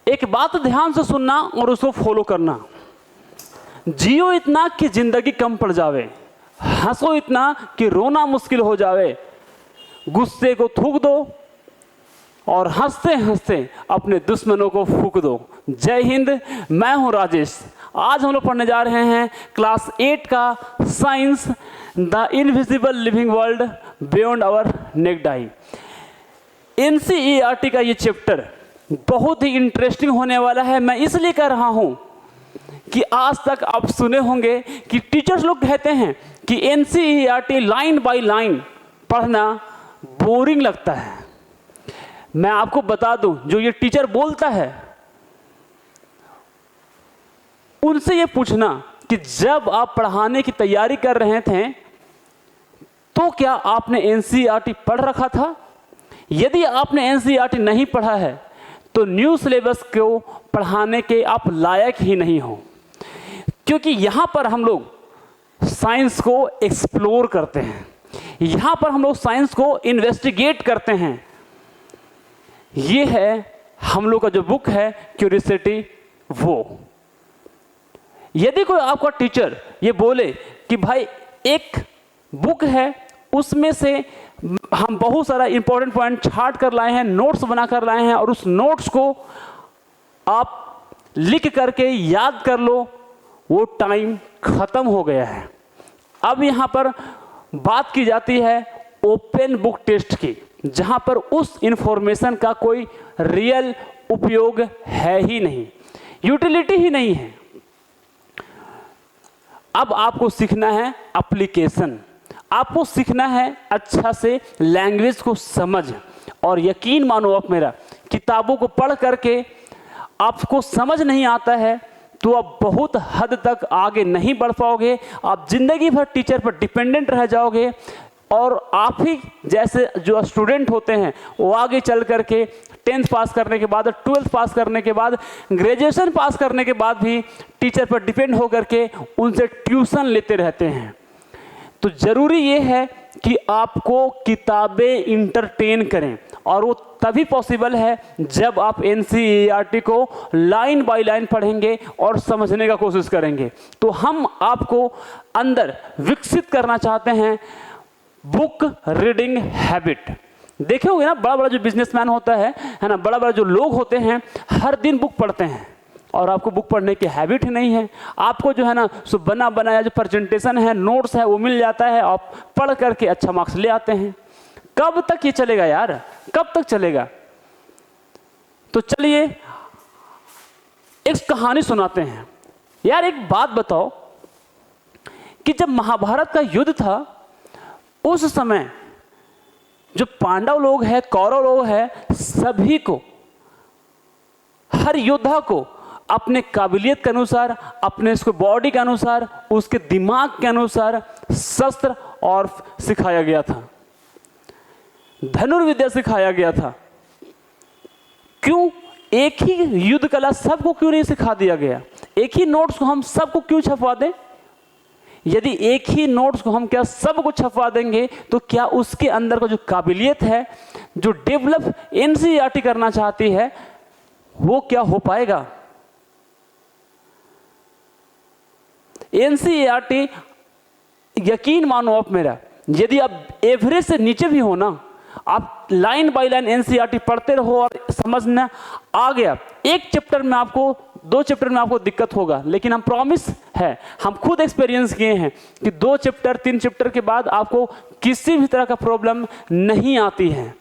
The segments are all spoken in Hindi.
एक बात ध्यान से सुनना और उसको फॉलो करना। जियो इतना कि जिंदगी कम पड़ जावे, हंसो इतना कि रोना मुश्किल हो जावे, गुस्से को थूक दो और हंसते हंसते अपने दुश्मनों को फूंक दो। जय हिंद, मैं हूं राजेश। आज हम लोग पढ़ने जा रहे हैं क्लास 8 का science, the invisible living world beyond our naked eye. NCERT का ये चैप्टर बहुत ही इंटरेस्टिंग होने वाला है। मैं इसलिए कह रहा हूं कि आज तक आप सुने होंगे कि टीचर्स लोग कहते हैं कि एनसीईआरटी लाइन बाय लाइन पढ़ना बोरिंग लगता है। मैं आपको बता दूं, जो ये टीचर बोलता है उनसे ये पूछना कि जब आप पढ़ाने की तैयारी कर रहे थे तो क्या आपने एनसीईआरटी पढ़ रखा था? यदि आपने एनसीईआरटी नहीं पढ़ा है तो न्यू सिलेबस को पढ़ाने के आप लायक ही नहीं हो, क्योंकि यहां पर हम लोग साइंस को एक्सप्लोर करते हैं, यहां पर हम लोग साइंस को इन्वेस्टिगेट करते हैं। ये है हम लोग का जो बुक है क्यूरियोसिटी। वो यदि कोई आपका टीचर ये बोले कि भाई एक बुक है, उसमें से हम बहुत सारा इंपॉर्टेंट पॉइंट छाट कर लाए हैं, नोट्स बना कर लाए हैं और उस नोट्स को आप लिख करके याद कर लो, वो टाइम खत्म हो गया है। अब यहाँ पर बात की जाती है ओपन बुक टेस्ट की, जहाँ पर उस इंफॉर्मेशन का कोई रियल उपयोग है ही नहीं, यूटिलिटी ही नहीं है। अब आपको सीखना है एप्लीकेशन, आपको सीखना है अच्छा से लैंग्वेज को समझ। और यकीन मानो आप मेरा, किताबों को पढ़ करके आपको समझ नहीं आता है तो आप बहुत हद तक आगे नहीं बढ़ पाओगे। आप जिंदगी भर टीचर पर डिपेंडेंट रह जाओगे और आप ही जैसे जो स्टूडेंट होते हैं वो आगे चल करके 10th पास करने के बाद, 12th पास करने के बाद, ग्रेजुएशन पास करने के बाद भी टीचर पर डिपेंड होकर के उनसे ट्यूशन लेते रहते हैं। तो ज़रूरी ये है कि आपको किताबें इंटरटेन करें, और वो तभी पॉसिबल है जब आप एनसीईआरटी को लाइन बाय लाइन पढ़ेंगे और समझने का कोशिश करेंगे। तो हम आपको अंदर विकसित करना चाहते हैं बुक रीडिंग हैबिट। देखे होंगे ना, बड़ा बड़ा जो बिजनेसमैन होता है ना, बड़ा बड़ा जो लोग होते हैं हर दिन बुक पढ़ते हैं, और आपको बुक पढ़ने की हैबिट ही नहीं है। आपको जो है ना सो बना बनाया जो प्रेजेंटेशन है, नोट्स है, वो मिल जाता है, आप पढ़ करके अच्छा मार्क्स ले आते हैं। कब तक ये चलेगा यार, कब तक चलेगा? तो चलिए एक कहानी सुनाते हैं। यार एक बात बताओ कि जब महाभारत का युद्ध था उस समय जो पांडव लोग हैं, कौरव लोग हैं, सभी को, हर योद्धा को अपने काबिलियत के अनुसार, अपने उसके बॉडी के अनुसार, उसके दिमाग के अनुसार शस्त्र और सिखाया गया था, धनुर्विद्या सिखाया गया था। क्यों एक ही युद्ध कला सबको क्यों नहीं सिखा दिया गया? एक ही नोट्स को हम सबको क्यों छपवा दें? यदि एक ही नोट्स को हम क्या सबको छपवा देंगे तो क्या उसके अंदर का जो काबिलियत है, जो डेवलप एनसीईआरटी करना चाहती है, वो क्या हो पाएगा? एनसीईआरटी, यकीन मानो आप मेरा, यदि आप एवरेज से नीचे भी हो ना, आप लाइन बाय लाइन एनसीईआरटी पढ़ते रहो और समझना आ गया, एक चैप्टर में आपको, 2 चैप्टर में आपको दिक्कत होगा, लेकिन हम प्रॉमिस है, हम खुद एक्सपीरियंस किए हैं कि 2 चैप्टर 3 चैप्टर के बाद आपको किसी भी तरह का प्रॉब्लम नहीं आती है।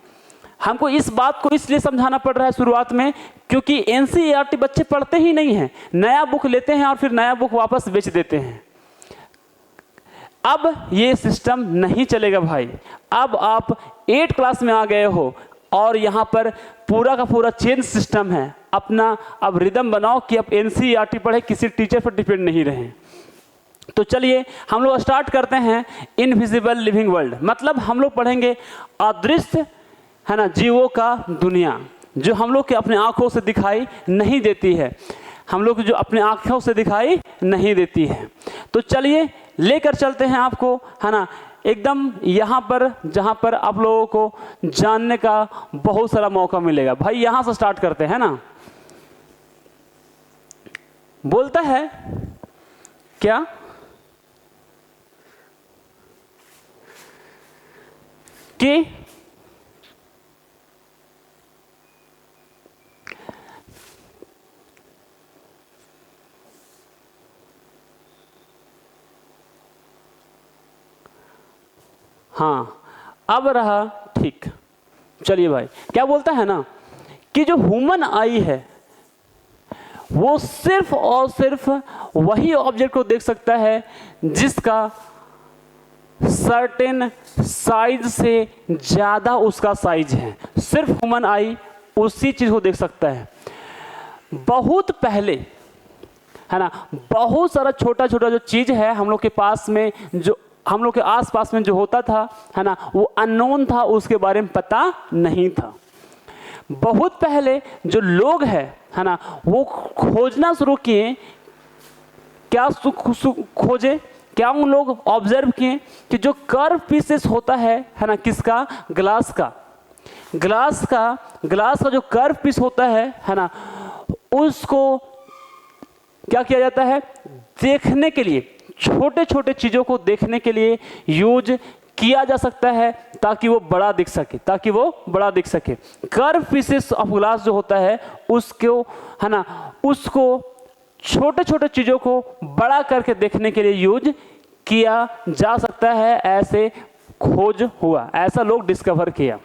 हमको इस बात को इसलिए समझाना पड़ रहा है शुरुआत में, क्योंकि एनसीईआरटी बच्चे पढ़ते ही नहीं हैं, नया बुक लेते हैं और फिर नया बुक वापस बेच देते हैं। अब ये सिस्टम नहीं चलेगा भाई। अब आप 8 क्लास में आ गए हो और यहाँ पर पूरा का पूरा चेंज सिस्टम है। अपना अब रिदम बनाओ कि अब एनसीईआरटी पढ़े, किसी टीचर पर डिपेंड नहीं रहें। तो चलिए हम लोग स्टार्ट करते हैं इनविजिबल लिविंग वर्ल्ड। मतलब हम लोग पढ़ेंगे अदृश्य, है ना, जीवों का दुनिया, जो हम लोग के अपने आंखों से दिखाई नहीं देती है, हम लोग जो अपने आंखों से दिखाई नहीं देती है। तो चलिए लेकर चलते हैं आपको, है ना, एकदम यहाँ पर जहाँ पर आप लोगों को जानने का बहुत सारा मौका मिलेगा। भाई यहाँ से स्टार्ट करते हैं ना। बोलता है क्या, कि हाँ अब रहा ठीक। चलिए भाई, क्या बोलता है ना कि जो ह्यूमन आई है वो सिर्फ और सिर्फ वही ऑब्जेक्ट को देख सकता है जिसका सर्टेन साइज से ज़्यादा उसका साइज है। सिर्फ ह्यूमन आई उसी चीज़ को देख सकता है। बहुत पहले है ना, बहुत सारा छोटा छोटा जो चीज़ है हम लोग के पास में, जो हम लोग के आसपास में जो होता था है ना, वो अननोन था, उसके बारे में पता नहीं था। बहुत पहले जो लोग है ना, वो खोजना शुरू किए। क्या खोजे, क्या उन लोग ऑब्जर्व किए कि जो कर्व पीसेस होता है ना, किसका, ग्लास का, ग्लास का जो कर्व पीस होता है ना, उसको क्या किया जाता है, देखने के लिए, छोटे छोटे चीज़ों को देखने के लिए यूज किया जा सकता है ताकि वो बड़ा दिख सके, ताकि वो बड़ा दिख सके। कर्व पीसेस ऑफ ग्लास जो होता है उसको है ना, उसको छोटे छोटे चीज़ों को बड़ा करके देखने के लिए यूज किया जा सकता है। ऐसे खोज हुआ, ऐसा लोग डिस्कवर किया।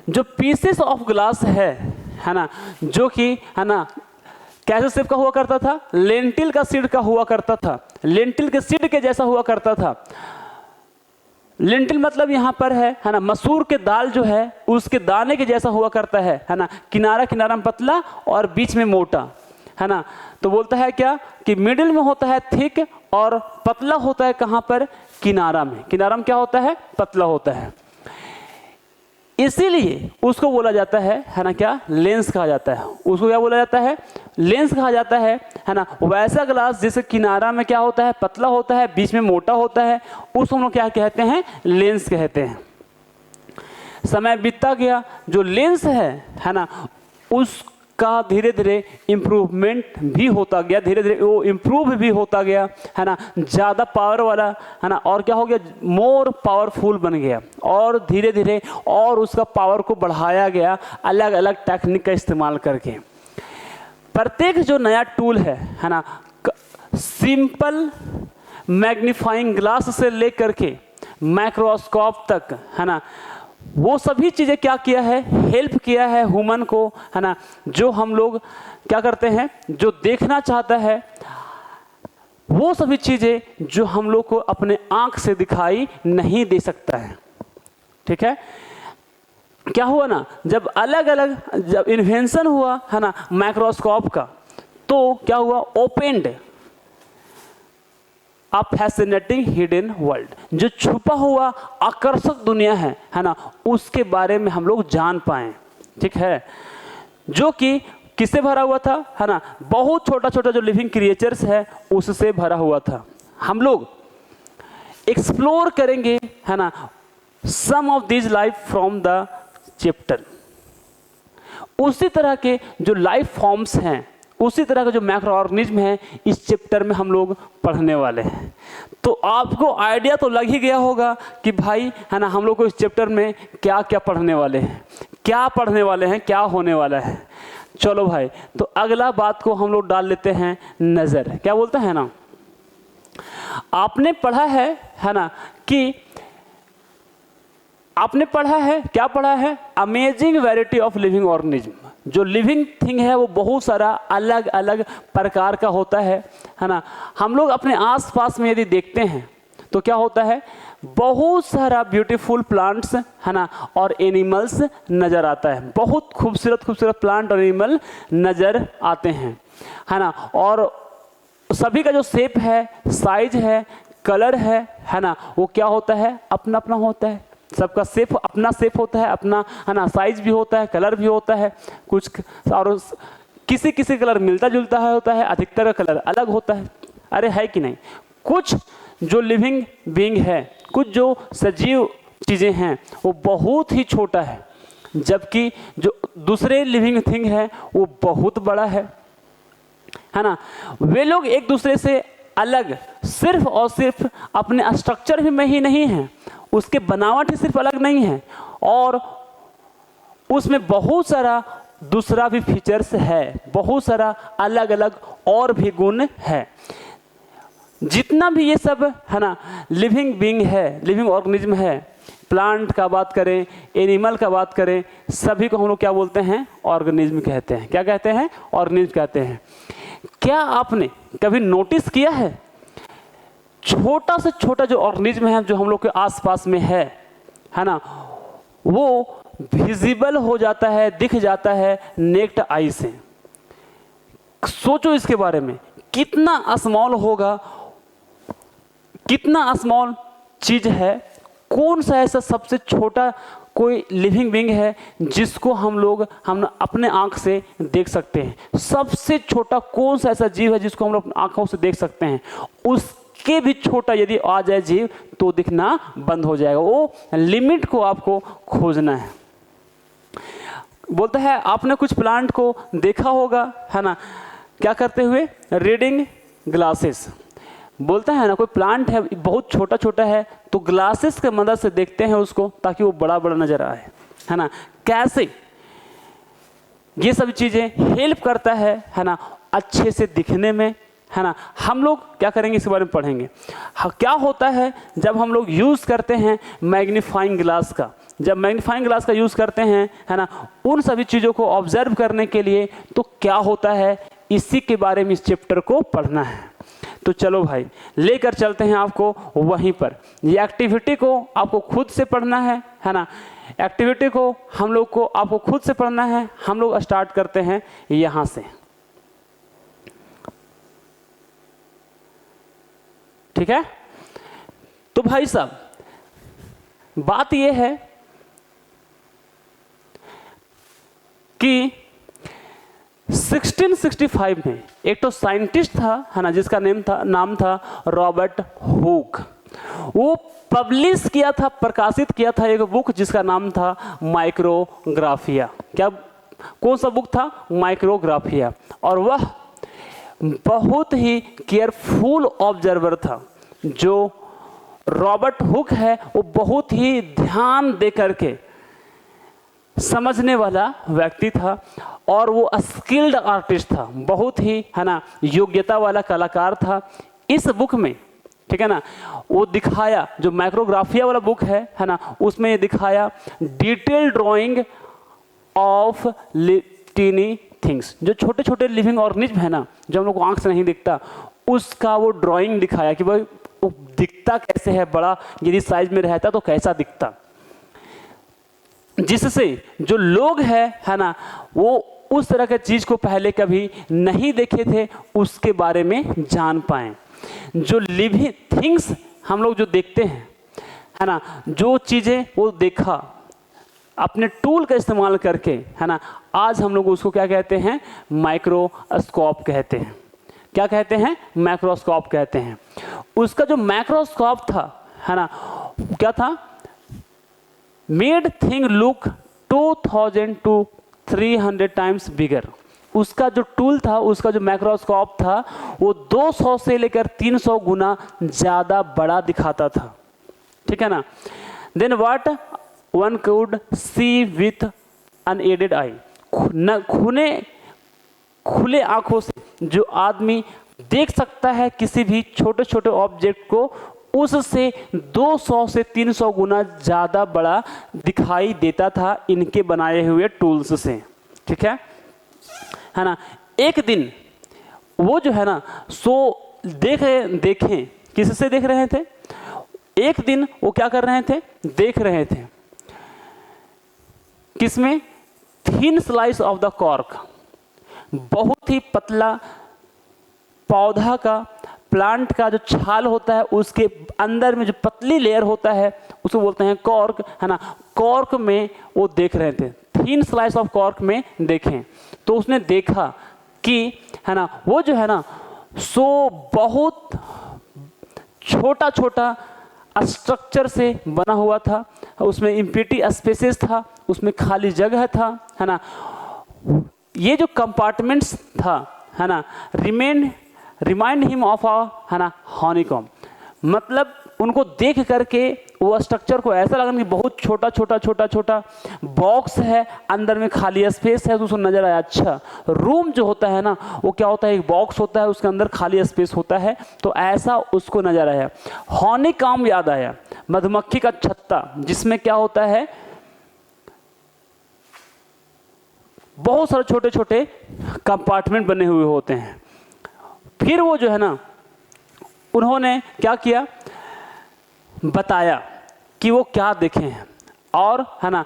जो पीसेस ऑफ ग्लास है ना, जो कि है ना कैसे शेप का हुआ करता था, लेंटिल का सीड का हुआ करता था, लेंटिल के सीड के जैसा हुआ करता था। लेंटिल मतलब यहाँ पर है ना, मसूर के दाल जो है उसके दाने के जैसा हुआ करता है ना, किनारा किनारा में पतला और बीच में मोटा है ना। तो बोलता है क्या कि मिडिल में होता है थिक और पतला होता है कहाँ पर, किनारा में। किनारा में क्या होता है, पतला होता है। इसीलिए उसको बोला जाता है ना, क्या, लेंस कहा जाता है। उसको क्या बोला जाता है, लेंस कहा जाता है ना। वैसा ग्लास जिसके किनारा में क्या होता है, पतला होता है, बीच में मोटा होता है, उसको हम लोग क्या कहते हैं, लेंस कहते हैं। समय बीतता गया, जो लेंस है ना, उसका धीरे धीरे इम्प्रूवमेंट भी होता गया, धीरे धीरे वो इम्प्रूव भी होता गया है ना, ज़्यादा पावर वाला है ना, और क्या हो गया, मोर पावरफुल बन गया, और धीरे धीरे और उसका पावर को बढ़ाया गया अलग अलग टेक्निक का इस्तेमाल करके। प्रत्येक जो नया टूल है ना, सिंपल मैग्नीफाइंग ग्लास से लेकर के माइक्रोस्कोप तक है ना, वो सभी चीज़ें क्या किया है, हेल्प किया है ह्यूमन को है ना। जो हम लोग क्या करते हैं, जो देखना चाहता है वो सभी चीज़ें जो हम लोग को अपने आँख से दिखाई नहीं दे सकता है। ठीक है, क्या हुआ ना, जब अलग अलग जब इन्वेंशन हुआ है ना माइक्रोस्कोप का, तो क्या हुआ, opened a fascinating hidden world. जो छुपा हुआ आकर्षक दुनिया है ना, उसके बारे में हम लोग जान पाएं। ठीक है, जो कि किससे भरा हुआ था है ना, बहुत छोटा छोटा जो लिविंग क्रिएचर्स है उससे भरा हुआ था। हम लोग एक्सप्लोर करेंगे है ना some of this life from the chapter. उसी तरह के जो लाइफ फॉर्म्स हैं, उसी तरह का जो माइक्रो ऑर्गेनिज्म है, इस चैप्टर में हम लोग पढ़ने वाले हैं। तो आपको आइडिया तो लग ही गया होगा कि भाई है ना, हम लोग को इस चैप्टर में क्या क्या पढ़ने वाले हैं, क्या पढ़ने वाले हैं, क्या होने वाला है। चलो भाई, तो अगला बात को हम लोग डाल लेते हैं नज़र। क्या बोलता है ना, आपने पढ़ा है ना, कि आपने पढ़ा है, क्या पढ़ा है, amazing variety of living organism. जो लिविंग थिंग है वो बहुत सारा अलग अलग प्रकार का होता है ना। हम लोग अपने आसपास में यदि देखते हैं तो क्या होता है, बहुत सारा ब्यूटीफुल प्लांट्स है ना और एनिमल्स नज़र आता है। बहुत खूबसूरत खूबसूरत प्लांट और एनिमल नज़र आते हैं है ना। और सभी का जो शेप है, साइज है, कलर है ना, वो क्या होता है, अपना अपना होता है। सबका शेप अपना शेप होता है, अपना है ना, साइज भी होता है, कलर भी होता है कुछ, और किसी किसी कलर मिलता जुलता है होता है, अधिकतर का कलर अलग होता है। अरे है कि नहीं, कुछ जो लिविंग बीइंग है, कुछ जो सजीव चीज़ें हैं वो बहुत ही छोटा है, जबकि जो दूसरे लिविंग थिंग है वो बहुत बड़ा है। है ना, वे लोग एक दूसरे से अलग सिर्फ और सिर्फ अपने स्ट्रक्चर में ही नहीं हैं, उसके बनावट ही सिर्फ अलग नहीं है, और उसमें बहुत सारा दूसरा भी फीचर्स है, बहुत सारा अलग अलग और भी गुण है। जितना भी ये सब है ना लिविंग बीइंग है, लिविंग ऑर्गेनिज्म है, प्लांट का बात करें, एनिमल का बात करें, सभी को हम लोग क्या बोलते हैं? ऑर्गेनिज्म कहते हैं। क्या कहते हैं? ऑर्गेनिज्म कहते हैं। क्या आपने कभी नोटिस किया है, छोटा से छोटा जो ऑर्गेनिज्म है जो हम लोग के आसपास में है ना, वो विजिबल हो जाता है, दिख जाता है नेक्ड आई से। सोचो इसके बारे में, कितना स्मॉल होगा, कितना स्मॉल चीज है, कौन सा ऐसा सबसे छोटा कोई लिविंग बीइंग है जिसको हम अपने आंख से देख सकते हैं? सबसे छोटा कौन सा ऐसा जीव है जिसको हम लोग अपनी आंखों से देख सकते हैं? उसके भी छोटा यदि आ जाए जीव तो दिखना बंद हो जाएगा। वो लिमिट को आपको खोजना है। बोलता है आपने कुछ प्लांट को देखा होगा, है ना, क्या करते हुए? Reading glasses. बोलता है ना, कोई प्लांट है बहुत छोटा छोटा है तो ग्लासेस के मदद से देखते हैं उसको ताकि वो बड़ा बड़ा नजर आए, है ना। कैसे ये सब चीजें हेल्प करता है ना, अच्छे से दिखने में, है ना। हम लोग क्या करेंगे इसके बारे में पढ़ेंगे। क्या होता है जब हम लोग यूज करते हैं मैग्नीफाइंग ग्लास का, जब मैग्नीफाइंग ग्लास का यूज करते हैं, है ना, उन सभी चीजों को ऑब्जर्व करने के लिए, तो क्या होता है इसी के बारे में इस चैप्टर को पढ़ना है। तो चलो भाई लेकर चलते हैं आपको वहीं पर। ये एक्टिविटी को आपको खुद से पढ़ना है ना, एक्टिविटी को हम लोग को आपको खुद से पढ़ना है। हम लोग स्टार्ट करते हैं यहां से, ठीक है। तो भाई साहब बात यह है कि 1665 में एक तो साइंटिस्ट था, है ना, जिसका नाम था रॉबर्ट हुक। वो पब्लिश किया था, प्रकाशित किया था एक बुक जिसका नाम था माइक्रोग्राफिया। क्या, कौन सा बुक था? माइक्रोग्राफिया। और वह बहुत ही केयरफुल ऑब्जर्वर था। जो रॉबर्ट हुक है वो बहुत ही ध्यान दे करके समझने वाला व्यक्ति था, और वो स्किल्ड आर्टिस्ट था, बहुत ही, है ना, योग्यता वाला कलाकार था। इस बुक में, ठीक है ना, वो दिखाया, जो माइक्रोग्राफिया वाला बुक है ना, उसमें ये दिखाया detail drawing of tiny things, जो छोटे छोटे लिविंग ऑर्गेनिज्म है ना, जो हम लोग को आंख से नहीं दिखता, उसका वो ड्राइंग दिखाया कि भाई वो दिखता कैसे है, बड़ा यदि साइज में रहता तो कैसा दिखता, जिससे जो लोग है ना, वो उस तरह के चीज को पहले कभी नहीं देखे थे, उसके बारे में जान पाए। जो लिविंग थिंग्स हम लोग जो देखते हैं, है ना, जो चीजें वो देखा अपने टूल का इस्तेमाल करके, है ना, आज हम लोग उसको क्या कहते हैं? माइक्रोस्कोप कहते हैं। क्या कहते हैं? माइक्रोस्कोप कहते हैं। उसका जो माइक्रोस्कोप था, है ना, क्या था? Made thing look 2000 to 300 times bigger. उसका जो टूल था, उसका जो माइक्रोस्कोप था, वो 200 से लेकर 300 गुना ज्यादा बड़ा दिखाता था, ठीक है ना। Then what one could see with unaided eye, खुले आंखों से जो आदमी देख सकता है किसी भी छोटे छोटे ऑब्जेक्ट को, उससे 200 से 300 गुना ज़्यादा बड़ा दिखाई देता था इनके बनाए हुए टूल्स से, ठीक है ना। एक दिन वो जो है ना, सो देखें किससे देख रहे थे? एक दिन वो क्या कर रहे थे? देख रहे थे किसमें? Thin slice of the cork, बहुत ही पतला पौधा का, प्लांट का जो छाल होता है उसके अंदर में जो पतली लेयर होता है उसको बोलते हैं कॉर्क, है ना। कॉर्क में वो देख रहे थे, थिन स्लाइस ऑफ कॉर्क में देखें तो उसने देखा कि, है ना, वो जो है ना, सो बहुत छोटा छोटा स्ट्रक्चर से बना हुआ था, उसमें एम्प्टी स्पेसेस था, उसमें खाली जगह था, है ना। ये जो कंपार्टमेंट्स था, है ना रिमाइंड हिम ऑफ अ, है ना, हनीकॉम्ब। मतलब उनको देख करके वो स्ट्रक्चर को ऐसा लगा कि बहुत छोटा छोटा छोटा छोटा बॉक्स है, अंदर में खाली स्पेस है, तो उसको नजर आया अच्छा रूम जो होता है ना वो क्या होता है, एक बॉक्स होता है, उसके अंदर खाली स्पेस होता है, तो ऐसा उसको नजर आया। हनीकॉम्ब याद आया, मधुमक्खी का छत्ता, जिसमें क्या होता है, बहुत सारे छोटे छोटे कंपार्टमेंट बने हुए होते हैं। फिर वो जो है ना, उन्होंने क्या किया, बताया कि वो क्या देखे हैं, और है ना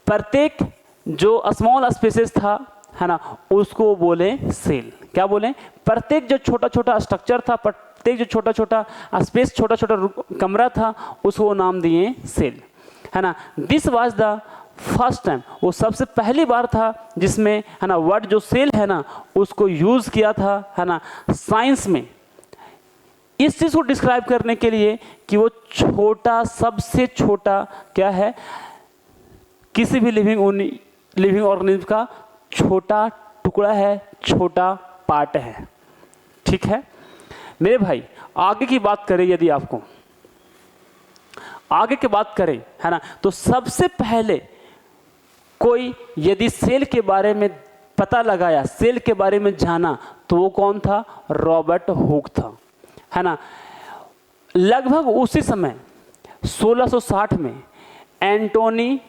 प्रत्येक जो स्मॉल स्पेसेस था, है ना, उसको बोले सेल। क्या बोले, प्रत्येक जो छोटा छोटा स्ट्रक्चर था, प्रत्येक जो छोटा छोटा स्पेस, छोटा छोटा कमरा था, उसको नाम दिए सेल, है ना। This was the first time, वो सबसे पहली बार था जिसमें, है ना, वर्ड जो सेल है ना उसको यूज किया था, है ना, साइंस में, इस चीज को डिस्क्राइब करने के लिए कि वो छोटा, सबसे छोटा क्या है, किसी भी लिविंग ऑर्गेनिज्म का छोटा टुकड़ा है, छोटा पार्ट है। ठीक है मेरे भाई, आगे की बात करें, यदि आपको आगे की बात करें, है ना, तो सबसे पहले कोई यदि सेल के बारे में पता लगाया, सेल के बारे में जाना, तो वो कौन था, रॉबर्ट हुक था, है ना। लगभग उसी समय 1660 में एंटोनी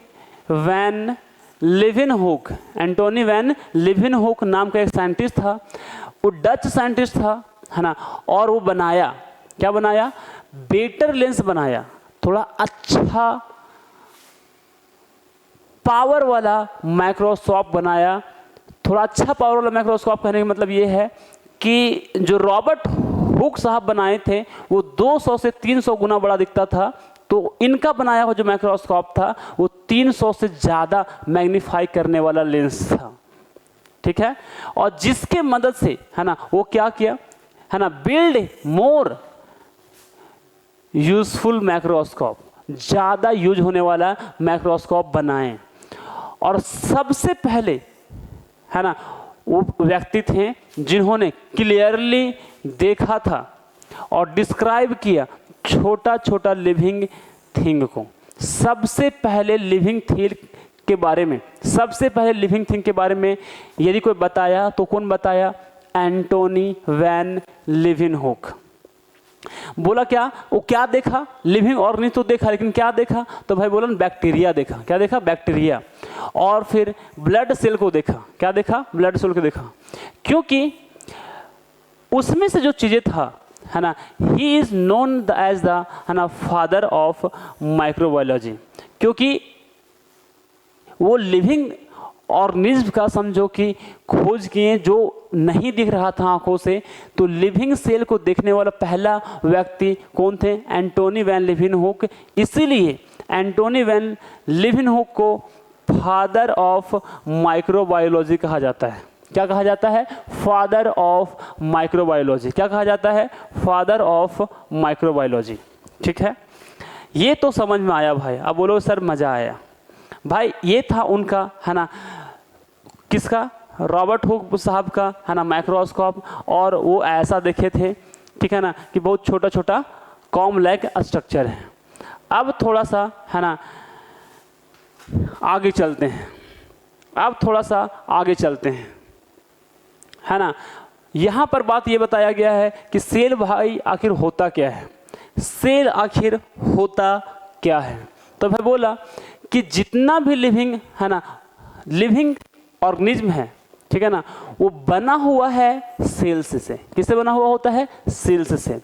वैन लीवेनहुक नाम का एक साइंटिस्ट था, वो डच साइंटिस्ट था, है ना, और वो बनाया, क्या बनाया, बेटर लेंस बनाया, थोड़ा अच्छा पावर वाला माइक्रोस्कोप बनाया। थोड़ा अच्छा पावर वाला माइक्रोस्कोप कहने का मतलब ये है कि जो रॉबर्ट हुक साहब बनाए थे वो 200 से 300 गुना बड़ा दिखता था, तो इनका बनाया हुआ जो माइक्रोस्कोप था वो 300 से ज़्यादा मैग्नीफाई करने वाला लेंस था। ठीक है, और जिसके मदद से, है ना, वो क्या किया, है ना, बिल्ड मोर यूजफुल माइक्रोस्कोप, ज़्यादा यूज होने वाला माइक्रोस्कोप बनाए। और सबसे पहले, है ना, वो व्यक्ति थे जिन्होंने क्लियरली देखा था और डिस्क्राइब किया छोटा छोटा लिविंग थिंग को। सबसे पहले लिविंग थिंग के बारे में, सबसे पहले लिविंग थिंग के बारे में यदि कोई बताया तो कौन बताया, एंटोनी वैन लीवेनहुक। बोला क्या, वो क्या देखा, लिविंग ऑर्गेनिज्म तो देखा, लेकिन क्या देखा, तो भाई बोला बैक्टीरिया देखा। क्या देखा, बैक्टीरिया। और फिर ब्लड सेल को देखा। क्या देखा, ब्लड सेल को देखा, क्योंकि उसमें से जो चीजें था, है ना, he is known as the, है ना, फादर ऑफ माइक्रोबायोलॉजी, क्योंकि वो लिविंग ऑर्गेनिज्म का समझो कि खोज किए जो नहीं दिख रहा था आंखों से, तो लिविंग सेल को देखने वाला पहला व्यक्ति कौन थे, एंटोनी वैन लीवेनहुक। इसीलिए एंटोनी वैन लीवेनहुक को फादर ऑफ माइक्रोबायोलॉजी कहा जाता है। क्या कहा जाता है, फादर ऑफ माइक्रोबायोलॉजी। क्या कहा जाता है, फादर ऑफ माइक्रोबायोलॉजी। ठीक है, ये तो समझ में आया भाई। अब बोलो सर मजा आया। भाई ये था उनका, है ना, किसका, रॉबर्ट हुक साहब का, है ना, माइक्रोस्कोप। और वो ऐसा देखे थे, ठीक है ना, कि बहुत छोटा छोटा कॉम लाइक स्ट्रक्चर है। अब थोड़ा सा, है ना, आगे चलते हैं, अब थोड़ा सा आगे चलते हैं, है ना। यहाँ पर बात ये बताया गया है कि सेल भाई आखिर होता क्या है, सेल आखिर होता क्या है। तो भाई बोला कि जितना भी लिविंग, है ना, लिविंग ऑर्गेनिज्म है, ठीक है ना, वो बना हुआ है सेल्स से। किससे बना हुआ होता है, सेल्स से,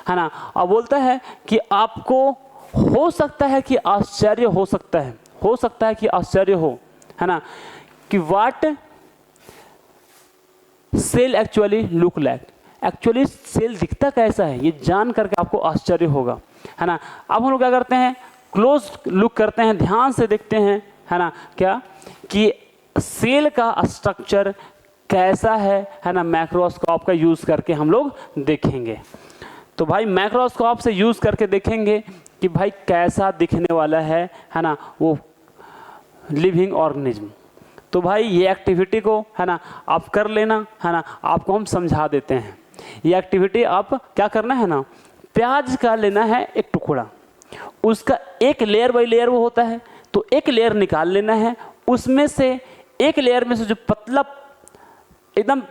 है ना। अब बोलता है कि आपको हो सकता है कि आश्चर्य हो सकता है, हो सकता है कि आश्चर्य हो, है ना, कि what cell actually look like, actually cell दिखता कैसा है, ये जान करके आपको आश्चर्य होगा, है ना। अब हम लोग क्या करते हैं, क्लोज लुक करते हैं, ध्यान से देखते हैं, है ना, क्या कि सेल का स्ट्रक्चर कैसा है ना, माइक्रोस्कोप का यूज करके हम लोग देखेंगे। तो भाई माइक्रोस्कोप से यूज करके देखेंगे कि भाई कैसा दिखने वाला है ना, वो लिविंग ऑर्गेनिज्म। तो भाई ये एक्टिविटी को है ना आप कर लेना, है ना, आपको हम समझा देते हैं। ये एक्टिविटी आप क्या करना है ना, प्याज का लेना है एक टुकड़ा, उसका एक लेयर बाई लेयर वो होता है, तो एक लेयर निकाल लेना है, उसमें से एक लेयर में से जो पतला एकदम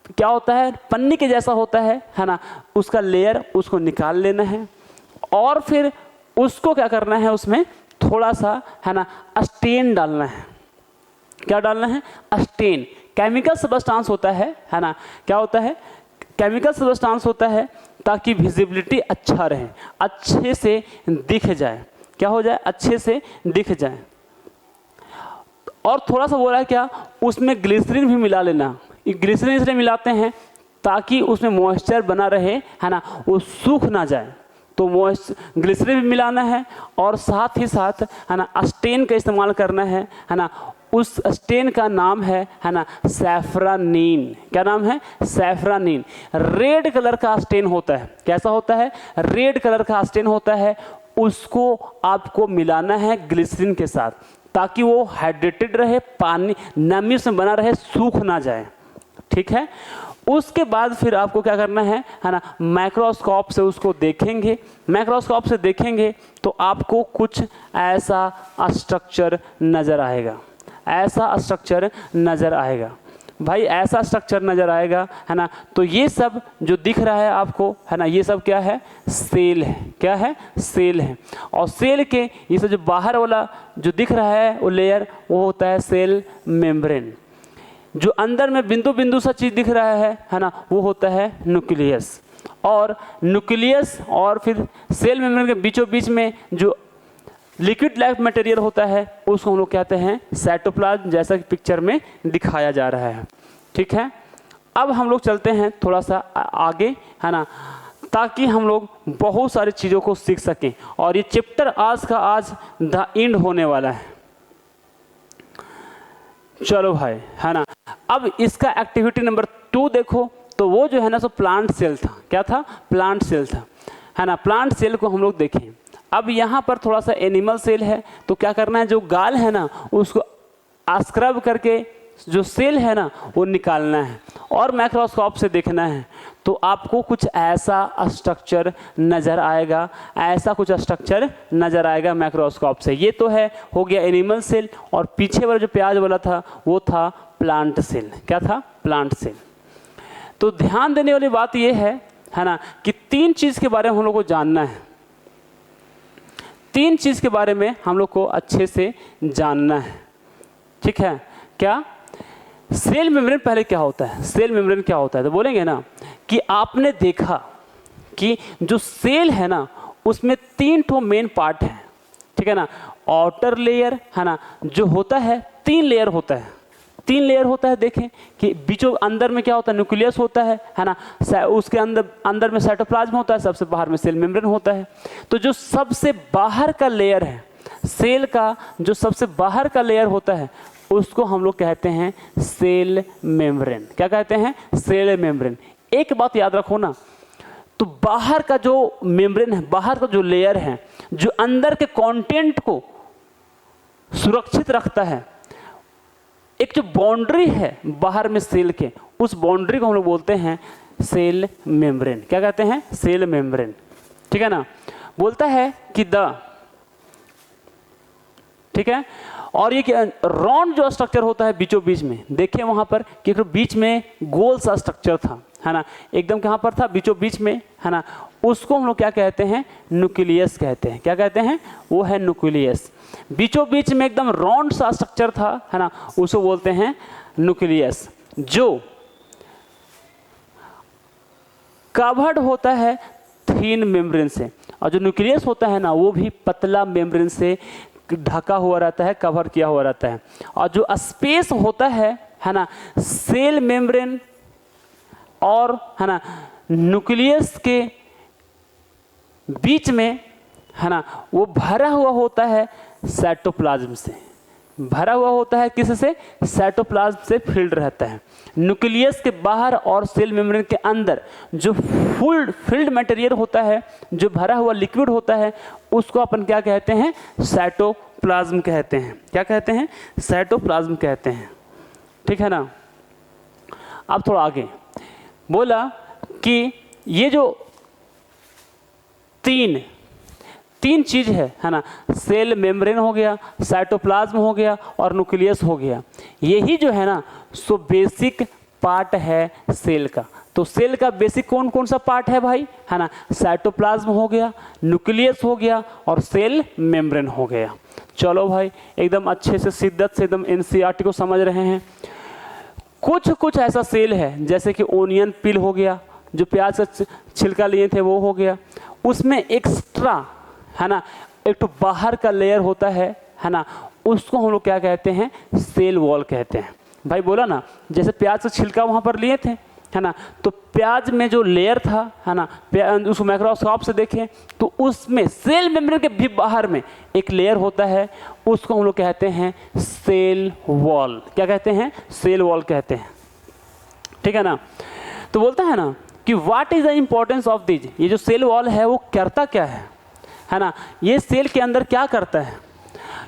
क्या होता है पन्नी के जैसा होता है ना, उसका लेयर उसको निकाल लेना है। और फिर उसको क्या करना है, उसमें थोड़ा सा है ना स्टेन डालना है। क्या डालना है? स्टेन। केमिकल सब्सटेंस होता है ना, क्या होता है? केमिकल सब्सटेंस होता है ताकि विजिबिलिटी अच्छा रहे, अच्छे से दिख जाए। क्या हो जाए? अच्छे से दिख जाए। और थोड़ा सा बोला है क्या, उसमें ग्लिसरीन भी मिला लेना। ग्लिसरीन इसलिए मिलाते हैं ताकि उसमें मॉइस्चर बना रहे, है ना, वो सूख ना जाए। तो ग्लिसरीन भी मिलाना है और साथ ही साथ है ना स्टेन का इस्तेमाल करना है ना। उस स्टेन का नाम है ना सैफ्रानीन। क्या नाम है? सैफ्रानीन। रेड कलर का स्टेन होता है। कैसा होता है? रेड कलर का स्टेन होता है। उसको आपको मिलाना है ग्लिसरीन के साथ ताकि वो हाइड्रेटेड रहे, पानी नमी उसमें बना रहे, सूख ना जाए। ठीक है। उसके बाद फिर आपको क्या करना है ना, माइक्रोस्कोप से उसको देखेंगे। माइक्रोस्कोप से देखेंगे तो आपको कुछ ऐसा स्ट्रक्चर नज़र आएगा। ऐसा स्ट्रक्चर नज़र आएगा भाई, ऐसा स्ट्रक्चर नज़र आएगा, है ना। तो ये सब जो दिख रहा है आपको, है ना, ये सब क्या है? सेल है। क्या है? सेल है। और सेल के ये सब जो बाहर वाला जो दिख रहा है वो लेयर, वो होता है सेल मेम्ब्रेन। जो अंदर में बिंदु बिंदु सा चीज़ दिख रहा है ना, वो होता है न्यूक्लियस। और न्यूक्लियस और फिर सेल मेम्ब्रेन के बीचों बीच में जो लिक्विड लाइफ मटेरियल होता है उसको हम लोग कहते हैं साइटोप्लाज्म, जैसा कि पिक्चर में दिखाया जा रहा है। ठीक है। अब हम लोग चलते हैं थोड़ा सा आगे, है ना, ताकि हम लोग बहुत सारी चीज़ों को सीख सकें। और ये चैप्टर आज का आज द एंड होने वाला है। चलो भाई, है ना। अब इसका एक्टिविटी नंबर 2 देखो, तो वो जो है ना सो प्लांट सेल था। क्या था? प्लांट सेल था, है ना। प्लांट सेल को हम लोग देखें। अब यहाँ पर थोड़ा सा एनिमल सेल है, तो क्या करना है, जो गाल है ना उसको स्क्रब करके जो सेल है ना वो निकालना है और माइक्रोस्कोप से देखना है। तो आपको कुछ ऐसा स्ट्रक्चर नज़र आएगा, ऐसा कुछ स्ट्रक्चर नज़र आएगा माइक्रोस्कोप से। ये तो है, हो गया एनिमल सेल। और पीछे वाला जो प्याज वाला था वो था प्लांट सेल। क्या था? Plant cell. तो ध्यान देने वाली बात ये है ना, कि 3 चीज़ के बारे में हम लोग को जानना है। 3 चीज़ के बारे में हम लोग को अच्छे से जानना है। ठीक है। क्या? सेल मेम्ब्रेन पहले क्या होता है? सेल मेम्ब्रेन क्या होता है? तो बोलेंगे ना कि आपने देखा कि जो सेल है ना उसमें 3 ठो मेन पार्ट हैं। ठीक है ना। आउटर लेयर, है ना, जो होता है 3 लेयर होता है। 3 लेयर होता है। देखें कि बीचों अंदर में क्या होता है? न्यूक्लियस होता है ना। उसके अंदर में साइटोप्लाज्म होता है, सबसे बाहर में सेल मेम्ब्रेन होता है। तो जो सबसे बाहर का लेयर है सेल का, जो सबसे बाहर का लेयर होता है उसको हम लोग कहते हैं सेल मेम्ब्रेन। क्या कहते हैं? Cell membrane. एक बात याद रखो ना, तो बाहर का जो मेम्ब्रेन है, बाहर का जो लेयर है, जो अंदर के कंटेंट को सुरक्षित रखता है, एक जो बाउंड्री है बाहर में सेल के, उस बाउंड्री को हम लोग बोलते हैं सेल मेम्ब्रेन। क्या कहते हैं? Cell membrane. ठीक है ना। बोलता है कि ठीक है। और ये राउंड जो स्ट्रक्चर होता है बीचों बीच में, देखिए वहां पर कि बीच में गोल सा स्ट्रक्चर था, है ना, एकदम कहाँ पर था? बीचों बीच में, है ना। उसको हम लोग क्या कहते हैं? न्यूक्लियस कहते हैं। क्या कहते हैं? वो है न्यूक्लियस। बीचों बीच में एकदम राउंड सा स्ट्रक्चर था, है ना, उसको बोलते हैं न्यूक्लियस, जो कवर्ड होता है थिन मेम्ब्रेन से। और जो न्यूक्लियस होता है ना वो भी पतला मेम्ब्रेन से ढका हुआ रहता है, कवर किया हुआ रहता है। और जो स्पेस होता है ना, सेल मेम्ब्रेन और, है ना, न्यूक्लियस के बीच में, है ना, वो भरा हुआ होता है साइटोप्लाज्म से। भरा हुआ होता है किससे? साइटोप्लाज्म से फील्ड रहता है। न्यूक्लियस के बाहर और सेल मेम्ब्रेन के अंदर जो फील्ड मटेरियल होता है, जो भरा हुआ लिक्विड होता है, उसको अपन क्या कहते हैं? साइटोप्लाज्म कहते हैं। क्या कहते हैं? साइटोप्लाज्म कहते हैं। ठीक है ना। अब थोड़ा आगे बोला कि ये जो तीन चीज है ना, सेल मेम्ब्रेन हो गया, साइटोप्लाज्म हो गया और न्यूक्लियस हो गया, यही जो है ना सो बेसिक पार्ट है सेल का। तो सेल का बेसिक कौन कौन सा पार्ट है भाई, है ना, साइटोप्लाज्म हो गया, न्यूक्लियस हो गया और सेल मेम्ब्रेन हो गया। चलो भाई एकदम अच्छे से शिद्दत से एकदम एनसीईआरटी को समझ रहे हैं। कुछ ऐसा सेल है जैसे कि ओनियन पिल हो गया, जो प्याज का छिलका लिए थे वो हो गया, उसमें एक्स्ट्रा है ना एक तो बाहर का लेयर होता है ना, उसको हम लोग क्या कहते हैं, सेल वॉल कहते हैं। भाई बोला ना, जैसे प्याज का छिलका वहाँ पर लिए थे है ना, तो प्याज में जो लेयर था है ना, उसको माइक्रोस्कोप से देखें तो उसमें सेल मेम्ब्रेन के भी बाहर में एक लेयर होता है, उसको हम लोग कहते हैं सेल वॉल। क्या कहते हैं, सेल वॉल कहते हैं, ठीक है ना। तो बोलता है ना कि what is the importance of this, ये जो सेल वॉल है वो करता क्या है ना, ये सेल के अंदर क्या करता है,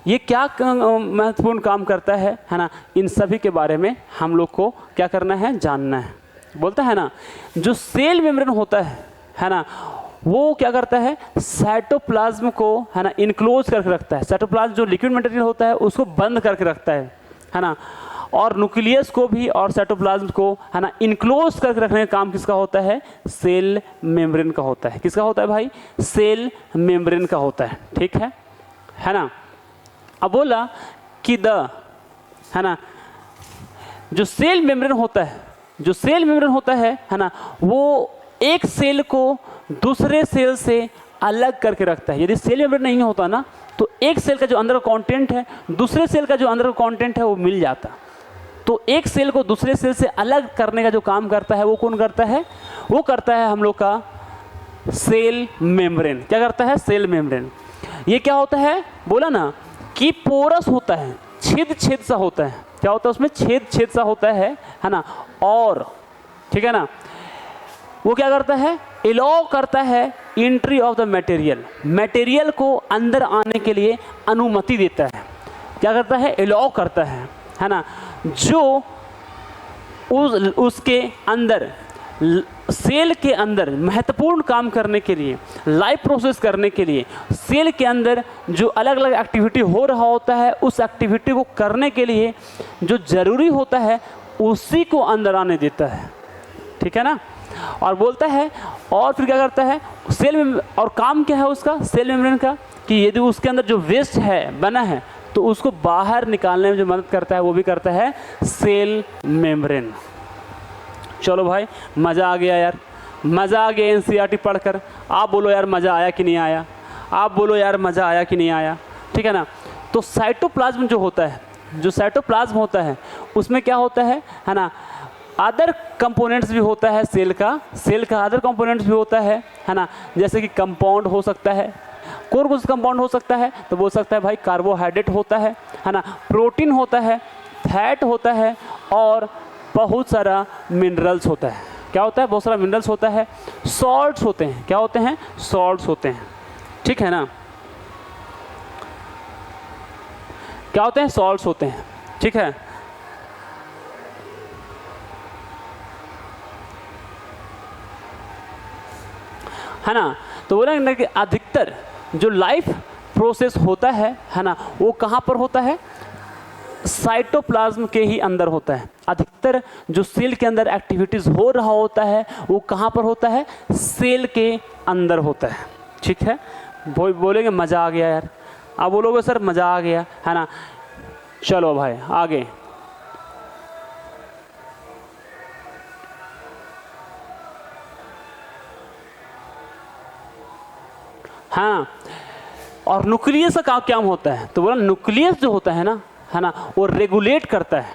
ये क्या महत्वपूर्ण काम करता है ना, इन सभी के बारे में हम लोग को क्या करना है, जानना है। बोलता है ना जो सेल मेम्ब्रेन होता है ना, वो क्या करता है, साइटोप्लाज्म को है ना इनक्लोज करके रखता है, साइटोप्लाज्म जो लिक्विड मटेरियल होता है उसको बंद करके रखता है ना, और न्यूक्लियस को भी और साइटोप्लाज्म को है ना इनक्लोज करके रखने का काम किसका होता है, सेल मेम्ब्रेन का होता है। किसका होता है भाई, सेल मेम्ब्रेन का होता है, ठीक है ना। अब बोला कि है ना जो सेल मेम्ब्रेन होता है, जो सेल मेम्ब्रेन होता है ना, वो एक सेल को दूसरे सेल से अलग करके रखता है। यदि सेल मेम्ब्रेन नहीं होता ना तो एक सेल का जो अंदर का कंटेंट है दूसरे सेल का जो अंदर का कंटेंट है वो मिल जाता। तो एक सेल को दूसरे सेल से अलग करने का जो काम करता है वो कौन करता है, वो करता है हम लोग का सेल मेम्ब्रेन। क्या करता है, सेल मेम्ब्रेन। ये क्या होता है, बोला ना कि पोरस होता है, छेद सा होता है। क्या होता है उसमें, छेद सा होता है ना, और ठीक है ना, वो क्या करता है, अलाउ करता है एंट्री ऑफ द मटेरियल को अंदर आने के लिए अनुमति देता है। क्या करता है, अलाउ करता है ना, जो उसके अंदर सेल के अंदर महत्वपूर्ण काम करने के लिए, लाइफ प्रोसेस करने के लिए, सेल के अंदर जो अलग अलग एक्टिविटी हो रहा होता है उस एक्टिविटी को करने के लिए जो जरूरी होता है उसी को अंदर आने देता है, ठीक है ना। और बोलता है, और फिर क्या करता है सेल में, और काम क्या है उसका, सेल मेम्ब्रेन का, कि यदि उसके अंदर जो वेस्ट है बना है तो उसको बाहर निकालने में जो मदद करता है वो भी करता है सेल मेम्ब्रेन। चलो भाई मज़ा आ गया यार, मज़ा आ गया एनसीईआरटी पढ़कर। आप बोलो यार मज़ा आया कि नहीं आया, आप बोलो यार मज़ा आया कि नहीं आया, ठीक है ना। तो साइटोप्लाज्म जो होता है, जो साइटोप्लाज्म होता है उसमें क्या होता है ना, अदर कंपोनेंट्स भी होता है सेल का अदर कंपोनेंट्स भी होता है ना, जैसे कि कंपाउंड हो सकता है, कौन सा कंपाउंड हो सकता है, तो बोल सकता है भाई कार्बोहाइड्रेट होता है ना, प्रोटीन होता है, फैट होता है और बहुत सारा मिनरल्स होता है। क्या होता है, बहुत सारा मिनरल्स होता है, सॉल्ट्स होते हैं। क्या होते हैं, सॉल्ट्स होते हैं, ठीक है ना। क्या होते हैं, सॉल्ट्स होते हैं, ठीक है ना। तो बोला ना कि अधिकतर जो लाइफ प्रोसेस होता है ना, वो कहाँ पर होता है, साइटोप्लाज्म के ही अंदर होता है। अधिकतर जो सेल के अंदर एक्टिविटीज़ हो रहा होता है वो कहाँ पर होता है, सेल के अंदर होता है, ठीक है। बोलेंगे मज़ा आ गया यार, आप बोलोगे सर मज़ा आ गया है ना। चलो भाई आगे, हाँ। और न्यूक्लियस का क्या होता है, तो बोला न्यूक्लियस जो होता है ना वो रेगुलेट करता है।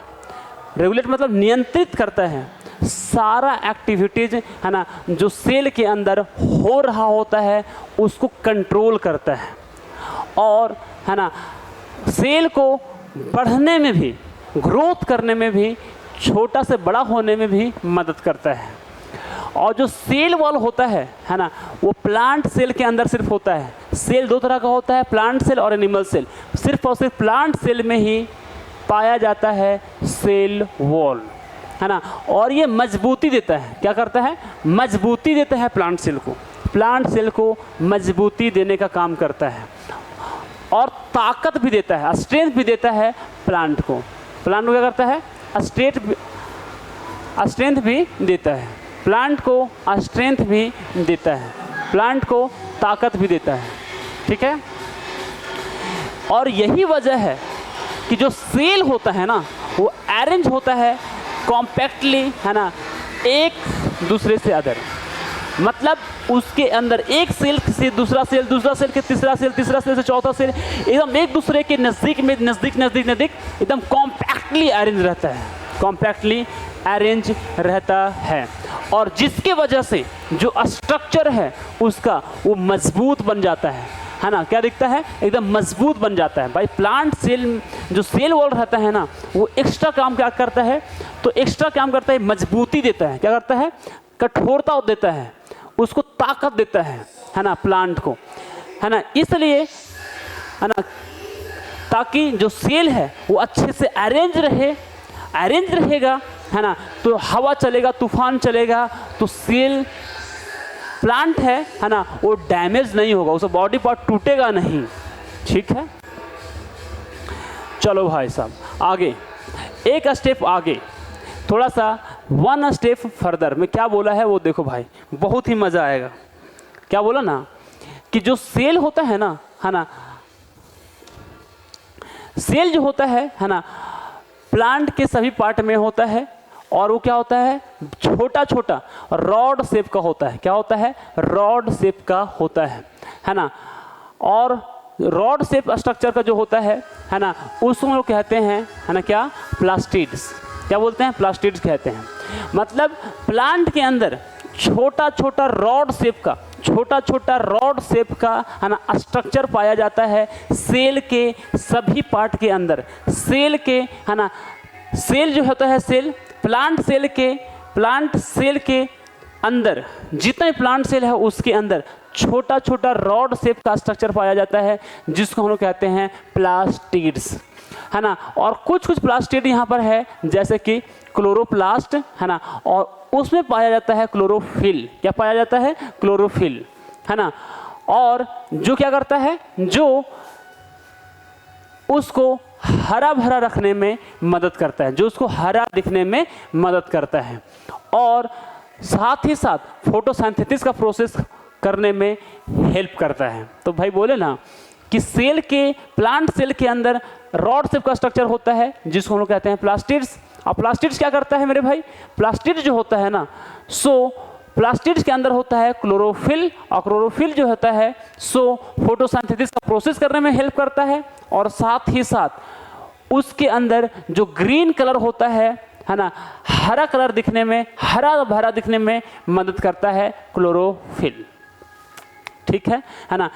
रेगुलेट मतलब नियंत्रित करता है सारा एक्टिविटीज है ना, जो सेल के अंदर हो रहा होता है उसको कंट्रोल करता है, और है ना सेल को बढ़ने में भी, ग्रोथ करने में भी, छोटा से बड़ा होने में भी मदद करता है। और जो सेल वॉल होता है ना, वो प्लांट सेल के अंदर सिर्फ होता है। सेल दो तरह का होता है, प्लांट सेल और एनिमल सेल। सिर्फ और सिर्फ प्लांट सेल में ही पाया जाता है सेल वॉल, है ना। और ये मजबूती देता है, क्या करता है, मजबूती देता है प्लांट सेल को, प्लांट सेल को मजबूती देने का काम करता है और ताकत भी देता है, स्ट्रेंथ भी देता है प्लांट को। प्लांट को क्या करता है, स्ट्रेंथ भी देता है, प्लांट को स्ट्रेंथ भी देता है, प्लांट को ताकत भी देता है, ठीक है। और यही वजह है कि जो सेल होता है ना वो अरेंज होता है कॉम्पैक्टली, है ना, एक दूसरे से अदर, मतलब उसके अंदर एक सेल से दूसरा सेल, दूसरा सेल के तीसरा सेल, तीसरा सेल से चौथा सेल, एकदम एक दूसरे के नज़दीक में नज़दीक एकदम कॉम्पैक्टली अरेंज रहता है, कॉम्पैक्टली अरेंज रहता है। और जिसके वजह से जो स्ट्रक्चर है उसका वो मजबूत बन जाता है ना, क्या दिखता है, एकदम मजबूत बन जाता है। भाई प्लांट सेल जो सेल वॉल रहता है ना वो एक्स्ट्रा काम क्या करता है, तो एक्स्ट्रा काम करता है, मजबूती देता है, क्या करता है, कठोरता देता है, उसको ताकत देता है ना, प्लांट को, है ना। इसलिए, है ना, ताकि जो सेल है वो अच्छे से अरेंज रहेगा, है ना, तो हवा चलेगा, तूफान चलेगा तो सेल प्लांट है ना, वो डैमेज नहीं होगा, उसका बॉडी पार्ट टूटेगा नहीं, ठीक है। चलो भाई साहब आगे, एक स्टेप आगे, थोड़ा सा वन स्टेप फर्दर में क्या बोला है वो देखो भाई, बहुत ही मज़ा आएगा। क्या बोला ना कि जो सेल होता है ना, सेल जो होता है ना, प्लांट के सभी पार्ट में होता है और वो क्या होता है, छोटा छोटा रॉड शेप का होता है, क्या होता है, रॉड शेप का होता है ना। और रॉड शेप स्ट्रक्चर का जो होता है ना, उसको हम लोग कहते हैं, है ना, क्या, प्लास्टिड्स, क्या बोलते हैं, प्लास्टिड्स कहते हैं। मतलब प्लांट के अंदर छोटा छोटा रॉड शेप का है ना स्ट्रक्चर पाया जाता है सेल के सभी पार्ट के अंदर। सेल के, है ना, सेल जो होता है, सेल प्लांट सेल के अंदर जितने प्लांट सेल है उसके अंदर छोटा छोटा रॉड शेप का स्ट्रक्चर पाया जाता है जिसको हम लोग कहते हैं प्लास्टिड्स, है ना। और कुछ प्लास्टिड यहाँ पर है जैसे कि क्लोरोप्लास्ट, है ना, और उसमें पाया जाता है क्लोरोफिल, क्या पाया जाता है, क्लोरोफिल, है ना। और जो क्या करता है, जो उसको हरा भरा रखने में मदद करता है, जो उसको हरा दिखने में मदद करता है और साथ ही साथ फोटोसिंथेसिस का प्रोसेस करने में हेल्प करता है। तो भाई बोले ना कि सेल के, प्लांट सेल के अंदर रॉड शेप का स्ट्रक्चर होता है जिसको हम लोग कहते हैं प्लास्टिड्स। और प्लास्टिड्स क्या करता है मेरे भाई, प्लास्टिड्स जो होता है ना, सो प्लास्टिड्स के अंदर होता है क्लोरोफिल, और क्लोरोफिल जो होता है सो फोटोसिंथेसिस का प्रोसेस करने में हेल्प करता है और साथ ही साथ उसके अंदर जो ग्रीन कलर होता है ना, हरा कलर दिखने में, हरा भरा दिखने में मदद करता है क्लोरोफिल, ठीक है ना।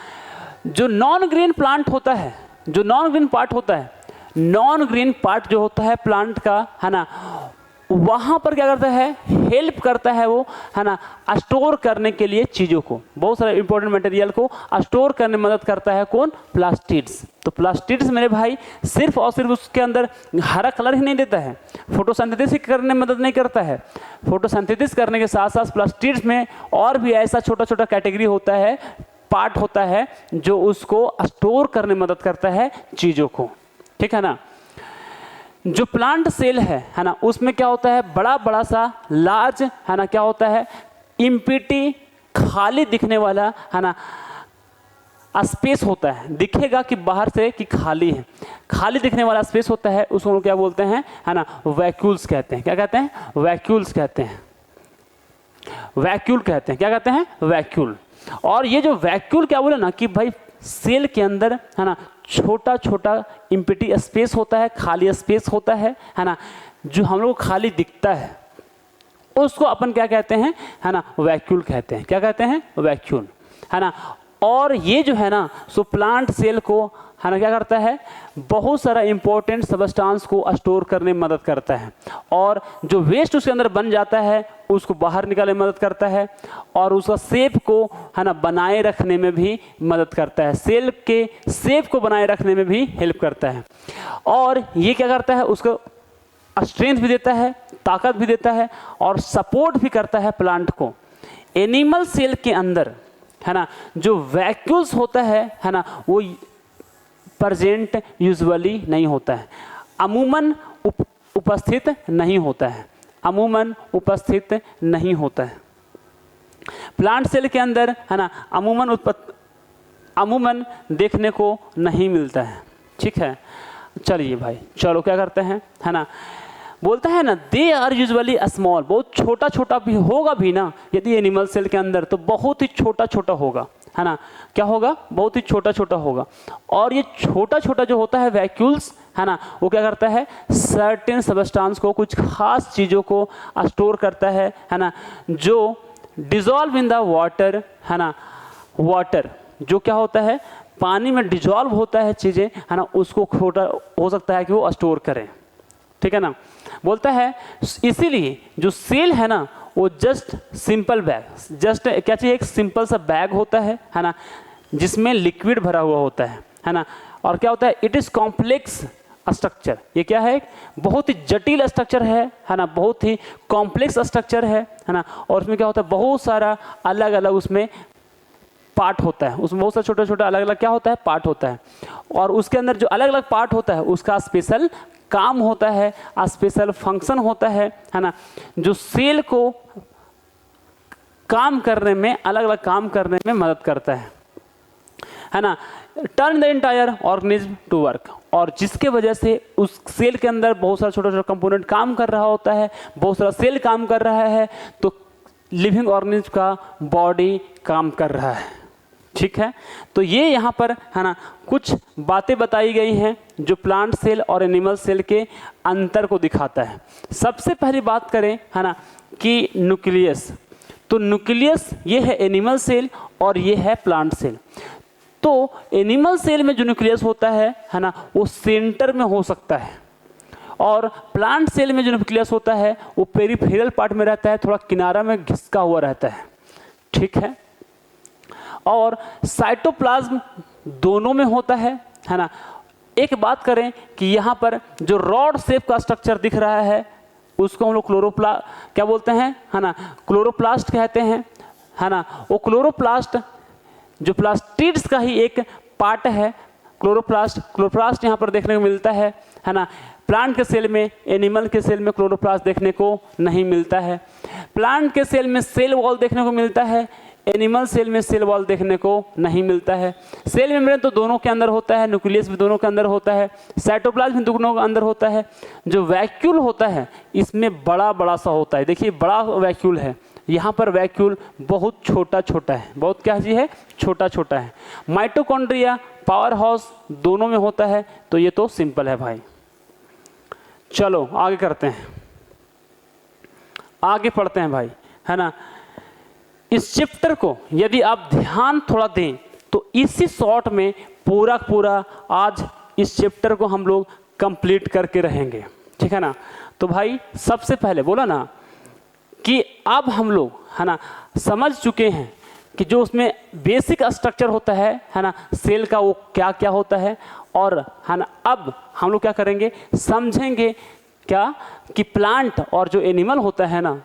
जो नॉन ग्रीन प्लांट होता है, जो नॉन ग्रीन पार्ट होता है, नॉन ग्रीन पार्ट जो होता है प्लांट का, है ना, वहाँ पर क्या करता है, हेल्प करता है वो, है ना, स्टोर करने के लिए चीज़ों को, बहुत सारे इंपॉर्टेंट मटेरियल को स्टोर करने में मदद करता है कौन, प्लास्टिड्स। तो प्लास्टिड्स मेरे भाई सिर्फ और सिर्फ उसके अंदर हरा कलर ही नहीं देता है, फोटोसिंथेसिस करने में मदद नहीं करता है, फोटोसिंथेसिस करने के साथ साथ प्लास्टिड्स में और भी ऐसा छोटा छोटा कैटेगरी होता है, पार्ट होता है जो उसको स्टोर करने में मदद करता है चीज़ों को, ठीक है ना। जो प्लांट सेल है ना, उसमें क्या होता है, बड़ा बड़ा सा लार्ज, है ना, क्या होता है, इम्पिटी, खाली दिखने वाला, है ना, स्पेस होता है, दिखेगा कि बाहर से कि खाली है, खाली दिखने वाला स्पेस होता है, उसको क्या बोलते हैं, है ना, वैक्यूल्स कहते हैं। क्या कहते हैं, वैक्यूल्स कहते हैं, वैक्यूल कहते हैं, क्या कहते हैं, वैक्यूल। और ये जो वैक्यूल क्या बोले ना कि भाई सेल के अंदर, है ना, छोटा छोटा इम्पिटी स्पेस होता है, खाली स्पेस होता है ना, जो हम लोग खाली दिखता है उसको अपन क्या कहते हैं, है ना, वैक्यूल कहते हैं। क्या कहते हैं, वैक्यूल, है ना। और ये जो है ना सो प्लांट सेल को है ना क्या करता है, बहुत सारा इंपॉर्टेंट सबस्टांस को स्टोर करने में मदद करता है, और जो वेस्ट उसके अंदर बन जाता है उसको बाहर निकालने में मदद करता है, और उसका शेप को है ना बनाए रखने में भी मदद करता है, सेल के शेप को बनाए रखने में भी हेल्प करता है। और ये क्या करता है, उसको स्ट्रेंथ भी देता है, ताकत भी देता है, और सपोर्ट भी करता है प्लांट को। एनिमल सेल के अंदर है ना जो वैक्यूल्स होता है ना, वो प्रेजेंट यूजुअली नहीं होता है, अमूमन उपस्थित नहीं होता है, अमूमन उपस्थित नहीं होता है। प्लांट सेल के अंदर है ना अमूमन देखने को नहीं मिलता है। ठीक है, चलिए भाई, चलो क्या करते हैं, है ना बोलता है ना दे आर यूजुअली स्मॉल, बहुत छोटा छोटा भी होगा भी ना, यदि एनिमल सेल के अंदर तो बहुत ही छोटा छोटा होगा, है ना क्या होगा, बहुत ही छोटा छोटा होगा। और ये छोटा छोटा जो होता है वैक्यूल्स है ना, वो क्या करता है, सर्टेन सबस्टांस को, कुछ खास चीज़ों को स्टोर करता है ना, जो डिजॉल्व इन द वाटर, है ना वाटर जो क्या होता है, पानी में डिजॉल्व होता है चीज़ें, है ना, उसको छोटा हो सकता है कि वो स्टोर करें। ठीक है ना, बोलता है इसीलिए जो सेल है ना वो जस्ट सिंपल बैग, जस्ट क्या चाहिए, एक सिंपल सा बैग होता है ना, जिसमें लिक्विड भरा हुआ होता है ना, और क्या होता है, इट इज़ कॉम्प्लेक्स स्ट्रक्चर, ये क्या है, बहुत ही जटिल स्ट्रक्चर है ना, बहुत ही कॉम्प्लेक्स स्ट्रक्चर है ना, और उसमें क्या होता है, बहुत सारा अलग अलग उसमें पार्ट होता है, उसमें बहुत सारा छोटा छोटा अलग अलग क्या होता है, पार्ट होता है, और उसके अंदर जो अलग अलग पार्ट होता है उसका स्पेशल काम होता है, स्पेशल फंक्शन होता है ना, जो सेल को काम करने में, अलग अलग काम करने में मदद करता है ना, turn the entire organism to work, और जिसके वजह से उस सेल के अंदर बहुत सारा छोटा छोटा कंपोनेंट काम कर रहा होता है, बहुत सारा सेल काम कर रहा है, तो लिविंग ऑर्गेनिज्म का बॉडी काम कर रहा है। ठीक है, तो ये यहाँ पर है ना कुछ बातें बताई गई हैं जो प्लांट सेल और एनिमल सेल के अंतर को दिखाता है। सबसे पहली बात करें है ना कि न्यूक्लियस, तो न्यूक्लियस ये है एनिमल सेल और ये है प्लांट सेल। तो एनिमल सेल में जो न्यूक्लियस होता है ना, वो सेंटर में हो सकता है, और प्लांट सेल में जो न्यूक्लियस होता है वो पेरिफेरल पार्ट में रहता है, थोड़ा किनारा में घिसका हुआ रहता है। ठीक है, और साइटोप्लाज्म दोनों में होता है ना। एक बात करें कि यहाँ पर जो रॉड शेप का स्ट्रक्चर दिख रहा है उसको हम लोग क्या बोलते हैं, है ना, क्लोरोप्लास्ट कहते हैं, है ना। वो क्लोरोप्लास्ट जो प्लास्टिड्स का ही एक पार्ट है, क्लोरोप्लास्ट यहाँ पर देखने को मिलता है ना। प्लांट के सेल में, एनिमल के सेल में क्लोरोप्लास्ट देखने को नहीं मिलता है। प्लांट के सेल में सेल वॉल देखने को मिलता है, एनिमल सेल में सेल वॉल देखने को नहीं मिलता है। सेल मेम्ब्रेन तो दोनों के अंदर होता है, न्यूक्लियस भी दोनों के अंदर होता है, साइटोप्लाज्म भी दोनों के अंदर होता है। जो वैक्यूल होता है इसमें बड़ा बड़ा सा होता है, देखिए बड़ा वैक्यूल है, यहाँ पर वैक्यूल बहुत छोटा छोटा है, बहुत क्या जी है, छोटा छोटा है। माइटोकॉन्ड्रिया, पावर हाउस दोनों में होता है। तो ये तो सिंपल है भाई। चलो आगे करते हैं, आगे पढ़ते हैं भाई, है ना। इस चैप्टर को यदि आप ध्यान थोड़ा दें तो इसी शॉर्ट में पूरा पूरा आज इस चैप्टर को हम लोग कंप्लीट करके रहेंगे। ठीक है ना। तो भाई सबसे पहले बोला ना कि अब हम लोग है ना समझ चुके हैं कि जो उसमें बेसिक स्ट्रक्चर होता है ना, सेल का, वो क्या क्या होता है, और है ना अब हम लोग क्या करेंगे, समझेंगे क्या कि प्लांट और जो एनिमल होता है ना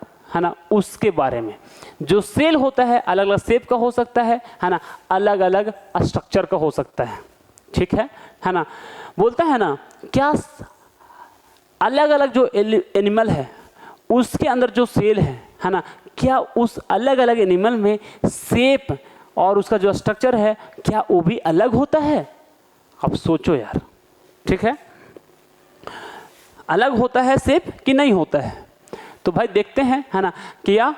उसके बारे में। जो सेल होता है अलग अलग शेप का हो सकता है ना, अलग अलग स्ट्रक्चर का हो सकता है। ठीक है ना। बोलता है ना क्या अलग अलग जो एनिमल है उसके अंदर जो सेल है ना, क्या उस अलग अलग एनिमल में शेप और उसका जो स्ट्रक्चर है क्या वो भी अलग होता है? अब सोचो यार। ठीक है, अलग होता है शेप कि नहीं होता है? तो भाई देखते हैं, है ना, क्या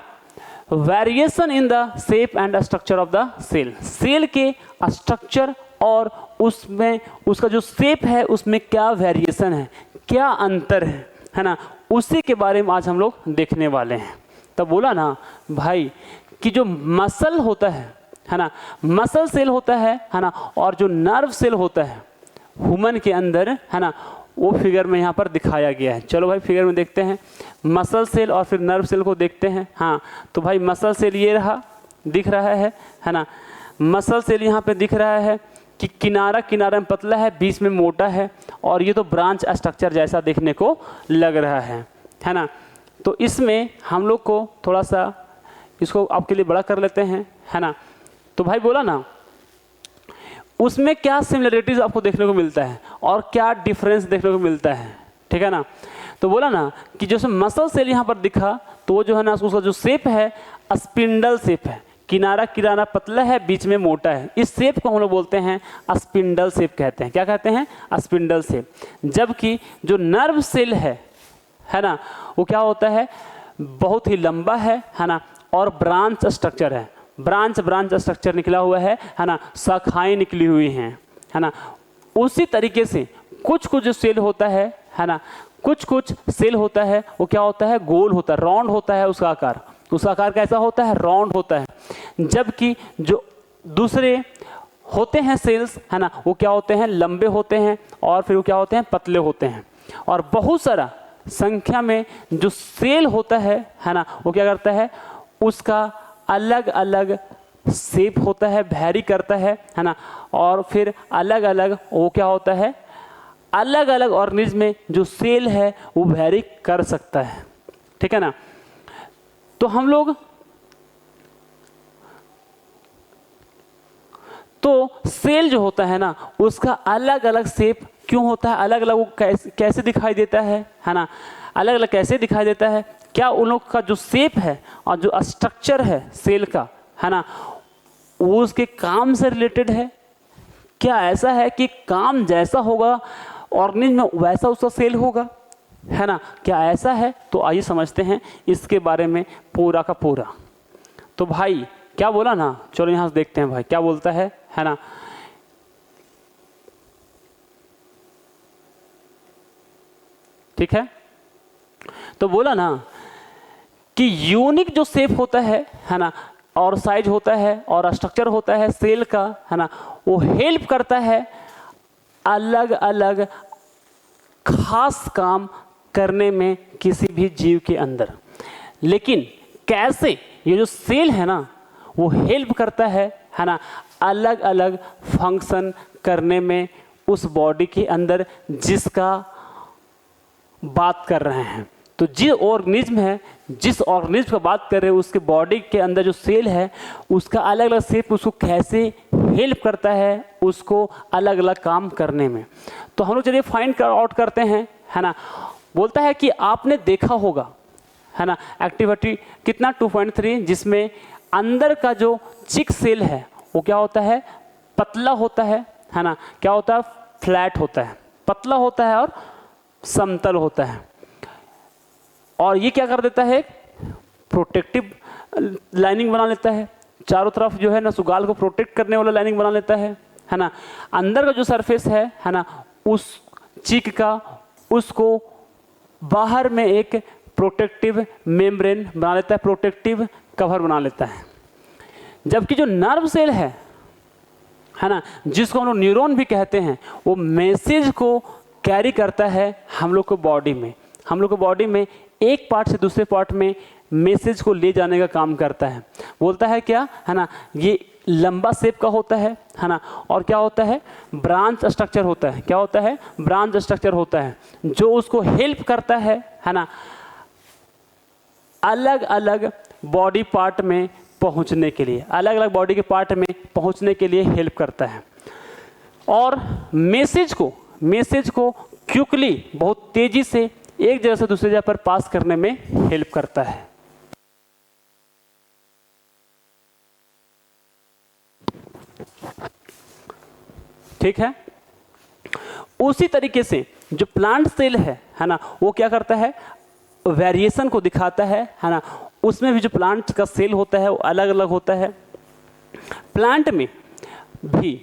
variation in the shape and structure of the cell, cell के स्ट्रक्चर और उसमें उसका जो शेप है उसमें क्या वेरिएशन है, क्या अंतर है ना, उसी के बारे में आज हम लोग देखने वाले हैं। तब बोला ना भाई कि जो मसल होता है ना, मसल सेल होता है ना, और जो नर्व सेल होता है ह्यूमन के अंदर, है ना, वो फिगर में यहाँ पर दिखाया गया है। चलो भाई फिगर में देखते हैं, मसल सेल और फिर नर्व सेल को देखते हैं। हाँ, तो भाई मसल सेल ये रहा, दिख रहा है ना। मसल सेल यहाँ पे दिख रहा है कि किनारा किनारा में पतला है, बीच में मोटा है, और ये तो ब्रांच स्ट्रक्चर जैसा देखने को लग रहा है ना। तो इसमें हम लोग को थोड़ा सा इसको आपके लिए बड़ा कर लेते हैं, है ना। तो भाई बोला ना, उसमें क्या सिमिलरिटीज आपको देखने को मिलता है और क्या डिफरेंस देखने को मिलता है, ठीक है ना। तो बोला ना कि जैसे मसल सेल यहाँ पर दिखा, तो वो जो है ना उसका जो शेप है स्पिंडल शेप है, किनारा किनारा पतला है, बीच में मोटा है। इस शेप को हम लोग बोलते हैं स्पिंडल शेप कहते हैं। क्या कहते हैं? Spindle shape. जबकि जो नर्व सेल है ना, वो क्या होता है, बहुत ही लंबा है ना, और ब्रांच स्ट्रक्चर है, ब्रांच स्ट्रक्चर निकला हुआ है ना, शाखाएं निकली हुई हैं, है ना। उसी तरीके से कुछ कुछ जो सेल होता है ना, कुछ कुछ सेल होता है वो क्या होता है, गोल होता है, राउंड होता है उसका आकार। उसका आकार कैसा होता है? राउंड होता है। जबकि जो दूसरे होते हैं सेल्स, है ना, वो क्या होते हैं, लंबे होते हैं, और फिर वो क्या होते हैं, पतले होते हैं। और बहुत सारा संख्या में जो सेल होता है ना, वो क्या करता है, उसका अलग अलग शेप होता है, वैरी करता है ना। और फिर अलग अलग वो क्या होता है, अलग अलग ऑर्गेनिज्म में जो सेल है वो वैरी कर सकता है, ठीक है ना। तो हम लोग तो सेल जो होता है ना, उसका अलग अलग शेप क्यों होता है, अलग अलग वो कैसे दिखाई देता है ना, अलग अलग कैसे दिखाई देता है, क्या उन लोग का जो शेप है और जो स्ट्रक्चर है सेल का, है ना, वो उसके काम से रिलेटेड है। क्या ऐसा है कि काम जैसा होगा ऑर्गेनिज्म में वैसा उसका सेल होगा, है ना? क्या ऐसा है? तो आइए समझते हैं इसके बारे में पूरा का पूरा। तो भाई क्या बोला ना, चलो यहाँ से देखते हैं भाई क्या बोलता है ना। ठीक है, तो बोला ना कि यूनिक जो शेप होता है ना, और साइज होता है और स्ट्रक्चर होता है सेल का, है ना, वो हेल्प करता है अलग अलग खास काम करने में किसी भी जीव के अंदर। लेकिन कैसे ये जो सेल है ना, वो हेल्प करता है ना, अलग अलग फंक्शन करने में उस बॉडी के अंदर जिसका बात कर रहे हैं। तो जिस ऑर्गेनिज्म है, जिस ऑर्गेनिज्म का बात कर रहे हैं, उसके बॉडी के अंदर जो सेल है उसका अलग अलग शेप उसको कैसे हेल्प करता है उसको अलग अलग काम करने में। तो हम लोग चलिए फाइंड आउट करते हैं, है ना। बोलता है कि आपने देखा होगा, है ना, एक्टिविटी कितना 2.3, जिसमें अंदर का जो चिक सेल है वो क्या होता है, पतला होता है ना, क्या होता है, फ्लैट होता है, पतला होता है और समतल होता है। और ये क्या कर देता है, प्रोटेक्टिव लाइनिंग बना लेता है, चारों तरफ जो है ना सुगाल को प्रोटेक्ट करने वाला लाइनिंग बना लेता है ना। अंदर का जो सरफेस है ना, उस चीक का उसको बाहर में एक प्रोटेक्टिव मेम्ब्रेन बना लेता है, प्रोटेक्टिव कवर बना लेता है। जबकि जो नर्व सेल है ना, जिसको हम लोग न्यूरॉन भी कहते हैं, वो मैसेज को कैरी करता है हम लोग को बॉडी में। हम लोग को बॉडी में एक पार्ट से दूसरे पार्ट में मैसेज को ले जाने का काम करता है। बोलता है क्या, है ना, ये लंबा शेप का होता है ना, और क्या होता है, ब्रांच स्ट्रक्चर होता है। क्या होता है, ब्रांच स्ट्रक्चर होता है, जो उसको हेल्प करता है ना, अलग अलग बॉडी पार्ट में पहुंचने के लिए, अलग अलग बॉडी के पार्ट में पहुंचने के लिए हेल्प करता है। और मैसेज को क्विकली, बहुत तेजी से एक जगह से दूसरी जगह पर पास करने में हेल्प करता है। ठीक है, उसी तरीके से जो प्लांट सेल है ना, वो क्या करता है, वेरिएशन को दिखाता है ना। उसमें भी जो प्लांट का सेल होता है वो अलग अलग होता है। प्लांट में भी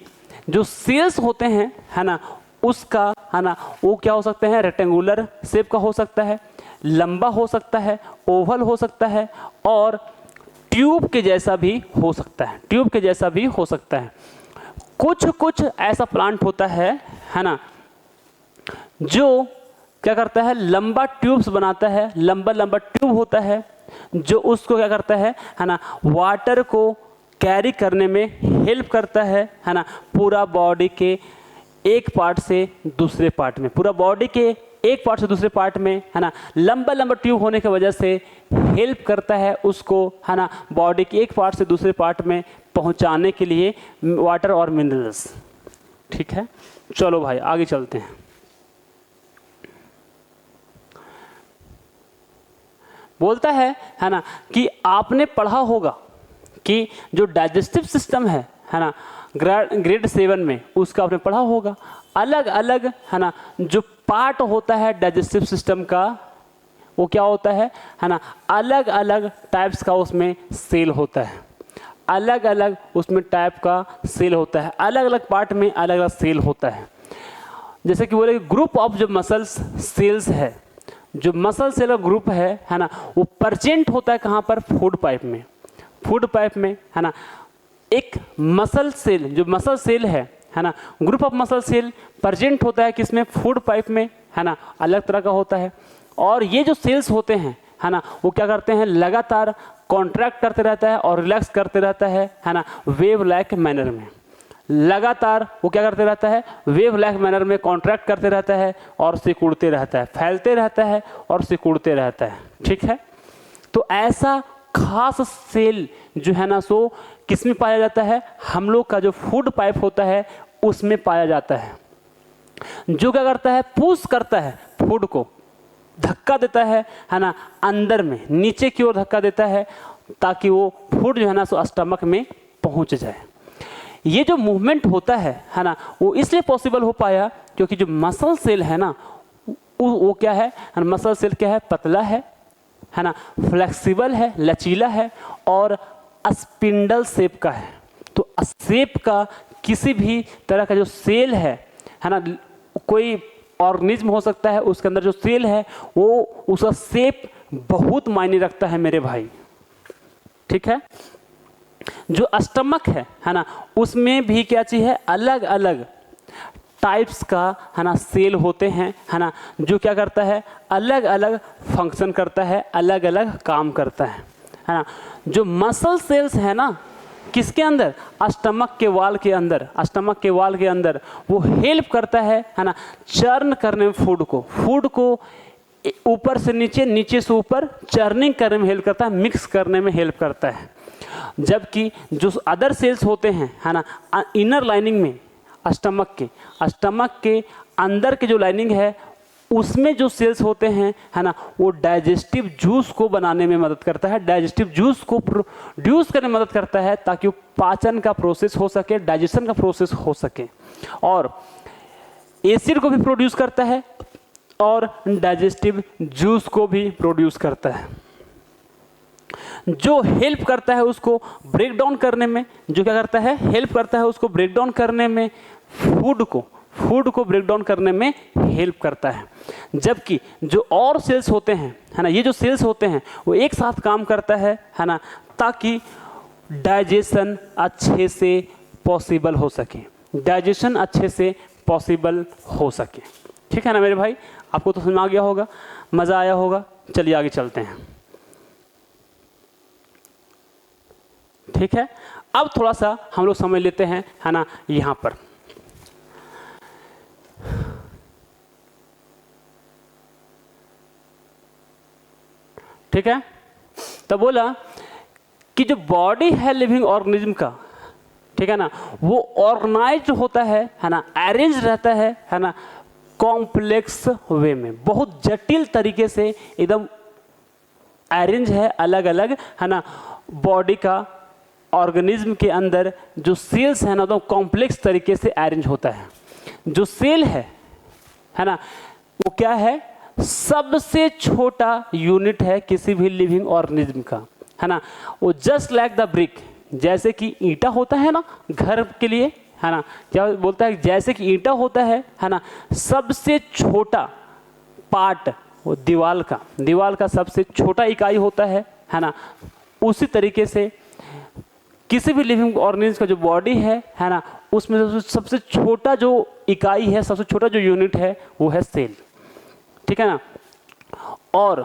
जो सेल्स होते हैं, है ना, उसका, है ना, वो क्या हो सकते हैं, रेक्टेंगुलर शेप का हो सकता है, लंबा हो सकता है, ओवल हो सकता है, और ट्यूब के जैसा भी हो सकता है, ट्यूब के जैसा भी हो सकता है। कुछ कुछ ऐसा प्लांट होता है ना, जो क्या करता है, लंबा ट्यूब्स बनाता है, लंबा लंबा ट्यूब होता है जो उसको क्या करता है ना, वाटर को कैरी करने में हेल्प करता है ना, पूरा बॉडी के एक पार्ट से दूसरे पार्ट में, पूरा बॉडी के एक पार्ट से दूसरे पार्ट में है ना, लंबा लंबा ट्यूब होने की वजह से हेल्प करता है उसको है ना, बॉडी के एक पार्ट से दूसरे पार्ट में पहुंचाने के लिए वाटर और मिनरल्स। ठीक है, चलो भाई आगे चलते हैं। बोलता है ना, कि आपने पढ़ा होगा कि जो डाइजेस्टिव सिस्टम है ना, ग्रेड 7 में उसका आपने पढ़ा होगा, अलग अलग है ना जो पार्ट होता है डाइजेस्टिव सिस्टम का, वो क्या होता है ना, अलग अलग टाइप्स का उसमें सेल होता है, अलग अलग उसमें टाइप का सेल होता है, अलग अलग पार्ट में अलग अलग सेल होता है। जैसे कि बोले ग्रुप ऑफ जो मसल्स सेल्स है, जो मसल सेल का ग्रुप है ना, वो प्रेजेंट होता है कहाँ पर, फूड पाइप में, फूड पाइप में है ना। एक मसल सेल, जो मसल सेल है ना, group of muscle cell present होता है किसमें, फूड पाइप में है ना, अलग तरह का होता है। और ये जो सेल्स होते हैं है ना, वो क्या करते हैं, लगातार कॉन्ट्रैक्ट करते रहता है और रिलैक्स करते रहता है ना, वेव लाइक मैनर में, लगातार वो क्या करते रहता है, वेव लाइक मैनर में कॉन्ट्रैक्ट करते रहता है और सिकुड़ते रहता है, फैलते रहता है और सिकुड़ते रहता है। ठीक है, तो ऐसा खास सेल जो है ना, सो किस में पाया जाता है, हम लोग का जो फूड पाइप होता है उसमें पाया जाता है, जो क्या करता है, पुश करता है, फूड को धक्का देता है ना, अंदर में नीचे की ओर धक्का देता है ताकि वो फूड जो है ना, सो स्टमक में पहुंच जाए। ये जो मूवमेंट होता है ना, वो इसलिए पॉसिबल हो पाया क्योंकि जो मसल सेल है ना, वो क्या है, मसल सेल क्या है, पतला है ना, फ्लेक्सिबल है, लचीला है और स्पिंडल शेप का है। तो शेप का किसी भी तरह का जो सेल है ना, कोई ऑर्गेनिज्म हो सकता है, उसके अंदर जो सेल है वो उसका शेप बहुत मायने रखता है मेरे भाई। ठीक है, जो स्टमक है ना, उसमें भी क्या चीज़ है, अलग अलग टाइप्स का है ना सेल होते हैं है ना, जो क्या करता है, अलग अलग फंक्शन करता है, अलग अलग काम करता है ना। जो मसल सेल्स है ना, किसके अंदर, स्टमक के वाल के अंदर, स्टमक के वाल के अंदर वो हेल्प करता है ना, चर्न करने में, फूड को ऊपर से नीचे, नीचे से ऊपर चर्निंग करने में हेल्प करता है, मिक्स करने में हेल्प करता है। जबकि जो अदर सेल्स होते हैं है ना, इनर लाइनिंग में स्टमक के अंदर के जो लाइनिंग है उसमें जो सेल्स होते हैं है ना, वो डाइजेस्टिव जूस को बनाने में मदद करता है, डाइजेस्टिव जूस को प्रोड्यूस करने में मदद करता है ताकि वो पाचन का प्रोसेस हो सके, डाइजेशन का प्रोसेस हो सके, और एसिड को भी प्रोड्यूस करता है और डाइजेस्टिव जूस को भी प्रोड्यूस करता है, जो हेल्प करता है उसको ब्रेक डाउन करने में, जो क्या करता है, हेल्प करता है उसको ब्रेक डाउन करने में, फूड को ब्रेक डाउन करने में हेल्प करता है। जबकि जो और सेल्स होते हैं है ना, ये जो सेल्स होते हैं वो एक साथ काम करता है ना, ताकि डाइजेशन अच्छे से पॉसिबल हो सके, डाइजेशन अच्छे से पॉसिबल हो सके। ठीक है ना मेरे भाई, आपको तो समझ में आ गया होगा, मज़ा आया होगा। चलिए आगे चलते हैं। ठीक है, अब थोड़ा सा हम लोग समझ लेते हैं है ना, यहाँ पर ठीक है, तो बोला कि जो बॉडी है लिविंग ऑर्गेनिज्म का, ठीक है ना, वो ऑर्गेनाइज्ड होता है ना, अरेंज रहता है ना, कॉम्प्लेक्स वे में, बहुत जटिल तरीके से एकदम अरेंज है, अलग अलग है ना, बॉडी का ऑर्गेनिज्म के अंदर जो सेल्स है ना, तो कॉम्प्लेक्स तरीके से अरेंज होता है। जो सेल है ना, वो क्या है, सबसे छोटा यूनिट है किसी भी लिविंग ऑर्गेनिज्म का है ना। वो जस्ट लाइक द ब्रिक, जैसे कि ईंटा होता है ना घर के लिए है ना, क्या बोलता है, जैसे कि ईंटा होता है ना, सबसे छोटा पार्ट वो दीवार का सबसे छोटा इकाई होता है ना। उसी तरीके से किसी भी लिविंग ऑर्गेनिज्म का जो बॉडी है ना, उसमें सबसे छोटा जो इकाई है, सबसे छोटा जो यूनिट है वो है सेल, ठीक है ना। और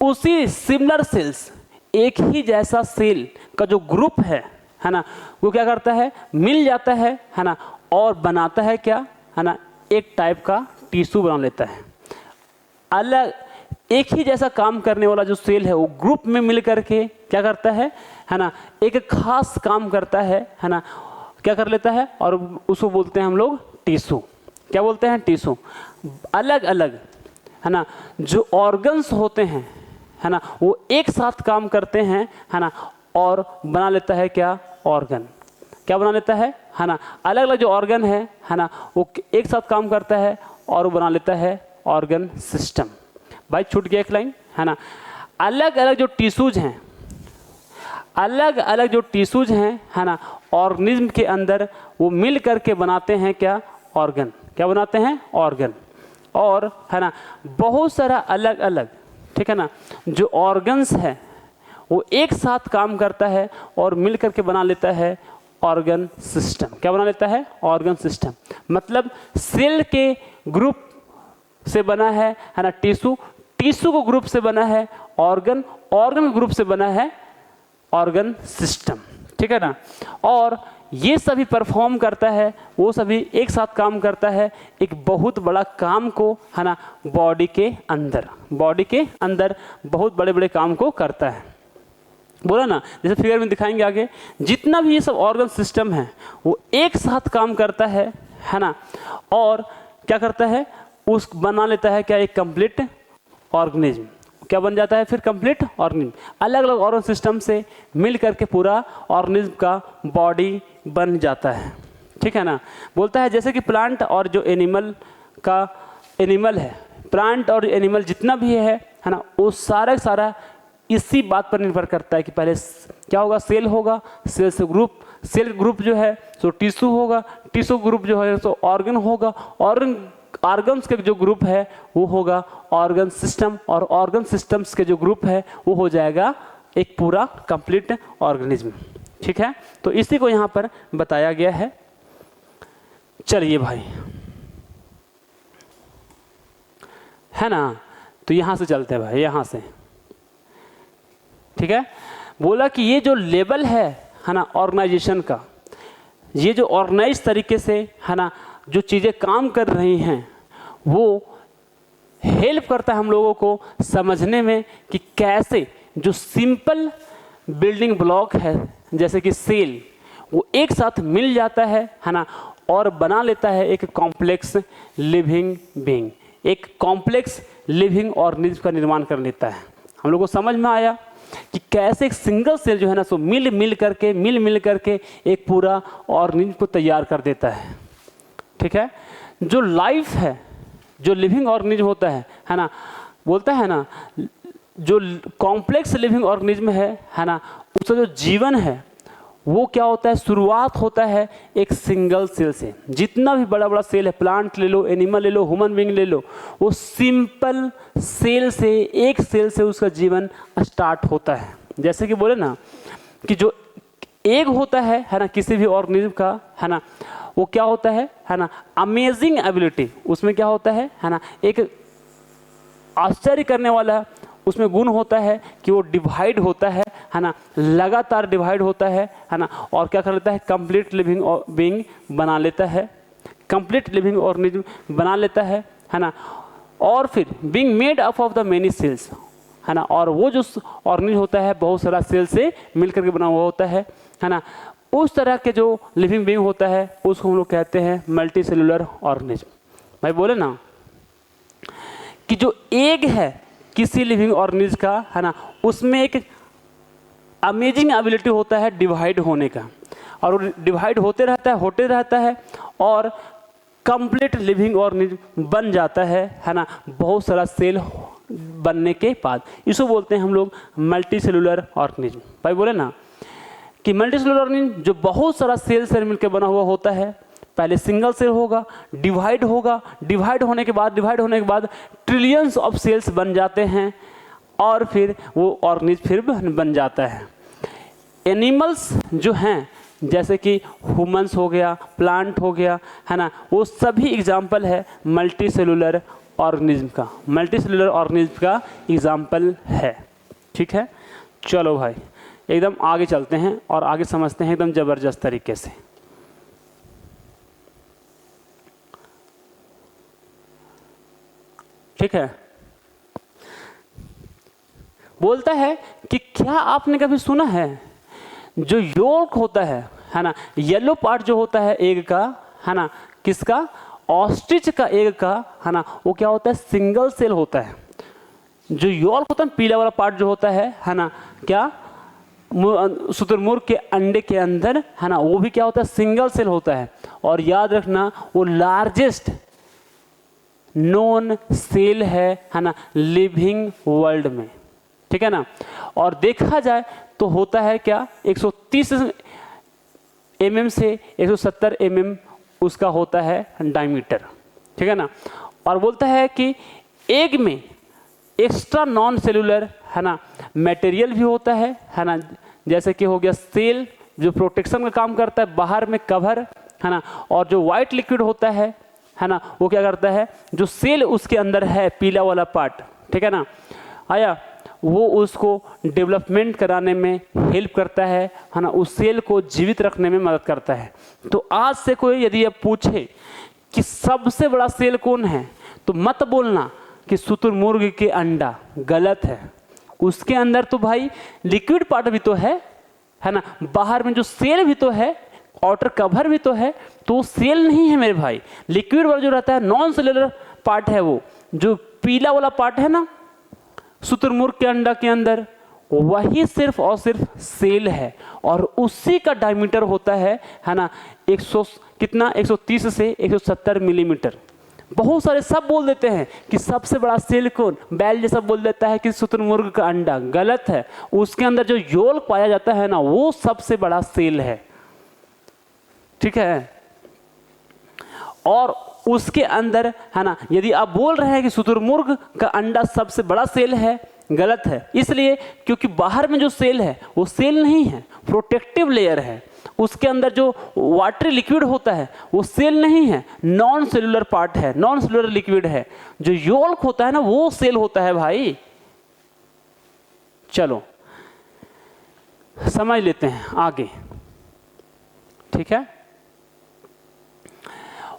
उसी सिमिलर सेल्स, एक ही जैसा सेल का जो ग्रुप है ना, वो क्या करता है, मिल जाता है ना, और बनाता है क्या है ना, एक टाइप का टिश्यू बना लेता है। अलग एक ही जैसा काम करने वाला जो सेल है वो ग्रुप में मिल करके क्या करता है ना, एक खास काम करता है ना, क्या कर लेता है, और उसको बोलते हैं हम लोग टिश्यू। क्या बोलते हैं, टिश्यू। अलग अलग है ना जो ऑर्गन्स होते हैं है ना, वो एक साथ काम करते हैं है ना, और बना लेता है क्या, ऑर्गन। क्या बना लेता है ना, अलग अलग जो ऑर्गन है ना, वो एक साथ काम करता है और बना लेता है ऑर्गन सिस्टम। भाई छूट गया एक लाइन है ना। अलग अलग जो टिश्यूज हैं, अलग अलग जो टिश्यूज हैं है ना, ऑर्गेनिज्म के अंदर वो मिल करके बनाते हैं क्या, ऑर्गन। क्या बनाते हैं, ऑर्गन। और है ना बहुत सारा अलग अलग, ठीक है ना, जो ऑर्गन्स है वो एक साथ काम करता है और मिल करके बना लेता है ऑर्गन सिस्टम। क्या बना लेता है, ऑर्गन सिस्टम। मतलब सेल के ग्रुप से बना है ना टिश्यू, टिश्यू को ग्रुप से बना है ऑर्गन, ऑर्गन ग्रुप से बना है ऑर्गन सिस्टम, ठीक है ना। और ये सभी परफॉर्म करता है, वो सभी एक साथ काम करता है एक बहुत बड़ा काम को है ना, बॉडी के अंदर, बॉडी के अंदर बहुत बड़े बड़े काम को करता है। बोला ना, जैसे फिगर में दिखाएंगे आगे, जितना भी ये सब ऑर्गन सिस्टम है वो एक साथ काम करता है ना, और क्या करता है, उस बना लेता है क्या, एक कंप्लीट ऑर्गेनिज्म। क्या बन जाता है फिर, कंप्लीट ऑर्गेनिज्म। अलग अलग ऑर्गन सिस्टम से मिल करके पूरा ऑर्गेनिज्म का बॉडी बन जाता है, ठीक है ना। बोलता है जैसे कि प्लांट और जो एनिमल का, एनिमल है, प्लांट और एनिमल जितना भी है ना, वो सारा इसी बात पर निर्भर करता है कि पहले क्या होगा, सेल होगा, सेल से ग्रुप, सेल ग्रुप जो है तो टिश्यू होगा, टिश्यू ग्रुप जो है तो ऑर्गन होगा, ऑर्गन्स के जो ग्रुप है वो होगा ऑर्गन सिस्टम, और ऑर्गन सिस्टम्स के जो ग्रुप है वो हो जाएगा एक पूरा कंप्लीट ऑर्गेनिज्म, ठीक है। तो इसी को यहाँ पर बताया गया है। चलिए भाई, है ना, तो यहाँ से चलते हैं भाई, यहाँ से, ठीक है। बोला कि ये जो लेवल है ना ऑर्गेनाइजेशन का, ये जो ऑर्गेनाइज तरीके से है ना जो चीज़ें काम कर रही हैं, वो हेल्प करता है हम लोगों को समझने में कि कैसे जो सिंपल बिल्डिंग ब्लॉक है जैसे कि सेल, वो एक साथ मिल जाता है ना, और बना लेता है एक कॉम्प्लेक्स लिविंग बीइंग, एक कॉम्प्लेक्स लिविंग ऑर्गेनिज्म का निर्माण कर लेता है। हम लोग को समझ में आया कि कैसे एक सिंगल सेल जो है ना सो मिल मिल करके एक पूरा ऑर्गेनिज्म को तैयार कर देता है, ठीक है। जो लाइफ है, जो लिविंग ऑर्गेनिज्म होता है ना, बोलता है ना जो कॉम्प्लेक्स लिविंग ऑर्गेनिज्म है ना, उसका जो जीवन है वो क्या होता है, शुरुआत होता है एक सिंगल सेल से। जितना भी बड़ा बड़ा सेल है, प्लांट ले लो, एनिमल ले लो, ह्यूमन बीइंग ले लो, वो सिंपल सेल से, एक सेल से उसका जीवन स्टार्ट होता है। जैसे कि बोले ना कि जो एग होता है ना किसी भी ऑर्गेनिज्म का है ना, वो क्या होता है ना, अमेजिंग एबिलिटी, उसमें क्या होता है ना, एक आश्चर्य करने वाला उसमें गुण होता है कि वो डिवाइड होता है ना, लगातार डिवाइड होता है ना, और क्या कर लेता है, कंप्लीट लिविंग बीइंग बना लेता है, कंप्लीट लिविंग ऑर्गेनिज्म बना लेता है ना। और फिर being made up of the many cells है ना, और वो जो ऑर्गेनिज्म होता है बहुत सारा सेल से मिलकर के बना हुआ होता है ना, उस तरह के जो लिविंग बीइंग होता है उसको हम लोग कहते हैं मल्टी सेलुलर ऑर्गेनिज्म। भाई बोले ना कि जो एग है किसी लिविंग ऑर्गेनिज्म का है ना, उसमें एक अमेजिंग एबिलिटी होता है डिवाइड होने का, और वो डिवाइड होते रहता है और कंप्लीट लिविंग ऑर्गेनिज्म बन जाता है ना, बहुत सारा सेल बनने के बाद। इसको बोलते हैं हम लोग मल्टी सेलुलर ऑर्गेनिज्म। भाई बोले ना कि मल्टी सेलुलर ऑर्गेनिज्म जो बहुत सारा सेल से मिलकर बना हुआ होता है, पहले सिंगल सेल होगा, डिवाइड होगा, डिवाइड होने के बाद ट्रिलियंस ऑफ सेल्स बन जाते हैं, और फिर वो ऑर्गेनिज्म फिर बन जाता है। एनिमल्स जो हैं जैसे कि ह्यूमंस हो गया, प्लांट हो गया, है ना, वो सभी एग्जाम्पल है मल्टी सेलुलर ऑर्गेनिज्म का, मल्टी सेलुलर ऑर्गेनिज्म का एग्जाम्पल है। ठीक है, चलो भाई एकदम आगे चलते हैं और आगे समझते हैं एकदम ज़बरदस्त तरीके से। ठीक है, बोलता है कि क्या आपने कभी सुना है जो योल्क होता है ना, येलो पार्ट जो होता है एग का, है ना, किसका, ऑस्ट्रिच का एग का, है ना, वो क्या होता है, सिंगल सेल होता है। जो योल्क होता है पीला वाला पार्ट जो होता है ना, क्या, शुतुरमुर्ग के अंडे के अंदर, है ना, वो भी क्या होता है, सिंगल सेल होता है। और याद रखना वो लार्जेस्ट नॉन सेल है ना, लिविंग वर्ल्ड में। ठीक है ना, और देखा जाए तो होता है क्या, 130 mm से 170 mm उसका होता है डायमीटर। ठीक है ना, और बोलता है कि एग में एक्स्ट्रा नॉन सेलुलर, है ना, मटेरियल भी होता है ना, जैसे कि हो गया सेल जो प्रोटेक्शन का काम करता है, बाहर में कवर, है ना, और जो वाइट लिक्विड होता है ना, वो क्या करता है, जो सेल उसके अंदर है पीला वाला पार्ट, ठीक है ना, आया, वो उसको डेवलपमेंट कराने में हेल्प करता है ना, उस सेल को जीवित रखने में मदद करता है। तो आज से कोई यदि अब पूछे कि सबसे बड़ा सेल कौन है, तो मत बोलना कि शुतुरमुर्ग के अंडा, गलत है। उसके अंदर तो भाई लिक्विड पार्ट भी तो है ना, बाहर में जो सेल भी तो है, आउटर कवर भी तो है, तो वो सेल नहीं है मेरे भाई। लिक्विड वाला जो रहता है नॉन सेलुलर पार्ट है, वो जो पीला वाला पार्ट है ना शुतुरमुर्ग के अंडा के अंदर, वही सिर्फ और सिर्फ सेल है, और उसी का डायमीटर होता है ना 130 से 170 मिलीमीटर। बहुत सारे सब बोल देते हैं कि सबसे बड़ा सेल कौन, बैल जैसा बोल देता है कि शुतुरमुर्ग का अंडा, गलत है। उसके अंदर जो योल पाया जाता है ना, वो सबसे बड़ा सेल है। ठीक है, और उसके अंदर, है ना, यदि आप बोल रहे हैं कि शुतुरमुर्ग का अंडा सबसे बड़ा सेल है, गलत है। इसलिए क्योंकि बाहर में जो सेल है वो सेल नहीं है, प्रोटेक्टिव लेयर है। उसके अंदर जो वाटरी लिक्विड होता है वो सेल नहीं है, नॉन सेलुलर पार्ट है, नॉन सेलुलर लिक्विड है। जो योल्क होता है ना वो सेल होता है भाई। चलो समझ लेते हैं आगे। ठीक है,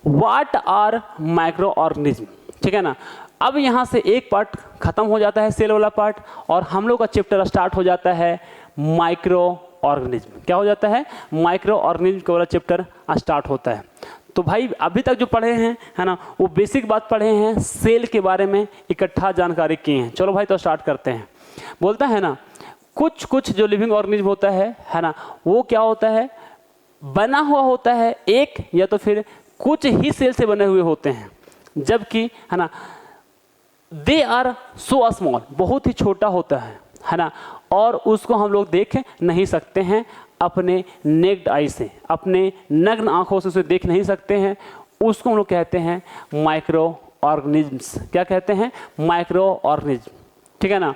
व्हाट आर माइक्रो ऑर्गेनिज्म। ठीक है ना, अब यहां से एक पार्ट खत्म हो जाता है, सेल वाला पार्ट, और हम लोग का चैप्टर स्टार्ट हो जाता है माइक्रो ऑर्गेनिज्म। क्या हो जाता है, माइक्रो ऑर्गेनिज्म का वाला चैप्टर स्टार्ट होता है। तो भाई अभी तक जो पढ़े हैं, है ना, वो बेसिक बात पढ़े हैं, सेल के बारे में इकट्ठा जानकारी किए हैं। चलो भाई तो स्टार्ट करते हैं। बोलता है ना, कुछ कुछ जो लिविंग ऑर्गेनिज्म होता है ना, वो क्या होता है, बना हुआ होता है एक या तो फिर कुछ ही सेल से बने हुए होते हैं, जबकि, है ना, दे आर सो स्मॉल, बहुत ही छोटा होता है ना, और उसको हम लोग देख नहीं सकते हैं अपने नेक्ड आई से, अपने नग्न आंखों से उसे देख नहीं सकते हैं। उसको हम लोग कहते हैं माइक्रो ऑर्गेनिज्म्स। क्या कहते हैं, माइक्रो ऑर्गेनिज्म। ठीक है ना,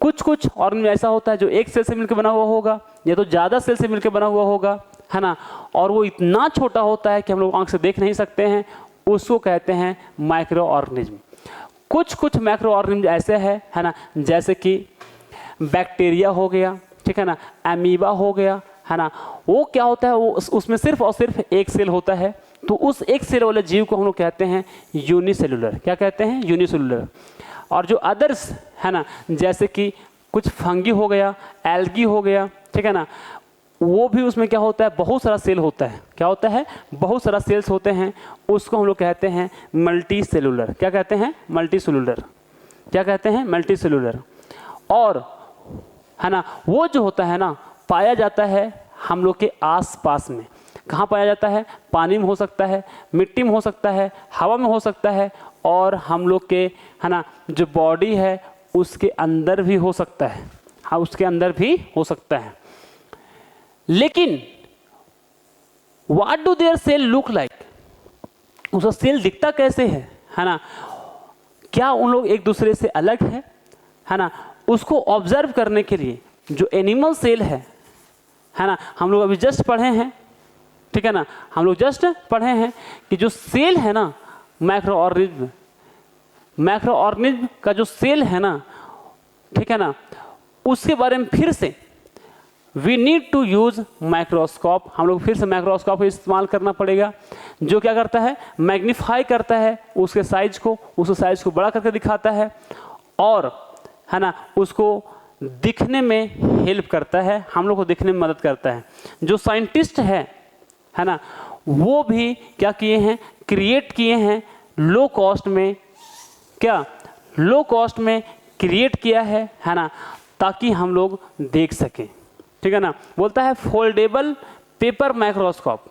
कुछ कुछ ऑर्गेनिज्म ऐसा होता है जो एक सेल से मिलकर बना हुआ होगा या तो ज़्यादा सेल से मिलकर बना हुआ होगा, है ना, और वो इतना छोटा होता है कि हम लोग आंख से देख नहीं सकते हैं, उसको कहते हैं माइक्रो ऑर्गेनिज्म। कुछ कुछ माइक्रो ऑर्गेनिज्म ऐसे है ना, जैसे कि बैक्टीरिया हो गया, ठीक है ना, अमीबा हो गया, है ना, वो क्या होता है, वो उसमें सिर्फ और सिर्फ एक सेल होता है, तो उस एक सेल वाले जीव को हम लोग कहते हैं यूनिसेलुलर। क्या कहते हैं, यूनिसेलुलर। और जो अदर्स है ना, जैसे कि कुछ फंगी हो गया, एल्गी हो गया, ठीक है ना, वो भी उसमें क्या होता है, बहुत सारा सेल होता है। क्या होता है, बहुत सारा सेल्स होते हैं, उसको हम लोग कहते हैं मल्टी सेलुलर। क्या कहते हैं, मल्टी सेलुलर। क्या कहते हैं, मल्टी सेलुलर। और है ना, वो जो होता है ना, पाया जाता है हम लोग के आसपास में। कहाँ पाया जाता है, पानी में हो सकता है, मिट्टी में हो सकता है, हवा में हो सकता है, और हम लोग के, है ना, जो बॉडी है उसके अंदर भी हो सकता है। हाँ, उसके अंदर भी हो सकता है। लेकिन what do their cell look like, उसका सेल दिखता कैसे है ना, क्या उन लोग एक दूसरे से अलग है ना, उसको ऑब्जर्व करने के लिए जो एनिमल सेल है है ना, हम लोग अभी जस्ट पढ़े हैं, ठीक है ना, हम लोग जस्ट पढ़े हैं कि जो सेल है ना माइक्रो ऑर्गेनिज्म का जो सेल है ना, ठीक है ना, उसके बारे में फिर से we need to use microscope, हम लोग फिर से माइक्रोस्कोप का इस्तेमाल करना पड़ेगा, जो क्या करता है, मैग्नीफाई करता है उसके साइज को, उस साइज को बड़ा करके दिखाता है और है ना उसको दिखने में हेल्प करता है, हम लोग को दिखने में मदद करता है। जो साइंटिस्ट है ना, वो भी क्या किए हैं, क्रिएट किए हैं लो कॉस्ट में, क्या लो कॉस्ट में क्रिएट किया है ना, ताकि हम लोग देख सकें, ठीक है ना। बोलता है फोल्डेबल पेपर माइक्रोस्कोप।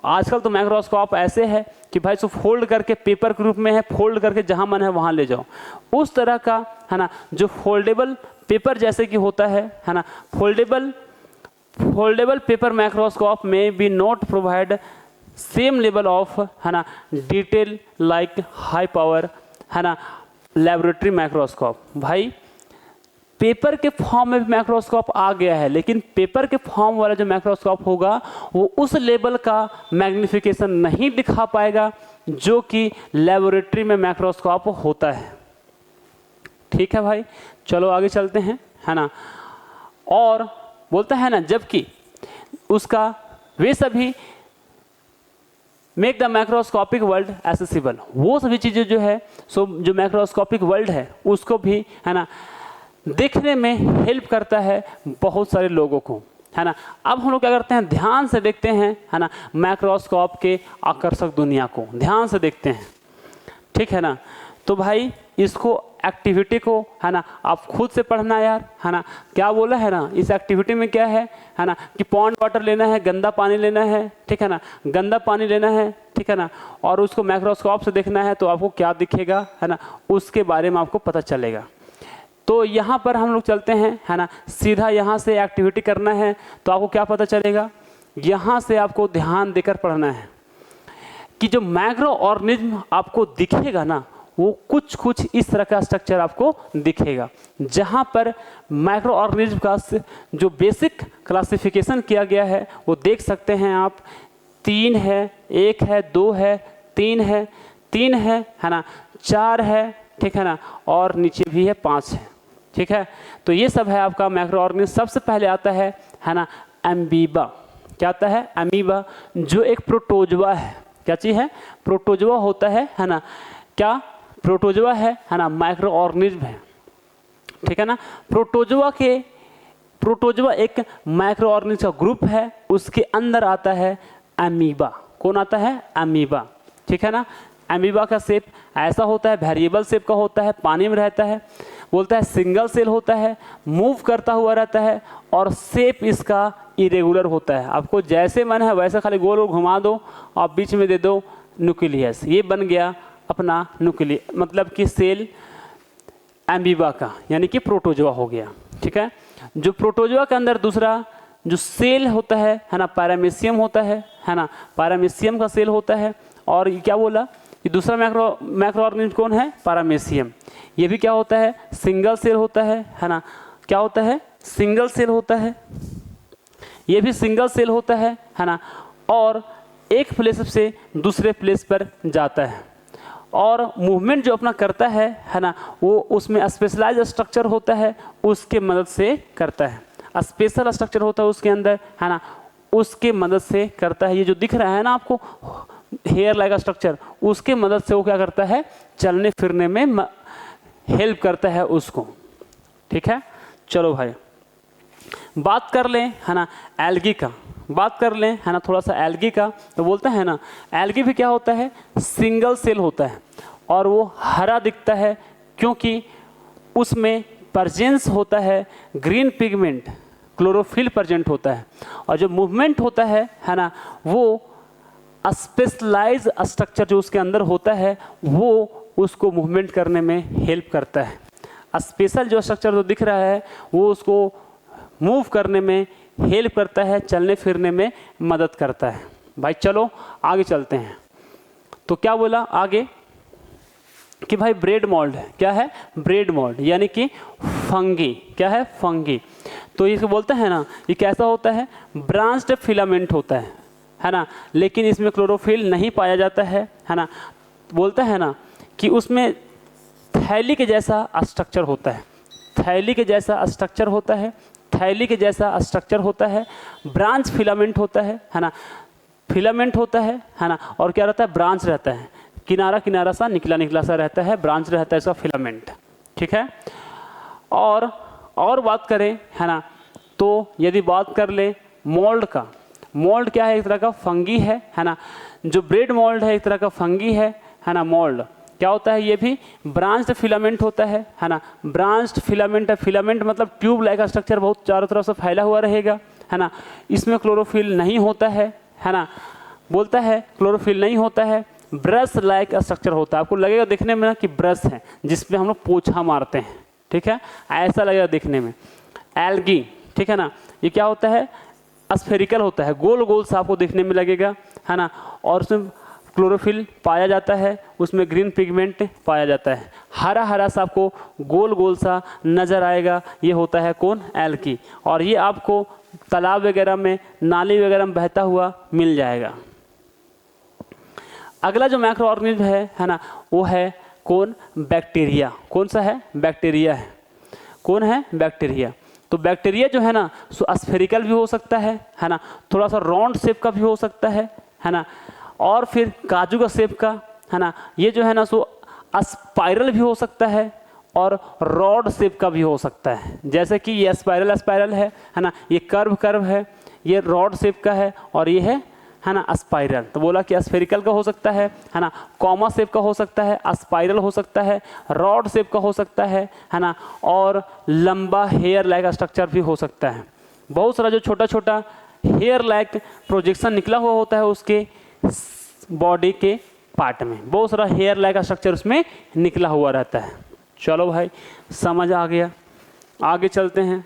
आजकल तो माइक्रोस्कोप ऐसे है कि भाई इसको फोल्ड करके पेपर के रूप में है, फोल्ड करके जहां मन है वहां ले जाओ, उस तरह का है ना जो फोल्डेबल पेपर जैसे कि होता है ना, फोल्डेबल पेपर माइक्रोस्कोप में be not provide same level of है ना डिटेल लाइक हाई पावर है ना लेबोरेटरी माइक्रोस्कोप। भाई पेपर के फॉर्म में भी माइक्रोस्कोप आ गया है, लेकिन पेपर के फॉर्म वाला जो माइक्रोस्कोप होगा वो उस लेवल का मैग्निफिकेशन नहीं दिखा पाएगा जो कि लेबोरेटरी में माइक्रोस्कोप होता है। ठीक है भाई, चलो आगे चलते हैं, है ना। और बोलता है ना, जबकि उसका वे सभी make the microscopic world accessible, वो सभी चीज़ें जो है जो माइक्रोस्कोपिक वर्ल्ड है उसको भी है ना देखने में हेल्प करता है बहुत सारे लोगों को, है ना। अब हम लोग क्या करते हैं, ध्यान से देखते हैं, है ना, माइक्रोस्कोप के आकर्षक दुनिया को ध्यान से देखते हैं, ठीक है ना। तो भाई इसको एक्टिविटी को है ना आप खुद से पढ़ना यार, है ना। क्या बोला है ना, इस एक्टिविटी में क्या है ना, कि पॉन्ड वाटर लेना है, गंदा पानी लेना है, ठीक है ना, गंदा पानी लेना है, ठीक है ना, और उसको माइक्रोस्कोप से देखना है तो आपको क्या दिखेगा, है ना, उसके बारे में आपको पता चलेगा। तो यहाँ पर हम लोग चलते हैं, है ना, सीधा यहाँ से एक्टिविटी करना है तो आपको क्या पता चलेगा, यहाँ से आपको ध्यान देकर पढ़ना है कि जो माइक्रो ऑर्गेनिज्म आपको दिखेगा ना वो कुछ इस तरह का स्ट्रक्चर आपको दिखेगा, जहाँ पर माइक्रो ऑर्गेनिज्म का जो बेसिक क्लासिफिकेशन किया गया है वो देख सकते हैं आप, 3 है, 1 है, 2 है, 3 है ना, 4 है, ठीक है ना, और नीचे भी है 5 है, ठीक है। तो ये सब है आपका माइक्रो ऑर्गेनिज्म। सबसे पहले आता है ना अमीबा। क्या आता है, अमीबा, जो एक प्रोटोजोआ है। क्या चीज़ है, प्रोटोजोआ होता है ना, क्या प्रोटोजोआ है ना, माइक्रो ऑर्गेनिज्म है, ठीक है ना। प्रोटोजोआ एक माइक्रो ऑर्गेनिज्म का ग्रुप है, उसके अंदर आता है अमीबा। कौन आता है, अमीबा, ठीक है ना। अमीबा का शेप ऐसा होता है, वेरिएबल शेप का होता है, पानी में रहता है, बोलता है सिंगल सेल होता है, मूव करता हुआ रहता है और शेप इसका इरेगुलर होता है। आपको जैसे मन है वैसे खाली गोल गोल घुमा दो और बीच में दे दो न्यूक्लियस, ये बन गया अपना न्यूक्लियस, मतलब कि सेल अमीबा का, यानी कि प्रोटोजोआ हो गया, ठीक है। जो प्रोटोजोआ के अंदर दूसरा जो सेल होता है ना, पैरामीशियम होता है ना, पैरामीशियम का सेल होता है। और ये क्या बोला कि दूसरा माइक्रो ऑर्गेनिज्म कौन है, पैरामीशियम। ये भी क्या होता है, सिंगल सेल होता है ना, क्या होता है, सिंगल सेल होता है, ये भी सिंगल सेल होता है ना, और एक प्लेस से दूसरे प्लेस पर जाता है और मूवमेंट जो अपना करता है ना, वो उसमें स्पेशलाइज स्ट्रक्चर होता है, उसके मदद से करता है, स्पेशल स्ट्रक्चर होता है उसके अंदर, है ना, उसके मदद से करता है। ये जो दिख रहा है ना आपको हेयर लाइक स्ट्रक्चर, उसके मदद से वो क्या करता है, चलने फिरने में हेल्प करता है उसको, ठीक है। चलो भाई बात कर लें, है ना, एल्गी का, बात कर लें, है ना, थोड़ा सा एल्गी का। तो बोलते हैं ना, एल्गी भी क्या होता है, सिंगल सेल होता है और वो हरा दिखता है क्योंकि उसमें प्रेजेंस होता है ग्रीन पिगमेंट, क्लोरोफिल प्रेजेंट होता है, और जो मूवमेंट होता है ना, वो स्पेशलाइज स्ट्रक्चर जो उसके अंदर होता है वो उसको मूवमेंट करने में हेल्प करता है। स्पेशल जो स्ट्रक्चर जो दिख रहा है वो उसको मूव करने में हेल्प करता है, चलने फिरने में मदद करता है। भाई चलो आगे चलते हैं। तो क्या बोला आगे कि भाई ब्रेड मोल्ड है, क्या है, ब्रेड मोल्ड, यानी कि फंगी, क्या है, फंगी। तो इसको बोलते हैं ना, ये कैसा होता है, ब्रांच्ड फिलामेंट होता है ना, लेकिन इसमें क्लोरोफिल नहीं पाया जाता है ना। बोलता है ना कि उसमें थैली के जैसा स्ट्रक्चर होता है, थैली के जैसा स्ट्रक्चर होता है, थैली के जैसा स्ट्रक्चर होता है, ब्रांच फिलामेंट होता है ना, फिलामेंट होता है ना, और क्या रहता है, ब्रांच रहता है, किनारा किनारा सा निकला निकला सा रहता है, ब्रांच रहता है इसका फिलामेंट, ठीक है। और बात करें है ना, तो यदि बात कर ले मोल्ड का, मोल्ड क्या है, एक तरह का फंगी है ना, जो ब्रेड मोल्ड है एक तरह का फंगी है ना। मोल्ड क्या होता है, ये भी ब्रांच्ड फिलामेंट होता है ना, ब्रांच्ड फिलामेंट है, फिलामेंट मतलब ट्यूब लाइक स्ट्रक्चर बहुत चारों तरफ से फैला हुआ रहेगा है ना। इसमें क्लोरोफिल नहीं होता है ना, बोलता है क्लोरोफिल नहीं होता है, ब्रश लाइक स्ट्रक्चर होता है। आपको लगेगा देखने में ना कि ब्रश है जिसपे हम लोग पोछा मारते हैं, ठीक है, ऐसा लगेगा देखने में। एल्गी, ठीक है ना, ये क्या होता है, स्फेरिकल होता है, गोल गोल सा आपको देखने में लगेगा है ना, और उसमें क्लोरोफिल पाया जाता है, उसमें ग्रीन पिगमेंट पाया जाता है, हरा हरा सा आपको गोल गोल सा नज़र आएगा, ये होता है कौन, एल्गी। और ये आपको तालाब वगैरह में, नाली वगैरह में बहता हुआ मिल जाएगा। अगला जो माइक्रो ऑर्गेनिज्म है ना, वो है कौन, बैक्टीरिया। कौन सा है, बैक्टीरिया है। कौन है, बैक्टीरिया। तो बैक्टीरिया जो है ना सो स्फेरिकल भी हो सकता है ना, थोड़ा सा राउंड शेप का भी हो सकता है ना, और फिर काजू का शेप का है ना, ये जो है ना सो स्पाइरल भी हो सकता है और रॉड शेप का भी हो सकता है। जैसे कि ये स्पाइरल है ना, ये कर्व है, ये रॉड शेप का है, और ये है ना स्पाइरल। तो बोला कि स्फेरिकल का हो सकता है ना, कॉमा शेप का हो सकता है, स्पाइरल हो सकता है, रॉड शेप का हो सकता है ना, और लंबा हेयर लाइक स्ट्रक्चर भी हो सकता है। बहुत सारा जो छोटा छोटा हेयर लाइक प्रोजेक्शन निकला हुआ होता है उसके बॉडी के पार्ट में, बहुत सारा हेयर लाइक स्ट्रक्चर उसमें निकला हुआ रहता है। चलो भाई समझ आ गया, आगे चलते हैं।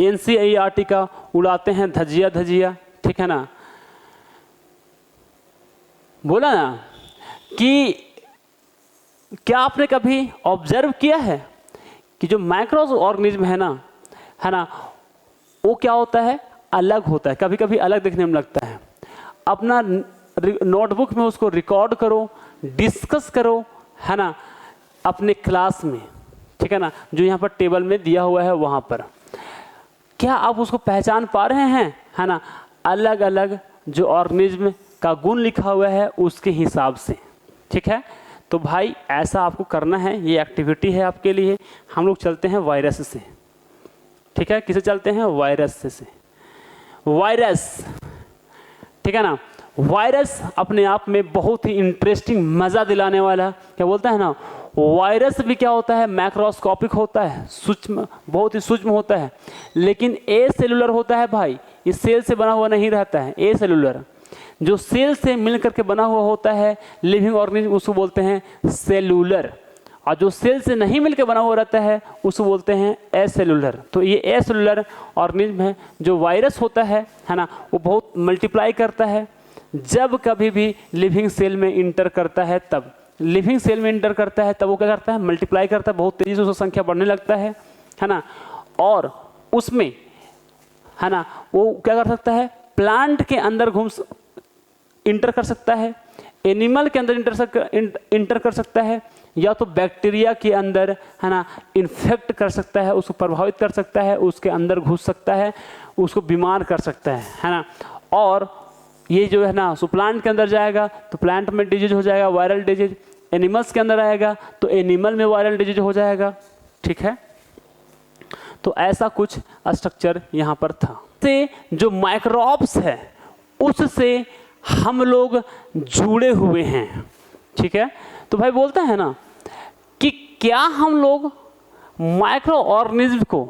NCERT का उड़ाते हैं धजिया धजिया, ठीक है ना। बोला ना कि क्या आपने कभी ऑब्जर्व किया है कि जो माइक्रो ऑर्गेनिज्म है ना, वो क्या होता है, अलग होता है, कभी कभी अलग दिखने में लगता है। अपना नोटबुक में उसको रिकॉर्ड करो, डिस्कस करो है ना, अपने क्लास में, ठीक है ना, जो यहाँ पर टेबल में दिया हुआ है वहाँ पर। क्या आप उसको पहचान पा रहे हैं है ना, अलग अलग जो ऑर्गेनिज्म का गुण लिखा हुआ है उसके हिसाब से, ठीक है। तो भाई ऐसा आपको करना है, ये एक्टिविटी है आपके लिए। हम लोग चलते हैं वायरस से, ठीक है, किसे चलते हैं, वायरस से। वायरस, ठीक है ना, वायरस अपने आप में बहुत ही इंटरेस्टिंग, मज़ा दिलाने वाला, क्या बोलता है ना, वायरस भी क्या होता है, मैक्रोस्कोपिक होता है, सूक्ष्म, बहुत ही सूक्ष्म होता है, लेकिन ए सेलुलर होता है भाई, ये सेल से बना हुआ नहीं रहता है। ए सेलुलर जो सेल से मिल करके बना हुआ होता है लिविंग ऑर्गेनिज्म, उसको बोलते हैं सेलुलर, और जो सेल से नहीं मिलकर बना हुआ रहता है उसको बोलते हैं एसेलुलर। तो ये एसेलुलर ऑर्गेनिज्म है। जो वायरस होता है ना, वो बहुत मल्टीप्लाई करता है, जब कभी भी लिविंग सेल में इंटर करता है तब, लिविंग सेल में इंटर करता है तब वो क्या करता है, मल्टीप्लाई करता है, बहुत तेज़ी से उसकी संख्या बढ़ने लगता है ना, और उसमें है ना वो क्या कर सकता है, प्लांट के अंदर इंटर कर सकता है, एनिमल के अंदर इंटर कर सकता है, या तो बैक्टीरिया के अंदर है ना इन्फेक्ट कर सकता है, उसको प्रभावित कर सकता है, उसके अंदर घुस सकता है, उसको बीमार कर सकता है ना। और ये जो है ना सो प्लांट के अंदर जाएगा तो प्लांट में डिजीज हो जाएगा, वायरल डिजीज। एनिमल्स के अंदर आएगा तो एनिमल में वायरल डिजीज हो जाएगा, ठीक है। तो ऐसा कुछ स्ट्रक्चर यहाँ पर था। से जो माइक्रोब्स है उससे हम लोग जुड़े हुए हैं, ठीक है। तो भाई बोलता है ना कि क्या हम लोग माइक्रो ऑर्गेनिज्म को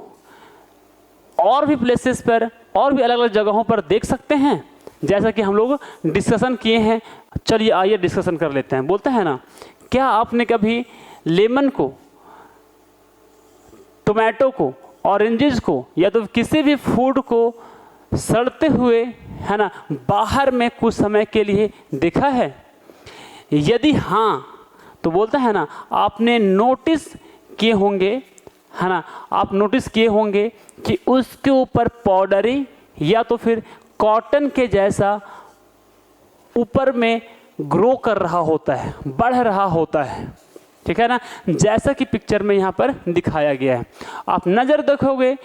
और भी प्लेसेस पर और भी अलग अलग जगहों पर देख सकते हैं, जैसा कि हम लोग डिस्कशन किए हैं। चलिए आइए डिस्कशन कर लेते हैं। बोलता है ना, क्या आपने कभी लेमन को, टोमेटो को, ऑरेंजेस को, या तो किसी भी फूड को सड़ते हुए है ना बाहर में कुछ समय के लिए देखा है? यदि हाँ तो बोलता है ना आपने नोटिस किए होंगे है ना, आप नोटिस किए होंगे कि उसके ऊपर पाउडरी या तो फिर कॉटन के जैसा ऊपर में ग्रो कर रहा होता है, बढ़ रहा होता है, ठीक है ना, जैसा कि पिक्चर में यहाँ पर दिखाया गया है। आप नज़र देखोगे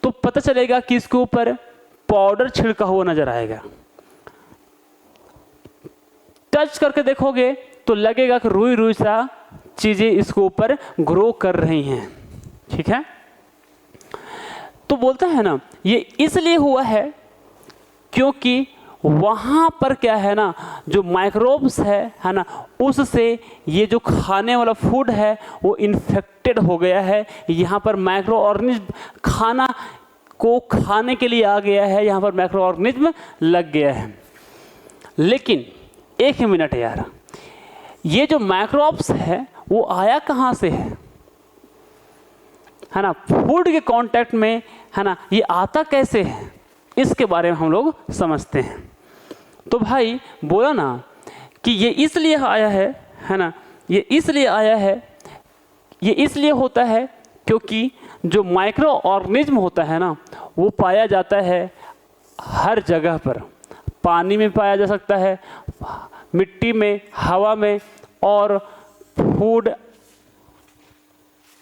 तो पता चलेगा कि इसके ऊपर पाउडर छिड़का हुआ नजर आएगा। टच करके देखोगे तो लगेगा कि रुई रुई सा चीज़ें इसके ऊपर ग्रो कर रही हैं, ठीक है। तो बोलते हैं ना, ये इसलिए हुआ है क्योंकि वहाँ पर क्या है ना, जो माइक्रोब्स है ना, उससे ये जो खाने वाला फूड है वो इन्फेक्टेड हो गया है। यहाँ पर माइक्रो ऑर्गेनिज्म खाना को खाने के लिए आ गया है, यहाँ पर माइक्रो ऑर्गेनिज्म लग गया है। लेकिन एक मिनट यार, ये जो माइक्रोब्स है वो आया कहाँ से है ना, फूड के कांटेक्ट में, है ना, ये आता कैसे है, इसके बारे में हम लोग समझते हैं। तो भाई बोला ना कि ये इसलिए आया है ना, ये इसलिए आया है, ये इसलिए होता है क्योंकि जो माइक्रो ऑर्गेनिज्म होता है ना, वो पाया जाता है हर जगह पर। पानी में पाया जा सकता है, मिट्टी में, हवा में, और फूड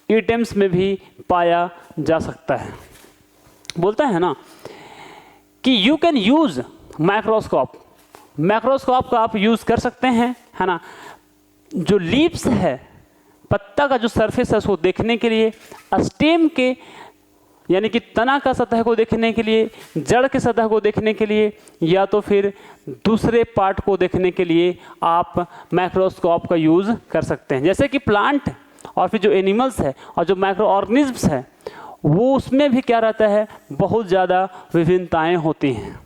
आइटम्स में भी पाया जा सकता है। बोलता है ना कि you can use microscope, microscope का आप यूज़ कर सकते हैं, है ना। जो लीव्स है, पत्ता का जो सरफेस है उसको देखने के लिए, स्टेम के यानी कि तना का सतह को देखने के लिए, जड़ के सतह को देखने के लिए, या तो फिर दूसरे पार्ट को देखने के लिए आप माइक्रोस्कोप का यूज़ कर सकते हैं। जैसे कि प्लांट और फिर जो एनिमल्स है और जो माइक्रो ऑर्गेनिज्म्स है, वो उसमें भी क्या रहता है, बहुत ज़्यादा विभिन्नताएं होती हैं,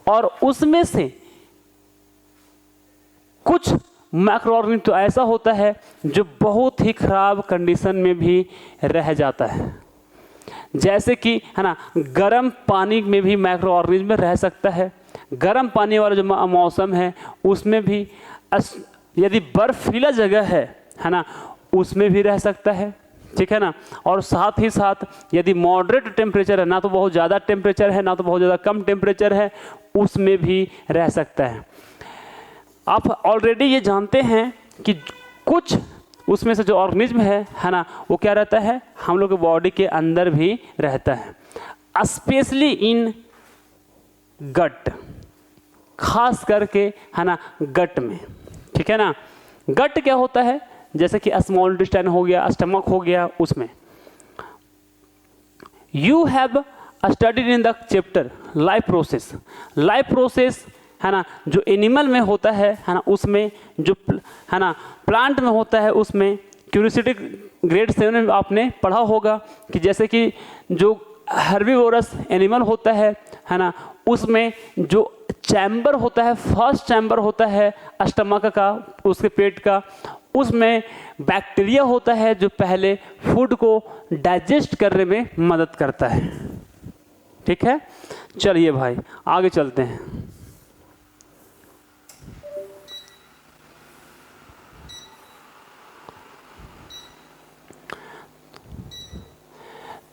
और उसमें से कुछ माइक्रो ऑर्गेनिज्म तो ऐसा होता है जो बहुत ही ख़राब कंडीशन में भी रह जाता है। जैसे कि, है ना, गर्म पानी में भी माइक्रो ऑर्गेनिज्म रह सकता है। गर्म पानी वाला जो मौसम है उसमें भी, यदि बर्फीला जगह है ना, उसमें भी रह सकता है, ठीक है ना। और साथ ही साथ यदि मॉडरेट टेम्परेचर है, ना तो बहुत ज़्यादा टेम्परेचर है ना तो बहुत ज़्यादा कम टेम्परेचर है, उसमें भी रह सकता है। आप ऑलरेडी ये जानते हैं कि कुछ उसमें से जो ऑर्गेनिज्म है ना, वो क्या रहता है, हम लोग के बॉडी के अंदर भी रहता है, स्पेशली इन गट, खास करके, है ना, गट में, ठीक है ना। गट क्या होता है, जैसे कि स्मॉल इंटेस्टाइन हो गया, स्टमक हो गया, उसमें you have studied in the chapter life process. Life process, है ना, जो एनिमल में होता है ना, उसमें जो, है ना, प्लांट में होता है, उसमें क्यूरियोसिटी ग्रेड 7 में आपने पढ़ा होगा कि जैसे कि जो हर्बीवोरस एनिमल होता है ना, उसमें जो चैम्बर होता है, फर्स्ट चैम्बर होता है स्टमक का, उसके पेट का, उसमें बैक्टीरिया होता है जो पहले फूड को डाइजेस्ट करने में मदद करता है, ठीक है। चलिए भाई आगे चलते हैं।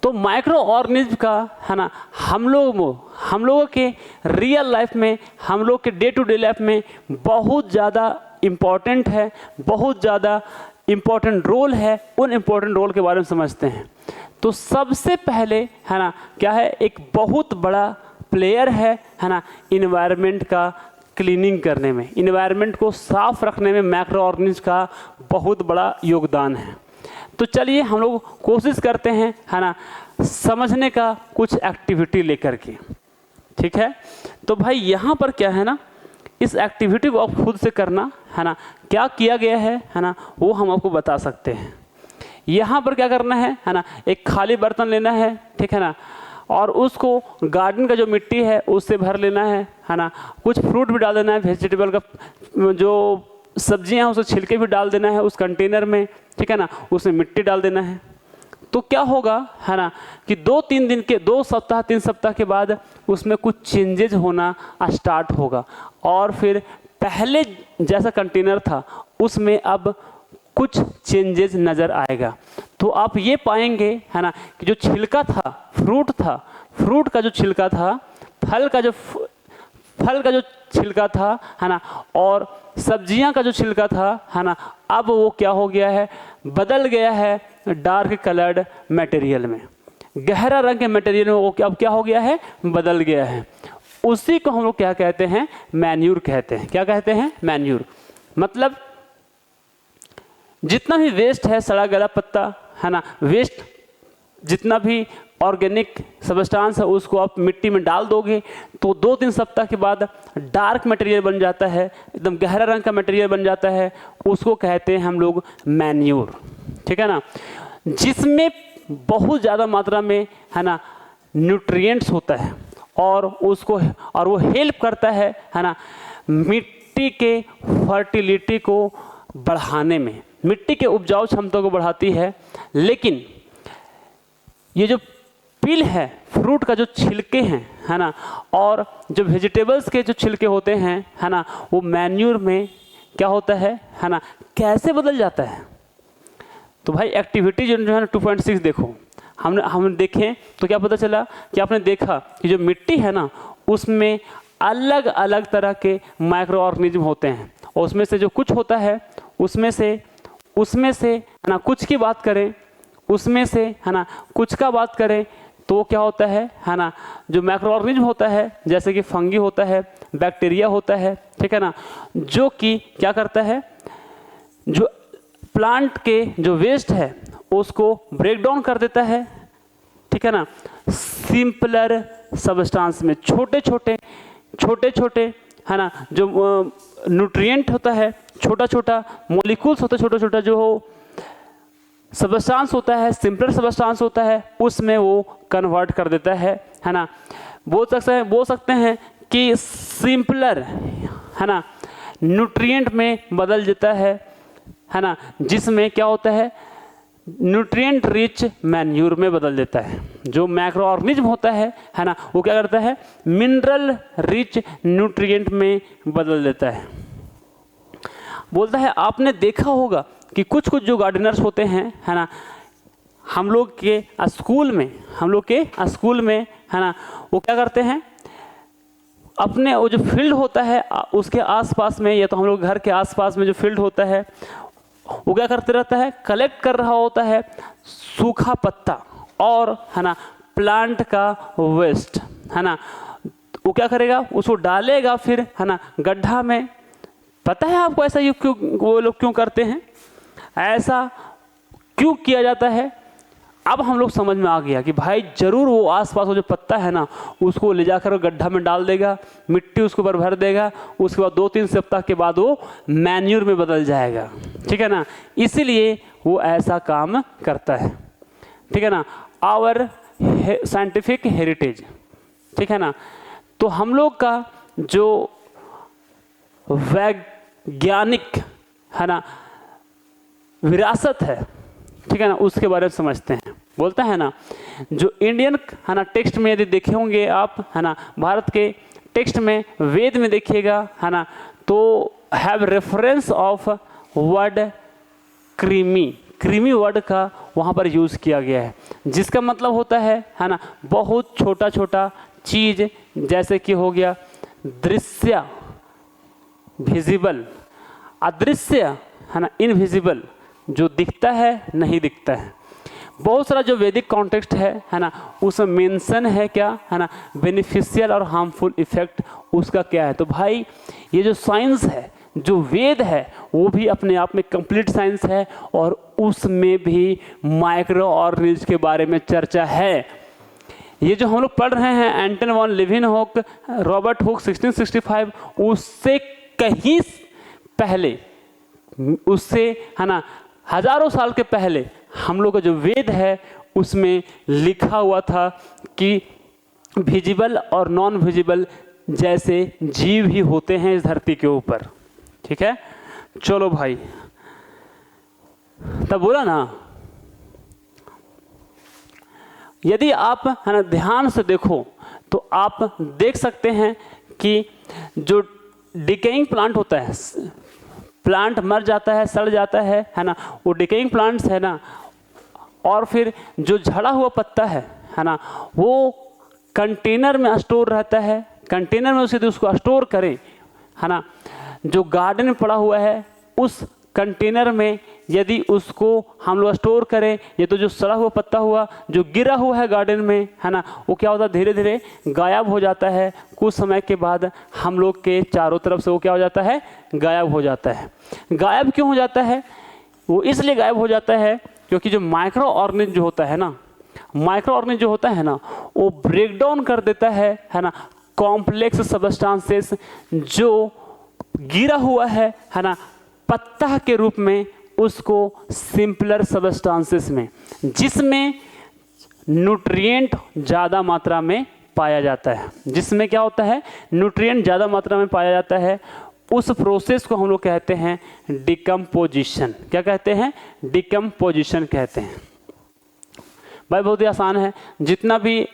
तो माइक्रो ऑर्गेनिज्म का, है ना, हम लोगों के रियल लाइफ में, हम लोग के डे टू डे लाइफ में बहुत ज़्यादा इम्पॉर्टेंट है, बहुत ज़्यादा इम्पॉर्टेंट रोल है। उन इम्पॉर्टेंट रोल के बारे में समझते हैं। तो सबसे पहले, है ना, क्या है, एक बहुत बड़ा प्लेयर है ना, इन्वायरमेंट का क्लीनिंग करने में, इन्वायरमेंट को साफ रखने में माइक्रो ऑर्गेनिज्म का बहुत बड़ा योगदान है। तो चलिए हम लोग कोशिश करते हैं, है ना, समझने का कुछ एक्टिविटी लेकर के, ठीक है। तो भाई यहाँ पर क्या है ना, इस एक्टिविटी को आप खुद से करना, है ना, क्या किया गया है ना, वो हम आपको बता सकते हैं। यहाँ पर क्या करना है ना, एक खाली बर्तन लेना है, ठीक है ना, और उसको गार्डन का जो मिट्टी है उससे भर लेना है ना। कुछ फ्रूट भी डाल देना है, वेजिटेबल का जो सब्जियां हैं उसे छिलके भी डाल देना है उस कंटेनर में, ठीक है ना, उसमें मिट्टी डाल देना है। तो क्या होगा, है ना, कि 2-3 दिन के, 2 सप्ताह 3 सप्ताह के बाद उसमें कुछ चेंजेज होना स्टार्ट होगा, और फिर पहले जैसा कंटेनर था उसमें अब कुछ चेंजेस नज़र आएगा। तो आप ये पाएंगे है ना कि जो छिलका था, फ्रूट का जो छिलका था, फल का जो छिलका था है ना, और सब्जियां का जो छिलका था है ना, अब वो क्या हो गया है, बदल गया है डार्क कलर्ड मटेरियल में, गहरा रंग के मटेरियल में वो अब क्या हो गया है, बदल गया है। उसी को हम लोग क्या कहते हैं, मैन्यूर कहते हैं। क्या कहते हैं, मैन्यूर। मतलब जितना भी वेस्ट है, सड़ा गला पत्ता है ना, वेस्ट जितना भी ऑर्गेनिक सब्सटेंस है उसको आप मिट्टी में डाल दोगे तो 2-3 सप्ताह के बाद डार्क मटेरियल बन जाता है, एकदम गहरा रंग का मटेरियल बन जाता है। उसको कहते हैं हम लोग मैन्यूर, ठीक है ना, जिसमें बहुत ज़्यादा मात्रा में है ना न्यूट्रिएंट्स होता है और वो हेल्प करता है ना मिट्टी के फर्टिलिटी को बढ़ाने में, मिट्टी के उपजाऊ क्षमता को बढ़ाती है। लेकिन ये जो पिल है, फ्रूट का जो छिलके हैं है ना, और जो वेजिटेबल्स के जो छिलके होते हैं है ना, वो मैन्यूर में क्या होता है ना, कैसे बदल जाता है। तो भाई एक्टिविटी जो है ना 2.6 देखो, हमने देखें तो क्या पता चला कि आपने देखा कि जो मिट्टी है ना उसमें अलग अलग तरह के माइक्रो ऑर्गेनिज्म होते हैं, और उसमें से जो कुछ होता है उसमें से है ना कुछ की बात करें, उसमें से है ना कुछ का बात करें तो क्या होता है ना, जो माइक्रो ऑर्गेनिज्म होता है जैसे कि फंगी होता है, बैक्टीरिया होता है, ठीक है ना, जो कि क्या करता है, जो प्लांट के जो वेस्ट है उसको ब्रेक डाउन कर देता है, ठीक है ना, सिंपलर सब्सटेंस में, छोटे छोटे है ना, जो न्यूट्रिएंट होता है, छोटा मॉलिक्यूल्स होता है, छोटा जो हो सब्सटेंस होता है, सिंपलर सब्सटेंस होता है, उसमें वो कन्वर्ट कर देता है ना। बोल सकते हैं कि सिंपलर है ना न्यूट्रिएंट में बदल देता है ना, जिसमें क्या होता है, न्यूट्रिएंट रिच मैन्यूर में बदल देता है। जो माइक्रो ऑर्गेनिज्म होता है ना, वो क्या करता है, मिनरल रिच न्यूट्रिएंट में बदल देता है। बोलता है आपने देखा होगा कि कुछ जो गार्डनर्स होते हैं है ना, हम लोग के स्कूल में है ना, वो क्या करते हैं, अपने वो जो फील्ड होता है उसके आसपास में, या तो हम लोग घर के आसपास में जो फील्ड होता है वो क्या करते रहता है, कलेक्ट कर रहा होता है सूखा पत्ता और है ना प्लांट का वेस्ट है ना, वो क्या करेगा, उसको डालेगा फिर है ना गड्ढा में। पता है आपको ऐसा वो लोग क्यों करते हैं, ऐसा क्यों किया जाता है। अब हम लोग समझ में आ गया कि भाई जरूर वो आसपास वो जो पत्ता है ना उसको ले जाकर गड्ढा में डाल देगा, मिट्टी उसके ऊपर भर देगा, उसके बाद 2-3 सप्ताह के बाद वो मैन्यूर में बदल जाएगा, ठीक है ना, इसीलिए वो ऐसा काम करता है, ठीक है ना, आवर साइंटिफिक हेरिटेज, ठीक है ना। तो हम लोग का जो वैज्ञानिक है ना विरासत है, ठीक है ना, उसके बारे में समझते हैं। बोलता है ना जो इंडियन है ना टेक्स्ट में यदि देखे होंगे आप है ना, भारत के टेक्स्ट में वेद में देखिएगा है ना, तो have reference of word creamy word का वहाँ पर यूज़ किया गया है, जिसका मतलब होता है ना बहुत छोटा चीज़, जैसे कि हो गया दृश्य विजिबल, अदृश्य है ना इनविजिबल, जो दिखता है नहीं दिखता है। बहुत सारा जो वैदिक कॉन्टेक्स्ट है ना, उसमें मेंशन है क्या है ना, बेनिफिशियल और हार्मफुल इफेक्ट उसका क्या है। तो भाई ये जो साइंस है, जो वेद है, वो भी अपने आप में कंप्लीट साइंस है, और उसमें भी माइक्रो ऑर्गेनिज्म के बारे में चर्चा है। ये जो हम लोग पढ़ रहे हैं एंटन वॉन लिविनहुक, रॉबर्ट हुक 1665, उससे कहीं पहले, उससे है ना हजारों साल के पहले हम लोग का जो वेद है उसमें लिखा हुआ था कि विजिबल और नॉन विजिबल जैसे जीव ही होते हैं इस धरती के ऊपर, ठीक है। चलो भाई, तब बोला ना, यदि आप है ना ध्यान से देखो तो आप देख सकते हैं कि जो डिकेइंग प्लांट होता है, प्लांट मर जाता है, सड़ जाता है ना, वो डिकेइंग प्लांट्स है ना, और फिर जो झड़ा हुआ पत्ता है ना, वो कंटेनर में स्टोर रहता है, कंटेनर में उसे उसको स्टोर करें है ना, जो गार्डन में पड़ा हुआ है उस कंटेनर में यदि उसको हम लोग स्टोर करें, ये तो जो सड़ा हुआ पत्ता हुआ जो गिरा हुआ है गार्डन में है ना, वो क्या होता है, धीरे धीरे गायब हो जाता है। कुछ समय के बाद हम लोग के चारों तरफ से वो क्या हो जाता है, गायब हो जाता है। गायब क्यों हो जाता है, वो इसलिए गायब हो जाता है क्योंकि जो माइक्रो ऑर्गेनिज्म जो होता है ना, माइक्रो ऑर्गेनिज्म जो होता है ना, वो ब्रेक डाउन कर देता है ना, कॉम्प्लेक्स सब्सटेंसेस जो गिरा हुआ है ना पत्ता के रूप में, उसको सिंपलर सब्सटेंसेस में, जिसमें न्यूट्रिएंट ज़्यादा मात्रा में पाया जाता है, जिसमें क्या होता है, न्यूट्रिएंट ज़्यादा मात्रा में पाया जाता है, उस प्रोसेस को हम लोग कहते हैं डिकम्पोजिशन। क्या कहते हैं, डिकम्पोजिशन कहते हैं। भाई बहुत ही आसान है, जितना भी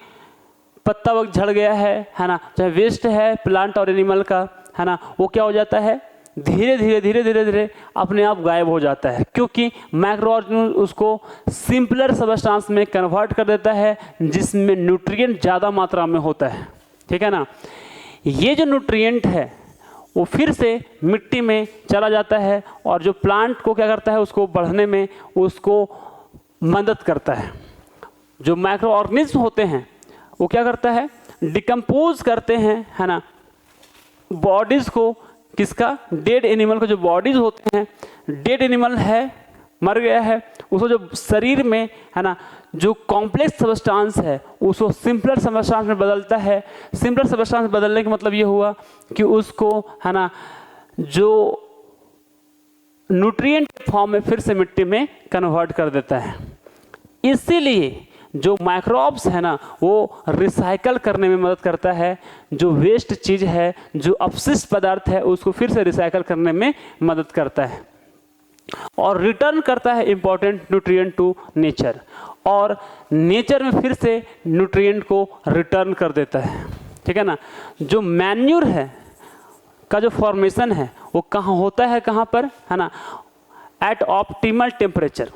पत्ता वक्त झड़ गया है ना, चाहे वेस्ट है प्लांट और एनिमल का है ना, वो क्या हो जाता है, धीरे धीरे धीरे धीरे धीरे अपने आप गायब हो जाता है, क्योंकि माइक्रो ऑर्गेनिज्म उसको सिंपलर सब्सटेंस में कन्वर्ट कर देता है जिसमें न्यूट्रिएंट ज़्यादा मात्रा में होता है। ठीक है ना, ये जो न्यूट्रिएंट है वो फिर से मिट्टी में चला जाता है और जो प्लांट को क्या करता है, उसको बढ़ने में उसको मदद करता है। जो माइक्रो ऑर्गेनिज्म होते हैं वो क्या करता है, डिकम्पोज करते हैं है ना, बॉडीज़ को, किसका, डेड एनिमल को, जो बॉडीज़ होते हैं, डेड एनिमल है, मर गया है, उसको जो शरीर में है ना जो कॉम्प्लेक्स सब्सटेंस है उसको सिंपलर सब्सटेंस में बदलता है। सिंपलर सब्सटेंस में बदलने का मतलब ये हुआ कि उसको है ना जो न्यूट्रिएंट फॉर्म में फिर से मिट्टी में कन्वर्ट कर देता है। इसीलिए जो माइक्रोब्स है ना वो रिसाइकल करने में मदद करता है, जो वेस्ट चीज़ है, जो अपशिष्ट पदार्थ है, उसको फिर से रिसाइकल करने में मदद करता है और रिटर्न करता है इंपॉर्टेंट न्यूट्रिएंट टू नेचर, और नेचर में फिर से न्यूट्रिएंट को रिटर्न कर देता है। ठीक है ना, जो मैन्यूर है का जो फॉर्मेशन है वो कहाँ होता है, कहाँ पर है ना, एट ऑप्टिमल टेम्परेचर,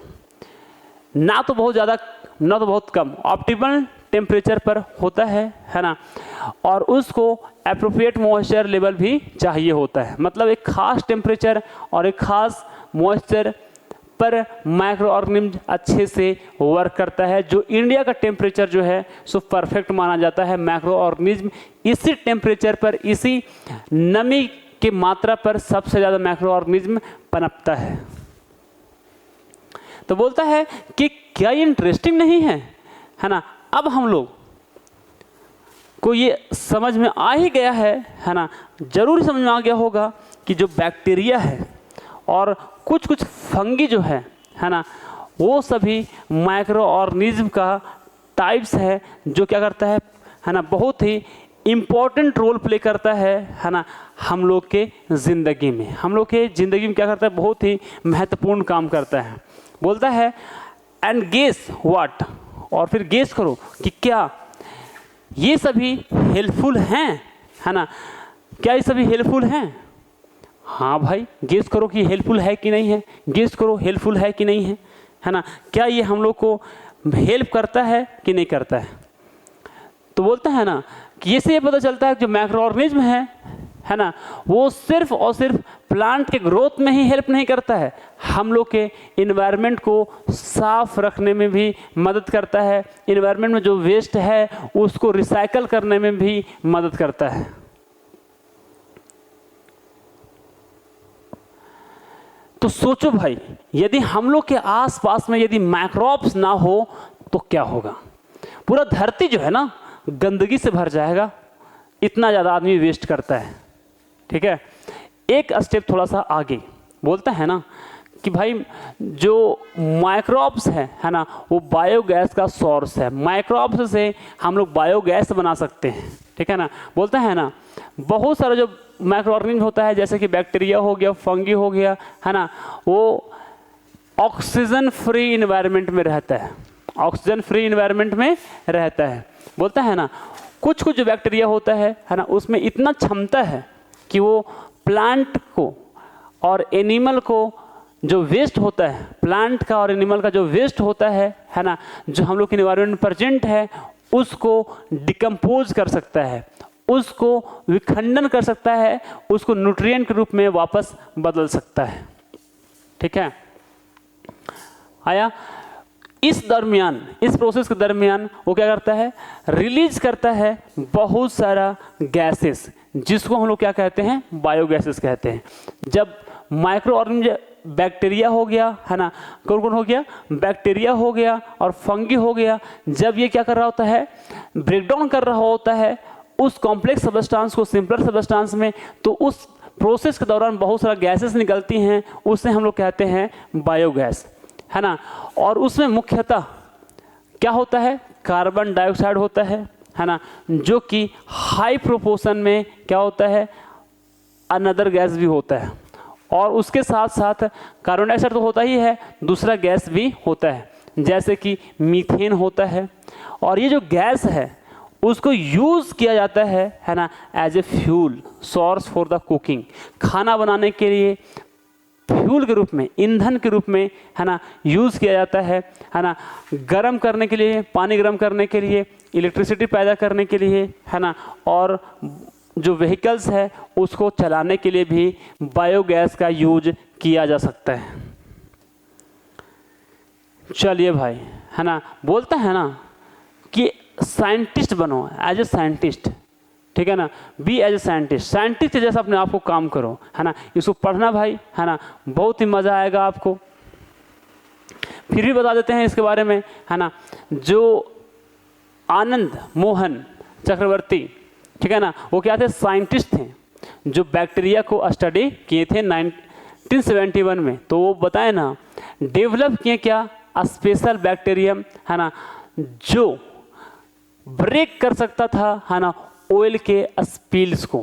ना तो बहुत ज़्यादा ना तो बहुत कम, ऑप्टिमल टेम्परेचर पर होता है ना, और उसको एप्रोप्रिएट मॉइस्चर लेवल भी चाहिए होता है। मतलब एक खास टेम्परेचर और एक खास मॉइस्चर पर माइक्रो ऑर्गेनिज्म अच्छे से वर्क करता है। जो इंडिया का टेम्परेचर जो है सो परफेक्ट माना जाता है। माइक्रो ऑर्गेनिज्म इसी टेम्परेचर पर, इसी नमी की मात्रा पर सबसे ज़्यादा माइक्रो ऑर्गेनिज्म पनपता है। तो बोलता है कि क्या ये इंटरेस्टिंग नहीं है ना। अब हम लोग को ये समझ में आ ही गया है ना, जरूर समझ में आ गया होगा कि जो बैक्टीरिया है और कुछ कुछ फंगी जो है ना, वो सभी माइक्रो ऑर्गेनिज्म का टाइप्स है जो क्या करता है ना, बहुत ही इम्पोर्टेंट रोल प्ले करता है ना हम लोग के ज़िंदगी में। हम लोग के ज़िंदगी में क्या करता है, बहुत ही महत्वपूर्ण काम करता है। बोलता है एंड गेस व्हाट, और फिर गेस करो कि क्या ये सभी हेल्पफुल हैं, है ना, क्या ये सभी हेल्पफुल हैं। हाँ भाई, गेस करो कि हेल्पफुल है कि नहीं है, गेस करो हेल्पफुल है कि नहीं है ना, क्या ये हम लोग को हेल्प करता है कि नहीं करता है। तो बोलता है ना कि इससे ये पता चलता है कि जो माइक्रो ऑर्गेनिज्म है ना, वो सिर्फ और सिर्फ प्लांट के ग्रोथ में ही हेल्प नहीं करता है, हम लोग के इन्वायरमेंट को साफ रखने में भी मदद करता है। इन्वायरमेंट में जो वेस्ट है उसको रिसाइकल करने में भी मदद करता है। तो सोचो भाई, यदि हम लोग के आसपास में यदि माइक्रोब्स ना हो तो क्या होगा। पूरा धरती जो है ना गंदगी से भर जाएगा, इतना ज़्यादा आदमी वेस्ट करता है। ठीक है, एक स्टेप थोड़ा सा आगे बोलता है ना कि भाई जो माइक्रोब्स है ना, वो बायोगैस का सोर्स है। माइक्रोब्स से हम लोग बायोगैस बना सकते हैं। ठीक है ना, बोलता है ना बहुत सारा जो माइक्रो ऑर्गेनिज्म होता है, जैसे कि बैक्टीरिया हो गया, फंगी हो गया, है ना, वो ऑक्सीजन फ्री इन्वायरमेंट में रहता है, ऑक्सीजन फ्री इन्वायरमेंट में रहता है। बोलता है ना कुछ कुछ जो बैक्टीरिया होता है ना, उसमें इतना क्षमता है कि वो प्लांट को और एनिमल को जो वेस्ट होता है, प्लांट का और एनिमल का जो वेस्ट होता है ना, जो हम लोग के एनवायरनमेंट में प्रेजेंट है, उसको डिकम्पोज कर सकता है, उसको विखंडन कर सकता है, उसको न्यूट्रिएंट के रूप में वापस बदल सकता है। ठीक है, आया। इस दरमियान, इस प्रोसेस के दरमियान वो क्या करता है, रिलीज करता है बहुत सारा गैसेस, जिसको हम लोग क्या कहते हैं, बायोगैसेस कहते हैं। जब माइक्रो ऑर्गेनिज्म बैक्टीरिया हो गया है ना, कौन कौन हो गया, बैक्टीरिया हो गया और फंगी हो गया, जब ये क्या कर रहा होता है, ब्रेकडाउन कर रहा होता है उस कॉम्प्लेक्स सब्सटेंस को सिंपलर सब्सटेंस में, तो उस प्रोसेस के दौरान बहुत सारा गैसेस निकलती हैं, उसे हम लोग कहते हैं बायोगैस, है ना। और उसमें मुख्यतः क्या होता है, कार्बन डाइऑक्साइड होता है ना, जो कि हाई प्रोपोर्शन में क्या होता है, अनदर गैस भी होता है। और उसके साथ साथ कार्बन डाइऑक्साइड तो होता ही है, दूसरा गैस भी होता है, जैसे कि मीथेन होता है। और ये जो गैस है उसको यूज़ किया जाता है ना, as a fuel source for the cooking, खाना बनाने के लिए फ्यूल के रूप में, ईंधन के रूप में, है ना, यूज़ किया जाता है ना, गर्म करने के लिए, पानी गर्म करने के लिए, इलेक्ट्रिसिटी पैदा करने के लिए, है ना, और जो व्हीकल्स है उसको चलाने के लिए भी बायोगैस का यूज किया जा सकता है। चलिए भाई, है ना, बोलता है ना कि साइंटिस्ट बनो, एज ए साइंटिस्ट, ठीक है ना, be as a scientist, scientist जैसा अपने आप को काम करो, है ना। इसको पढ़ना भाई, है ना, बहुत ही मज़ा आएगा आपको। फिर भी बता देते हैं इसके बारे में, है ना, जो आनंद मोहन चक्रवर्ती, ठीक है ना, वो क्या थे, साइंटिस्ट थे, जो बैक्टीरिया को स्टडी किए थे 1971 में। तो वो बताए ना, डेवलप किए क्या, स्पेशल बैक्टीरियम, है ना, जो ब्रेक कर सकता था, है ना, ऑयल के स्पिल्स को,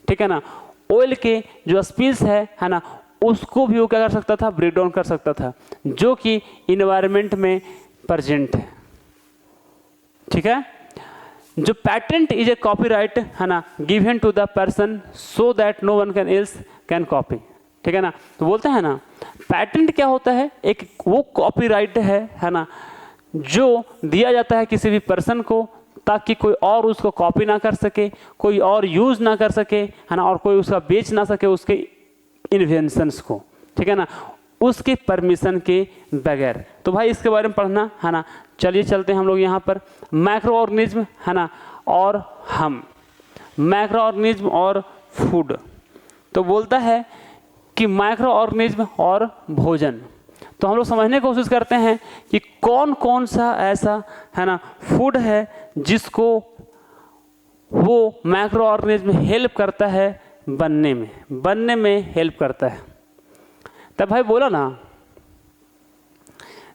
ठीक है ना, ऑयल के जो स्पिल्स है ना, उसको भी वो क्या कर सकता था, ब्रेक डाउन कर सकता था, जो कि इन्वायरमेंट में प्रेजेंट है। ठीक है, जो पैटेंट इज ए कॉपीराइट, है ना, given to the person so that no one can else can copy, ठीक है ना। तो बोलते हैं ना, पैटेंट क्या होता है, एक वो कॉपीराइट है ना, जो दिया जाता है किसी भी पर्सन को, ताकि कोई और उसको कॉपी ना कर सके, कोई और यूज़ ना कर सके, है ना, और कोई उसका बेच ना सके उसके इन्वेंशंस को, ठीक है ना, उसके परमिशन के बगैर। तो भाई इसके बारे में पढ़ना, है ना। चलिए चलते हैं हम लोग यहाँ पर माइक्रो ऑर्गेनिज्म, है ना, और हम माइक्रो ऑर्गेनिज्म और फूड। तो बोलता है कि माइक्रो ऑर्गेनिज्म और भोजन। तो हम लोग समझने की कोशिश करते हैं कि कौन कौन सा ऐसा, है ना, फूड है जिसको वो माइक्रो ऑर्गेनिज्म हेल्प करता है बनने में हेल्प करता है। तब भाई बोला ना,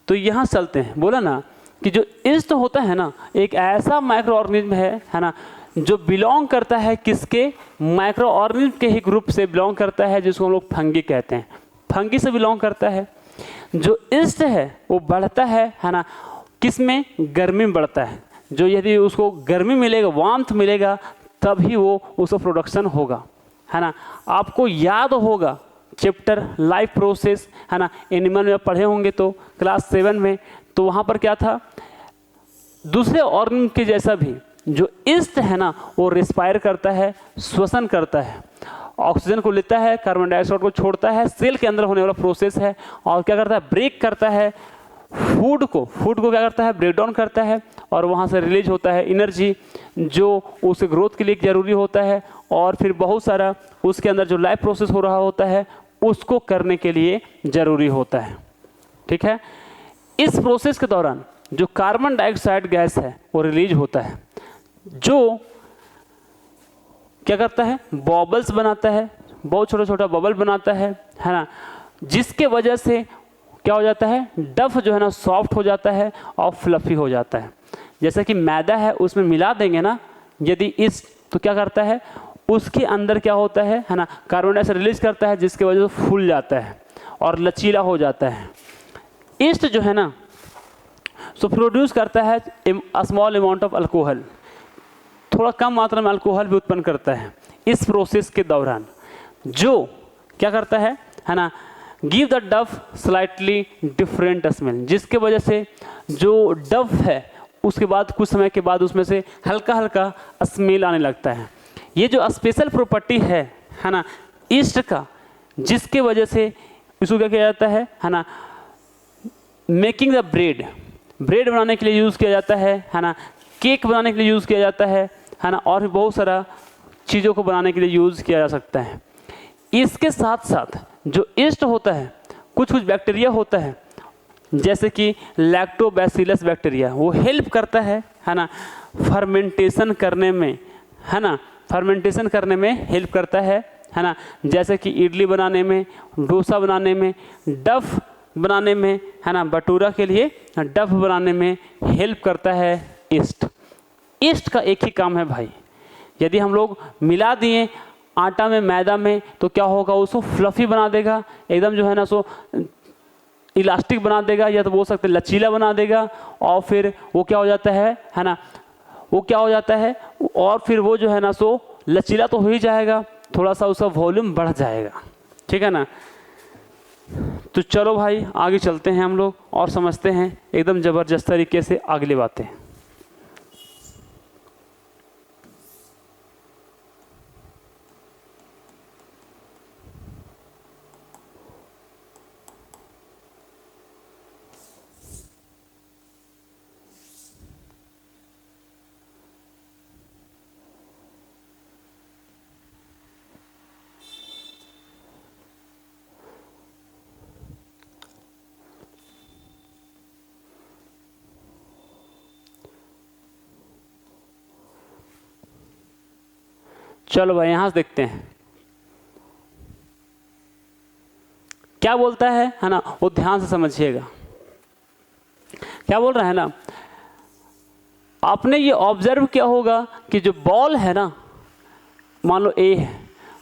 तो यहाँ चलते हैं, बोला ना कि जो ईस्ट होता है ना, एक ऐसा माइक्रो ऑर्गेनिज्म है ना, जो बिलोंग करता है किसके, माइक्रो ऑर्गेनिज्म के ही ग्रुप से बिलोंग करता है, जिसको हम लोग फंगी कहते हैं, फंगी से बिलोंग करता है। जो ईस्ट है वो बढ़ता है ना, किस में, गर्मी में बढ़ता है। जो यदि उसको गर्मी मिलेगा, वार्मथ मिलेगा, तभी वो उसका प्रोडक्शन होगा, है ना। आपको याद होगा चैप्टर लाइफ प्रोसेस, है ना, एनिमल में पढ़े होंगे तो क्लास 7 में, तो वहाँ पर क्या था, दूसरे ऑर्गन के जैसा भी जो ईस्ट है ना, वो रिस्पायर करता है, श्वसन करता है, ऑक्सीजन को लेता है, कार्बन डाइऑक्साइड को छोड़ता है, सेल के अंदर होने वाला प्रोसेस है। और क्या करता है, ब्रेक करता है फूड को क्या करता है, ब्रेक डाउन करता है, और वहाँ से रिलीज होता है एनर्जी, जो उसके ग्रोथ के लिए ज़रूरी होता है, और फिर बहुत सारा उसके अंदर जो लाइफ प्रोसेस हो रहा होता है उसको करने के लिए ज़रूरी होता है। ठीक है, इस प्रोसेस के दौरान जो कार्बन डाइऑक्साइड गैस है वो रिलीज होता है, जो क्या करता है, बबल्स बनाता है, बहुत छोटा छोटा बबल बनाता है ना, जिसके वजह से क्या हो जाता है, डफ जो है ना सॉफ्ट हो जाता है और फ्लफी हो जाता है। जैसा कि मैदा है, उसमें मिला देंगे ना यदि इस, तो क्या करता है, उसके अंदर क्या होता है ना, कार्बन डाइऑक्साइड रिलीज करता है, जिसकी वजह से फूल जाता है और लचीला हो जाता है। ईस्ट जो है ना, सो प्रोड्यूस करता है स्मॉल अमाउंट ऑफ अल्कोहल, थोड़ा कम मात्रा में अल्कोहल भी उत्पन्न करता है इस प्रोसेस के दौरान, जो क्या करता है ना, गिव द डफ स्लाइटली डिफरेंट स्मेल, जिसके वजह से जो डफ है उसके बाद कुछ समय के बाद उसमें से हल्का हल्का स्मेल आने लगता है। ये जो स्पेशल प्रॉपर्टी है ना ईस्ट का, जिसके वजह से इसको क्या किया जाता है ना, मेकिंग द ब्रेड बनाने के लिए यूज़ किया जाता है ना, केक बनाने के लिए यूज़ किया जाता है ना, और भी बहुत सारा चीज़ों को बनाने के लिए यूज़ किया जा सकता है। इसके साथ साथ जो ईस्ट होता है, कुछ बैक्टीरिया होता है जैसे कि लैक्टोबैसिलस बैक्टीरिया, वो हेल्प करता है ना फर्मेंटेशन करने में, है ना, फर्मेंटेशन करने में हेल्प करता है ना, जैसे कि इडली बनाने में, डोसा बनाने में, डफ बनाने में, है ना, भटूरा के लिए डफ बनाने में हेल्प करता है ईस्ट का एक ही काम है भाई, यदि हम लोग मिला दिए आटा में मैदा में तो क्या होगा, उसको फ्लफ़ी बना देगा, एकदम जो है ना सो इलास्टिक बना देगा, या तो बोल सकते लचीला बना देगा, और फिर वो क्या हो जाता है ना, वो क्या हो जाता है, और फिर वो जो है ना सो लचीला तो हो ही जाएगा, थोड़ा सा उसका वॉल्यूम बढ़ जाएगा, ठीक है ना। तो चलो भाई आगे चलते हैं हम लोग और समझते हैं एकदम ज़बरदस्त तरीके से अगली बातें। चलो भाई यहाँ से देखते हैं क्या बोलता है ना, वो ध्यान से समझिएगा क्या बोल रहा है ना। आपने ये ऑब्जर्व किया होगा कि जो बॉल है ना, मान लो ए है,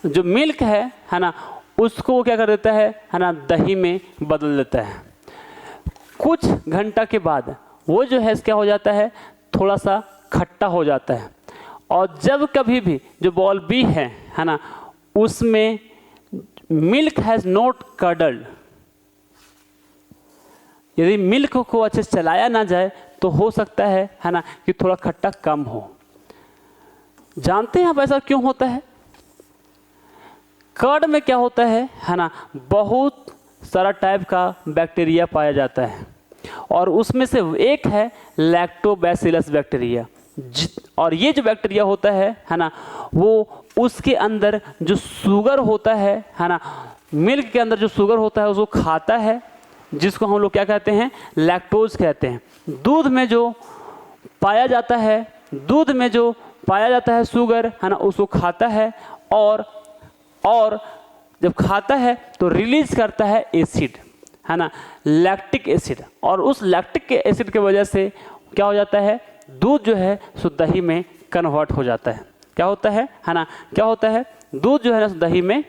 जो मिल्क है ना, उसको वो क्या कर देता है ना, दही में बदल देता है। कुछ घंटा के बाद वो जो है क्या हो जाता है, थोड़ा सा खट्टा हो जाता है। और जब कभी भी जो बॉल बी है ना, उसमें मिल्क हैज़ नॉट कर्डल्ड, यदि मिल्क को अच्छे से चलाया ना जाए तो हो सकता है ना कि थोड़ा खट्टा कम हो। जानते हैं आप ऐसा क्यों होता है? कर्ड में क्या होता है ना, बहुत सारा टाइप का बैक्टीरिया पाया जाता है, और उसमें से एक है लैक्टोबैसिलस बैक्टीरिया। और ये जो बैक्टीरिया होता है ना, वो उसके अंदर जो शुगर होता है ना, मिल्क के अंदर जो शुगर होता है उसको खाता है, जिसको हम लोग क्या कहते हैं, लैक्टोज कहते हैं। दूध में जो पाया जाता है शुगर है ना, उसको खाता है, और जब खाता है तो रिलीज करता है एसिड, है ना, लैक्टिक एसिड। और उस लैक्टिक एसिड के वजह से क्या हो जाता है, दूध जो है सो दही में कन्वर्ट हो जाता है। क्या होता है ना, क्या होता है, दूध जो है ना दही में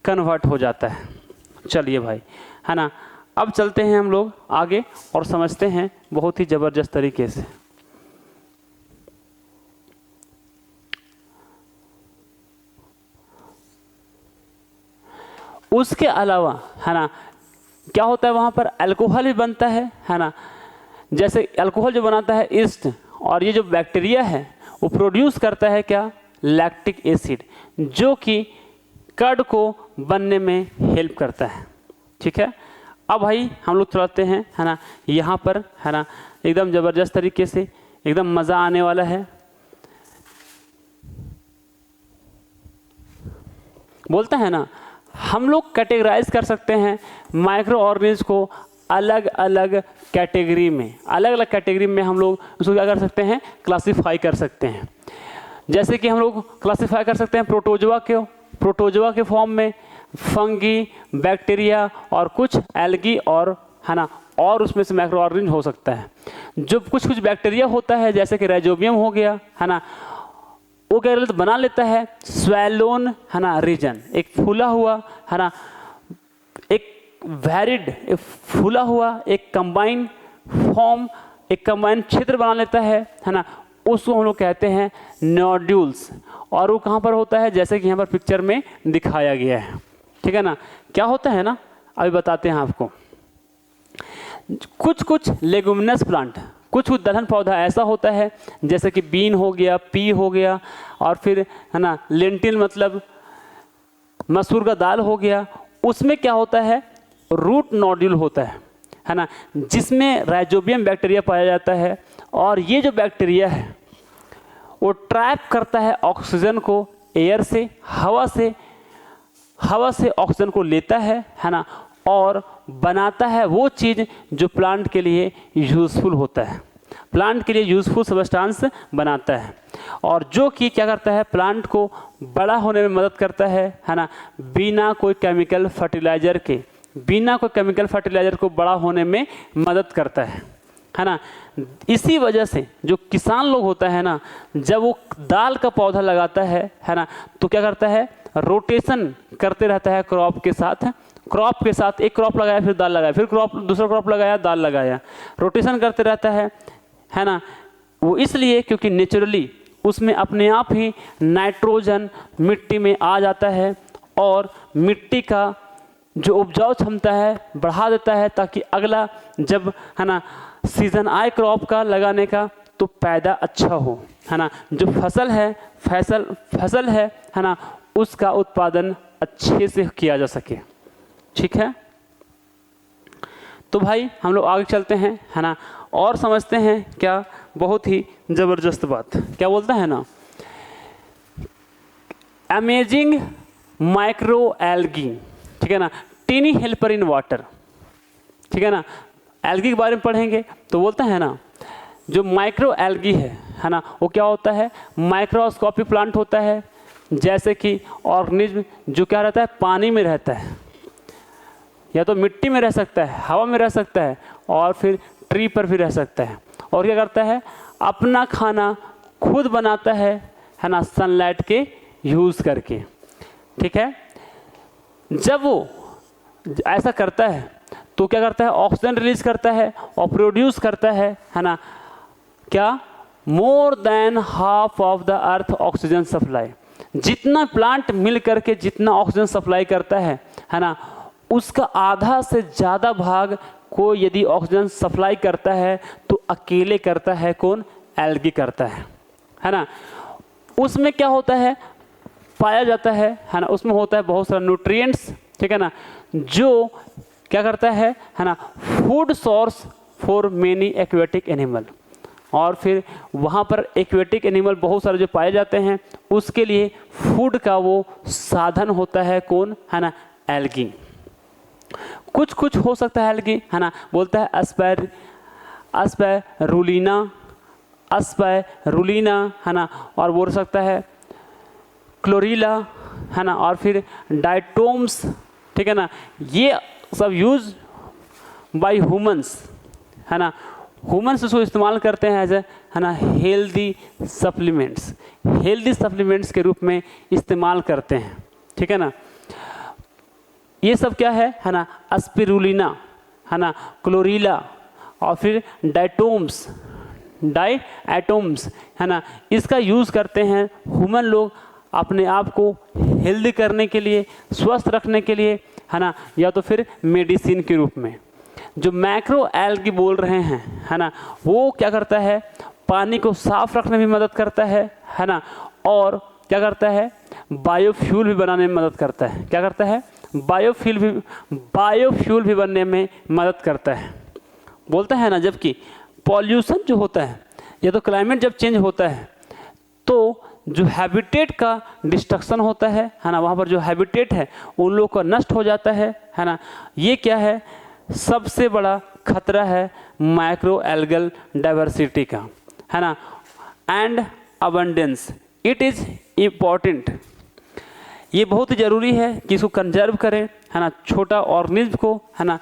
कन्वर्ट हो जाता है। चलिए भाई, है ना, अब चलते हैं हम लोग आगे और समझते हैं बहुत ही ज़बरदस्त तरीके से। उसके अलावा है ना क्या होता है, वहाँ पर अल्कोहल भी बनता है ना। जैसे अल्कोहल जो बनाता है ईस्ट, और ये जो बैक्टीरिया है वो प्रोड्यूस करता है क्या, लैक्टिक एसिड, जो कि कर्ड को बनने में हेल्प करता है। ठीक है, अब भाई हम लोग चलाते हैं है ना, यहाँ पर है ना एकदम ज़बरदस्त तरीके से, एकदम मज़ा आने वाला है। बोलता है ना, हम लोग कैटेगराइज कर सकते हैं माइक्रो ऑर्गेनिज्म को अलग अलग कैटेगरी में हम लोग उसको क्या कर सकते हैं, क्लासिफाई कर सकते हैं। जैसे कि हम लोग क्लासिफाई कर सकते हैं प्रोटोजोआ के फॉर्म में, फंगी, बैक्टीरिया और कुछ एल्गी, और है ना, और उसमें से माइक्रो ऑर्गेनिज्म हो सकता है। जो कुछ बैक्टीरिया होता है जैसे कि राइजोबियम हो गया है ना, वो क्या बना लेता है स्वेलोन है ना रीजन, एक फूला हुआ है ना, एक वैरिड, एक फूला हुआ एक कंबाइन फॉर्म, एक कंबाइन क्षेत्र बना लेता है ना, उसको हम लोग कहते हैं नोड्यूल्स। और वो कहाँ पर होता है, जैसे कि यहाँ पर पिक्चर में दिखाया गया है। ठीक है ना। क्या होता है ना, अभी बताते हैं आपको। कुछ कुछ लेगुमिनस प्लांट, कुछ कुछ दलहन पौधा ऐसा होता है जैसे कि बीन हो गया, पी हो गया, और फिर है ना लेंटिल मतलब मसूर का दाल हो गया। उसमें क्या होता है, रूट नोड्यूल होता है ना, जिसमें राइजोबियम बैक्टीरिया पाया जाता है। और ये जो बैक्टीरिया है वो ट्रैप करता है ऑक्सीजन को एयर से, हवा से ऑक्सीजन को लेता है ना, और बनाता है वो चीज़ जो प्लांट के लिए यूज़फुल होता है, प्लांट के लिए यूज़फुल सब्सटेंस बनाता है, और जो कि क्या करता है, प्लांट को बड़ा होने में मदद करता है ना, बिना कोई केमिकल फर्टिलाइज़र के, बिना कोई केमिकल फर्टिलाइज़र को बड़ा होने में मदद करता है ना। इसी वजह से जो किसान लोग होता है ना, जब वो दाल का पौधा लगाता है ना, तो क्या करता है, रोटेशन करते रहता है क्रॉप के साथ, एक क्रॉप लगाया फिर दाल लगाया, फिर दूसरा क्रॉप लगाया दाल लगाया, रोटेशन करते रहता है ना। वो इसलिए क्योंकि नेचुरली उसमें अपने आप ही नाइट्रोजन मिट्टी में आ जाता है और मिट्टी का जो उपजाऊ क्षमता है बढ़ा देता है, ताकि अगला जब है ना सीज़न आए क्रॉप का लगाने का तो पैदा अच्छा हो, है ना, जो फसल है ना, उसका उत्पादन अच्छे से किया जा सके। ठीक है, तो भाई हम लोग आगे चलते हैं, है ना, और समझते हैं क्या बहुत ही ज़बरदस्त बात क्या बोलता है ना, अमेजिंग माइक्रो एल्गी, ठीक है ना, टीनी हेल्पर इन वाटर, ठीक है ना। एल्गी के बारे में पढ़ेंगे तो बोलता है ना, जो माइक्रो एल्गी है ना, वो क्या होता है, माइक्रोस्कोपिक प्लांट होता है, जैसे कि ऑर्गेनिज्म जो क्या रहता है, पानी में रहता है, या तो मिट्टी में रह सकता है, हवा में रह सकता है, और फिर ट्री पर भी रह सकता है, और क्या करता है, अपना खाना खुद बनाता है ना, सनलाइट के यूज़ करके। ठीक है, जब वो ऐसा करता है तो क्या करता है, ऑक्सीजन रिलीज करता है और प्रोड्यूस करता है ना, क्या, more than half of the earth oxygen supply. जितना प्लांट मिल करके जितना ऑक्सीजन सप्लाई करता है ना, उसका आधा से ज़्यादा भाग कोई यदि ऑक्सीजन सप्लाई करता है तो अकेले करता है कौन, एल्गी करता है ना। उसमें क्या होता है, पाया जाता है ना, उसमें होता है बहुत सारा न्यूट्रिएंट्स, ठीक है ना, जो क्या करता है ना, food source for many aquatic animal. और फिर वहाँ पर एक्वेटिक एनिमल बहुत सारे जो पाए जाते हैं उसके लिए फूड का वो साधन होता है कौन, है ना, एल्गी। कुछ कुछ हो सकता है एल्गी, है ना, बोलता है अस्पैरुलिना, है ना, और बोल सकता है क्लोरीला, है ना, और फिर डाइटोम्स, ठीक है ना। ये सब यूज बाय ह्यूमंस, है ना, ह्यूमंस इसको इस्तेमाल करते हैं एज ए, है ना, हेल्दी सप्लीमेंट्स के रूप में इस्तेमाल करते हैं। ठीक है ना, ये सब क्या है ना, अस्पिरुलिना, है ना, क्लोरीला, और फिर डाइटोम्स, है ना, इसका यूज़ करते हैं ह्यूमन लोग अपने आप को हेल्दी करने के लिए, स्वस्थ रखने के लिए, है ना, या तो फिर मेडिसिन के रूप में। जो मैक्रो एल्गी बोल रहे हैं, है ना, वो क्या करता है, पानी को साफ रखने में मदद करता है ना, और क्या करता है, बायोफ्यूल भी बनाने में मदद करता है। क्या करता है, बायोफ्यूल भी बनने में मदद करता है। बोलता है ना, जबकि पॉल्यूशन जो होता है, या तो क्लाइमेट जब चेंज होता है तो जो हैबिटेट का डिस्ट्रक्शन होता है ना, वहाँ पर जो हैबिटेट है उन लोगों का नष्ट हो जाता है ना। ये क्या है, सबसे बड़ा खतरा है माइक्रो एल्गल डाइवर्सिटी का, है ना, and abundance. It is important, ये बहुत ही ज़रूरी है कि इसको कंजर्व करें, है ना, छोटा ऑर्गेनिज्म को, है ना,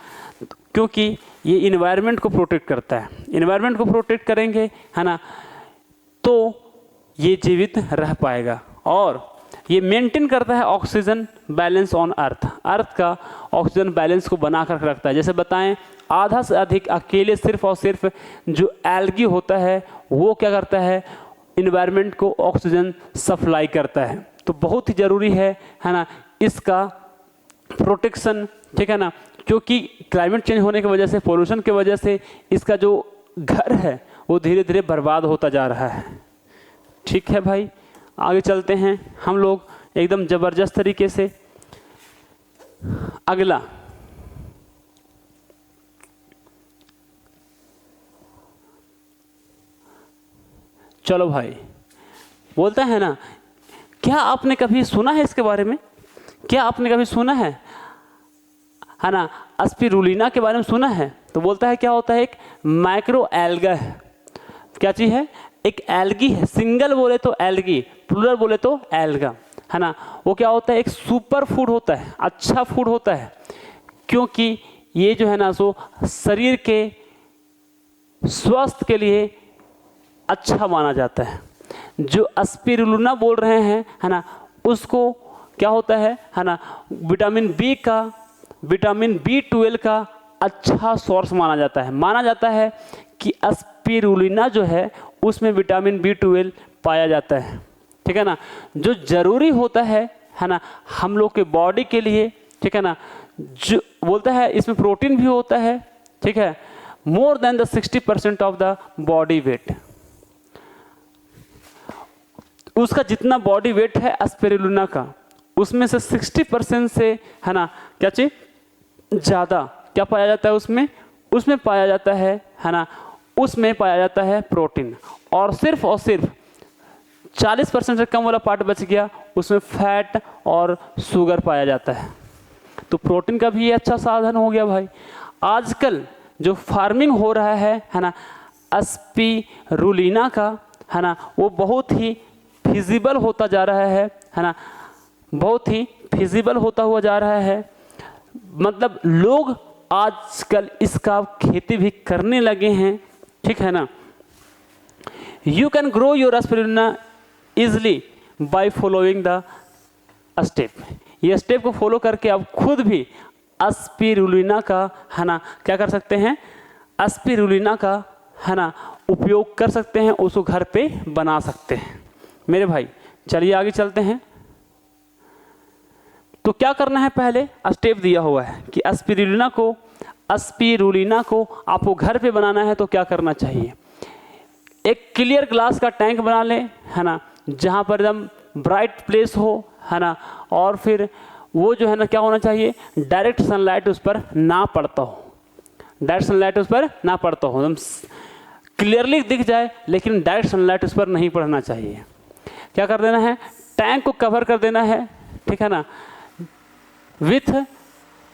क्योंकि ये इन्वायरमेंट को प्रोटेक्ट करता है। इन्वायरमेंट को प्रोटेक्ट करेंगे, है ना, तो ये जीवित रह पाएगा, और ये मेंटेन करता है ऑक्सीजन बैलेंस ऑन अर्थ का ऑक्सीजन बैलेंस को बना कर रखता है। जैसे बताएं, आधा से अधिक अकेले सिर्फ और सिर्फ जो एल्गी होता है वो क्या करता है, इन्वायरमेंट को ऑक्सीजन सप्लाई करता है। तो बहुत ही ज़रूरी है ना, इसका प्रोटेक्शन, ठीक है ना, क्योंकि क्लाइमेट चेंज होने की वजह से, पोल्यूशन की वजह से इसका जो घर है वो धीरे धीरे बर्बाद होता जा रहा है। ठीक है भाई, आगे चलते हैं हम लोग एकदम ज़बरदस्त तरीके से। अगला, चलो भाई, बोलता है ना, क्या आपने कभी सुना है इसके बारे में? क्या आपने कभी सुना है ना, स्पिरुलिना के बारे में सुना है? तो बोलता है क्या होता है, एक माइक्रो एल्गा है। क्या चीज़ है? एक एल्गी है। सिंगल बोले तो एल्गी, प्लूरल बोले तो एल्गा, है ना। वो क्या होता है, एक सुपर फूड होता है, अच्छा फूड होता है, क्योंकि ये जो है ना सो शरीर के स्वास्थ्य के लिए अच्छा माना जाता है। जो स्पिरुलिना बोल रहे हैं, है ना, उसको क्या होता है ना, विटामिन B12 का अच्छा सोर्स माना जाता है। माना जाता है कि स्पिरुलिना जो है उसमें विटामिन B12 पाया जाता है, ठीक है ना, जो ज़रूरी होता है ना हम लोग के बॉडी के लिए, ठीक है ना। जो बोलता है इसमें प्रोटीन भी होता है, ठीक है, more than the 60% of the body weight. उसका जितना बॉडी वेट है स्पिरुलिना का, उसमें से 60% से, है ना, क्या चीज ज़्यादा क्या पाया जाता है उसमें पाया जाता है ना, उसमें पाया जाता है प्रोटीन। और सिर्फ 40% से कम वाला पार्ट बच गया, उसमें फैट और शुगर पाया जाता है। तो प्रोटीन का भी ये अच्छा साधन हो गया भाई। आजकल जो फार्मिंग हो रहा है ना स्पिरुलिना का, है ना, वो बहुत ही फिजिबल होता जा रहा है ना, बहुत ही फिजिबल होता हुआ जा रहा है। मतलब लोग आजकल इसका खेती भी करने लगे हैं, ठीक है ना। You can grow your spirulina easily by following the step. ये स्टेप को फॉलो करके आप खुद भी स्पिरुलिना का, है ना, क्या कर सकते हैं, स्पिरुलिना का, है ना, उपयोग कर सकते हैं, उसको घर पे बना सकते हैं मेरे भाई। चलिए आगे चलते हैं। तो क्या करना है, पहले स्टेप दिया हुआ है कि स्पिरुलिना को आपको घर पे बनाना है। तो क्या करना चाहिए, एक क्लियर ग्लास का टैंक बना ले, है ना, जहाँ पर एकदम ब्राइट प्लेस हो, है ना, और फिर वो जो है ना क्या होना चाहिए, डायरेक्ट सनलाइट उस पर ना पड़ता हो, डायरेक्ट सनलाइट उस पर ना पड़ता हो, एकदम क्लियरली दिख जाए, लेकिन डायरेक्ट सनलाइट उस पर नहीं पड़ना चाहिए। क्या कर देना है, टैंक को कवर कर देना है, ठीक है ना, विथ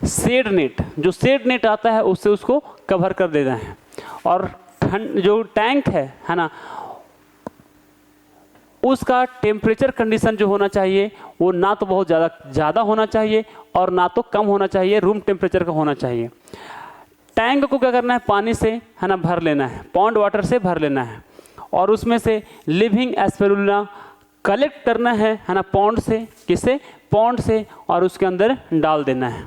शेड नेट। जो शेड नेट आता है उससे उसको कवर कर देना है। और जो टैंक है ना, उसका टेम्परेचर कंडीशन जो होना चाहिए वो ना तो बहुत ज़्यादा होना चाहिए और ना तो कम होना चाहिए, रूम टेम्परेचर का होना चाहिए। टैंक को क्या करना है, पानी से, है ना, भर लेना है, पॉन्ड वाटर से भर लेना है, और उसमें से लिविंग स्पिरुलिना कलेक्ट करना है ना, पॉन्ड से, किससे, पॉन्ड से, और उसके अंदर डाल देना है।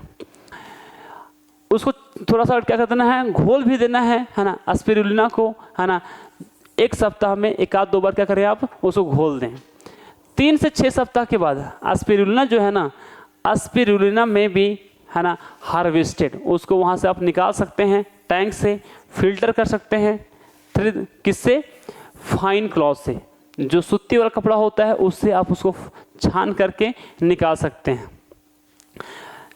उसको थोड़ा सा क्या कर देना है, घोल भी देना है ना, स्पिरुलिना को, है ना, एक सप्ताह में 1-2 बार क्या करें आप, उसको घोल दें। 3 से 6 सप्ताह के बाद स्पिरुलिना जो है ना, स्पिरुलिना में भी, है ना, हार्वेस्टेड, उसको वहाँ से आप निकाल सकते हैं, टैंक से फिल्टर कर सकते हैं, फिर किससे, फाइन क्लॉथ से, जो सूती वाला कपड़ा होता है उससे आप उसको छान करके निकाल सकते हैं।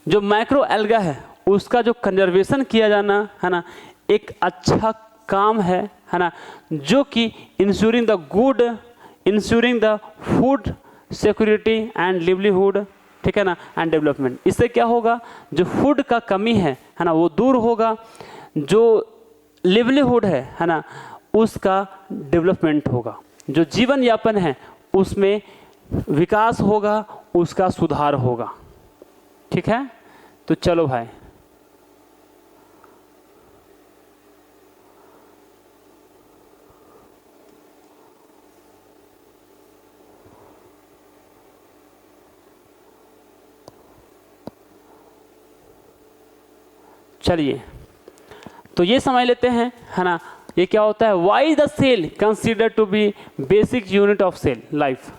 जो माइक्रो एल्गा है उसका जो कंजर्वेशन किया जाना, है ना, एक अच्छा काम है ना, जो कि ensuring the food security and livelihood, ठीक है ना, एंड डेवलपमेंट। इससे क्या होगा, जो फूड का कमी है ना, वो दूर होगा, जो लिवलीहुड है ना, उसका डेवलपमेंट होगा, जो जीवन यापन है उसमें विकास होगा, उसका सुधार होगा। ठीक है, तो चलो भाई, चलिए तो ये समझ लेते हैं, है ना, ये क्या होता है, why the cell consider to be basic unit of cell life.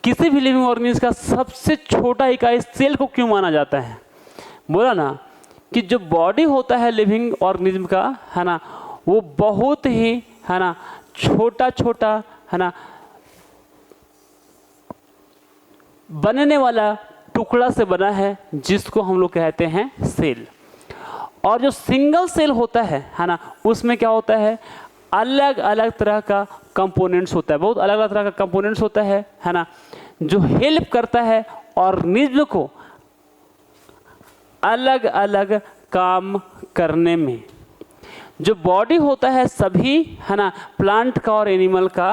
किसी भी लिविंग ऑर्गेनिज्म का सबसे छोटा इकाई सेल को क्यों माना जाता है? बोला ना कि जो बॉडी होता है लिविंग ऑर्गेनिज्म का, है ना, वो बहुत ही, है ना, छोटा छोटा, है ना, बनने वाला टुकड़ा से बना है, जिसको हम लोग कहते हैं सेल। और जो सिंगल सेल होता है ना, उसमें क्या होता है, अलग अलग तरह का कंपोनेंट्स होता है, बहुत अलग अलग तरह का कंपोनेंट्स होता है ना, जो हेल्प करता है ऑर्गेनिज्म को अलग अलग काम करने में। जो बॉडी होता है सभी, है ना, प्लांट का और एनिमल का,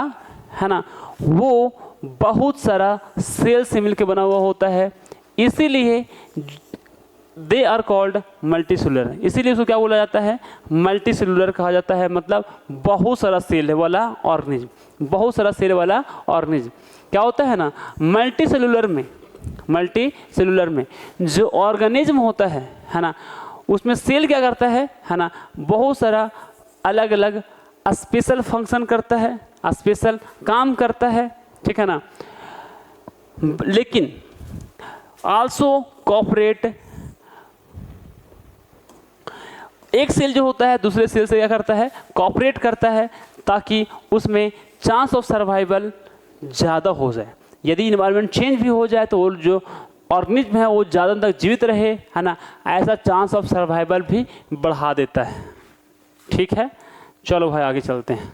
है ना, वो बहुत सारा सेल से मिलकर बना हुआ होता है, इसीलिए दे आर कॉल्ड मल्टीसेलुलर। इसीलिए उसको क्या बोला जाता है, मल्टीसेलुलर कहा जाता है, मतलब बहुत सारा सेल वाला ऑर्गेनिज्म, बहुत सारा सेल वाला ऑर्गेनिज्म। क्या होता है ना, मल्टीसेलुलर में जो ऑर्गेनिज्म होता है ना, उसमें सेल क्या करता है ना, बहुत सारा अलग अलग स्पेशल फंक्शन करता है, स्पेशल काम करता है, ठीक है ना, लेकिन आल्सो कोऑपरेट। एक सेल जो होता है दूसरे सेल से क्या करता है, कोऑपरेट करता है, ताकि उसमें चांस ऑफ सर्वाइवल ज़्यादा हो जाए। यदि इन्वायरमेंट चेंज भी हो जाए तो वो जो ऑर्गेनिज्म है वो ज़्यादा तक जीवित रहे, है ना, ऐसा चांस ऑफ सर्वाइवल भी बढ़ा देता है। ठीक है, चलो भाई आगे चलते हैं।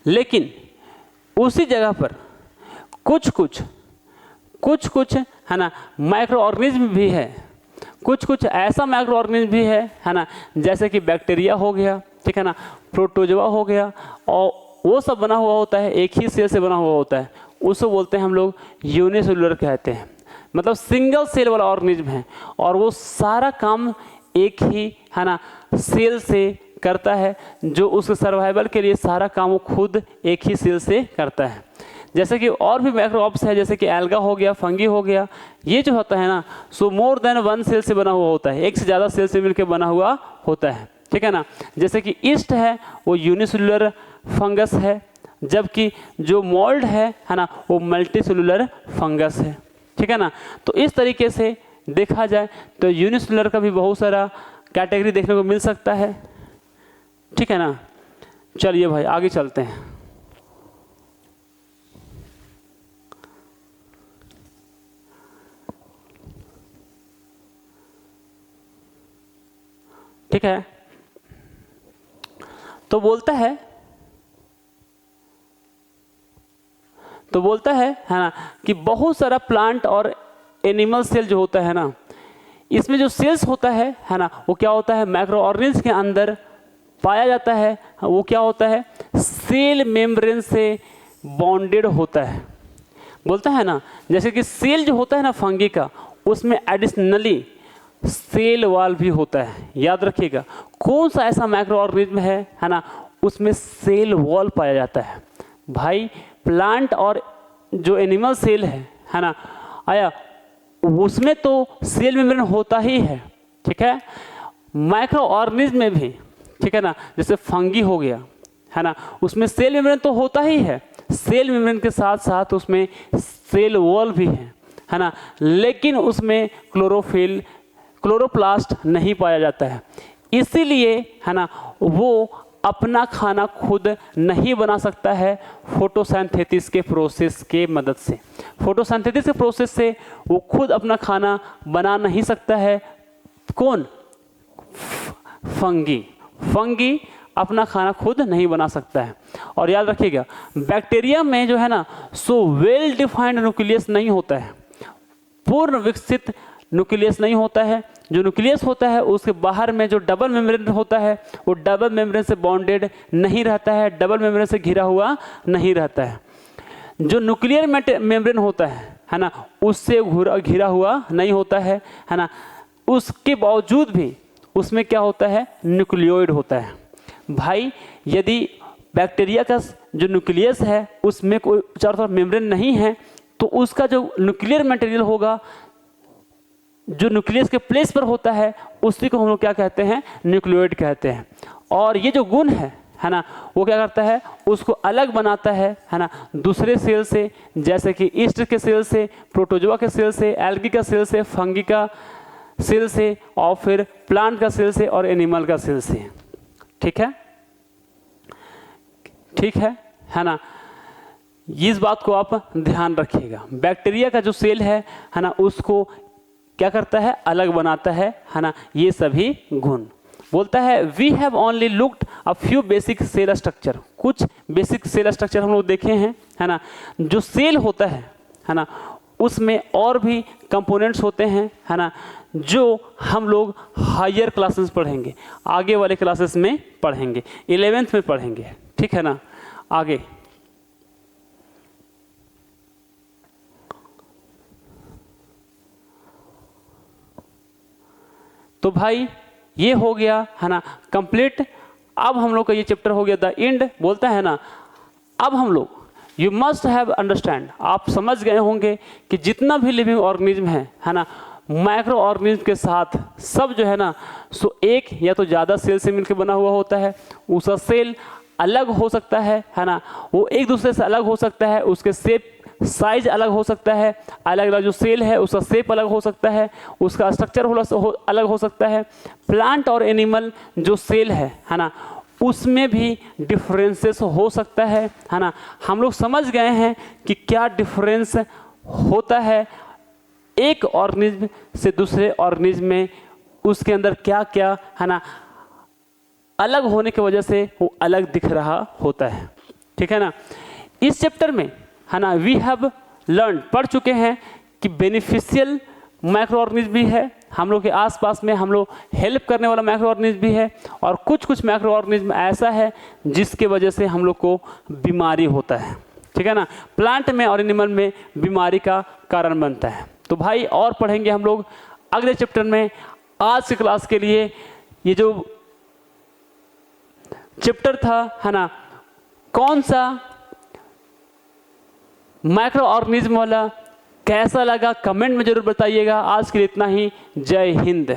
लेकिन उसी जगह पर कुछ कुछ है ना माइक्रो ऑर्गेनिज्म भी है, कुछ ऐसा माइक्रो ऑर्गेनिज्म भी है ना, जैसे कि बैक्टीरिया हो गया, ठीक है ना, प्रोटोजोआ हो गया, और वो सब बना हुआ होता है, एक ही सेल से बना हुआ होता है, उसको बोलते हैं हम लोग यूनिसेलुलर कहते हैं, मतलब सिंगल सेल वाला ऑर्गेनिज्म है, और वो सारा काम एक ही, है ना, सेल से करता है, जो उसके सर्वाइवल के लिए सारा काम वो खुद एक ही सेल से करता है। जैसे कि और भी माइक्रोब्स है, जैसे कि एल्गा हो गया, फंगी हो गया, ये जो होता है ना, सो मोर देन वन सेल से बना हुआ होता है, एक से ज़्यादा सेल से मिलकर बना हुआ होता है, ठीक है ना। जैसे कि ईस्ट है वो यूनिसेलुलर फंगस है, जबकि जो मोल्ड है ना, वो मल्टीसेलुलर फंगस है, ठीक है ना। तो इस तरीके से देखा जाए तो यूनिसेलुलर का भी बहुत सारा कैटेगरी देखने को मिल सकता है, ठीक है ना। चलिए भाई आगे चलते हैं। ठीक है, तो बोलता है ना, कि बहुत सारा प्लांट और एनिमल सेल जो होता है ना, इसमें जो सेल्स होता है ना, वो क्या होता है, माइक्रो ऑर्गेनिज्म के अंदर पाया जाता है। वो क्या होता है, सेल मेम्ब्रेन से बॉन्डेड होता है। बोलता है ना, जैसे कि सेल जो होता है ना फंगी का, उसमें एडिशनली सेल वॉल भी होता है। याद रखिएगा, कौन सा ऐसा माइक्रो ऑर्गेनिज्म है ना, उसमें सेल वॉल पाया जाता है। भाई प्लांट और जो एनिमल सेल है ना, आया उसमें तो सेल मेम्ब्रेन होता ही है, ठीक है। माइक्रो ऑर्गेनिज्म में भी, ठीक है ना, जैसे फंगी हो गया, है ना, उसमें सेल मेम्ब्रेन तो होता ही है, सेल मेम्ब्रेन के साथ साथ उसमें सेल वॉल भी है ना, लेकिन उसमें क्लोरोप्लास्ट नहीं पाया जाता है। इसीलिए है ना, वो अपना खाना खुद नहीं बना सकता है फोटोसिंथेसिस के प्रोसेस के मदद से। फोटोसिंथेसिस के प्रोसेस से वो खुद अपना खाना बना नहीं सकता है। कौन? फंगी अपना खाना खुद नहीं बना सकता है। और याद रखिएगा, बैक्टीरिया में जो है ना, सो वेल डिफाइंड न्यूक्लियस नहीं होता है, पूर्ण विकसित न्यूक्लियस नहीं होता है। जो न्यूक्लियस होता है उसके बाहर में जो डबल मेम्ब्रेन होता है, वो डबल मेम्ब्रेन से बॉन्डेड नहीं रहता है, डबल मेम्ब्रेन से घिरा हुआ नहीं रहता है। जो न्यूक्लियर मेम्ब्रेन होता है ना, उससे घिरा हुआ नहीं होता है ना, उसके बावजूद भी उसमें क्या होता है, न्यूक्लियोइड होता है। भाई यदि बैक्टीरिया का जो न्यूक्लियस है उसमें कोई चारों तरफ मेम्ब्रेन नहीं है, तो उसका जो न्यूक्लियर मटेरियल होगा, जो न्यूक्लियस के प्लेस पर होता है, उसी को हम लोग क्या कहते हैं, न्यूक्लियोइड कहते हैं। और ये जो गुण है है ना, वो क्या करता है, उसको अलग बनाता है ना, दूसरे सेल से, जैसे कि ईस्ट के सेल से, प्रोटोजोआ के सेल से, एल्गी का सेल से, फंगी का सेल से, और फिर प्लांट का सेल से और एनिमल का सेल से। ठीक है, ठीक है ना, इस बात को आप ध्यान रखिएगा। बैक्टीरिया का जो सेल है ना, उसको क्या करता है, अलग बनाता है ना, ये सभी गुण। बोलता है we have only looked a few basic cell structure, कुछ बेसिक सेल स्ट्रक्चर हम लोग देखे हैं, है ना। जो सेल होता है ना, उसमें और भी कंपोनेंट्स होते हैं, है ना, जो हम लोग हायर क्लासेस पढ़ेंगे, आगे वाले क्लासेस में पढ़ेंगे, 11th में पढ़ेंगे। ठीक है ना, आगे तो भाई ये हो गया है ना कंप्लीट। अब हम लोग का ये चैप्टर हो गया द एंड। बोलता है ना, अब हम लोग यू मस्ट हैव अंडरस्टैंड, आप समझ गए होंगे कि जितना भी लिविंग ऑर्गेनिज्म है ना, माइक्रो ऑर्गेनिज्म के साथ सब जो है ना, सो एक या तो ज़्यादा सेल से मिलकर बना हुआ होता है। उसका सेल अलग हो सकता है ना, वो एक दूसरे से अलग हो सकता है, उसके शेप साइज अलग हो सकता है, अलग अलग जो सेल है उसका शेप अलग हो सकता है, उसका स्ट्रक्चर अलग हो सकता है। प्लांट और एनिमल जो सेल है ना, उसमें भी डिफरेंसेस हो सकता है ना। हम लोग समझ गए हैं कि क्या डिफरेंस होता है एक ऑर्गेनिज्म से दूसरे ऑर्गेनिज्म में, उसके अंदर क्या क्या है ना अलग होने की वजह से वो अलग दिख रहा होता है। ठीक है ना, इस चैप्टर में है ना वी हैव लर्न, पढ़ चुके हैं कि बेनिफिशियल माइक्रो ऑर्गेनिज्म भी है, हम लोग के आसपास में हम लोग हेल्प करने वाला माइक्रो ऑर्गेनिज्म भी है, और कुछ कुछ माइक्रो ऑर्गेनिज्म ऐसा है जिसके वजह से हम लोग को बीमारी होता है। ठीक है ना, प्लांट में और एनिमल में बीमारी का कारण बनता है। तो भाई और पढ़ेंगे हम लोग अगले चैप्टर में। आज की क्लास के लिए ये जो चैप्टर था है ना, कौन सा माइक्रो ऑर्गेनिज्म वाला, कैसा लगा कमेंट में जरूर बताइएगा। आज के लिए इतना ही, जय हिंद।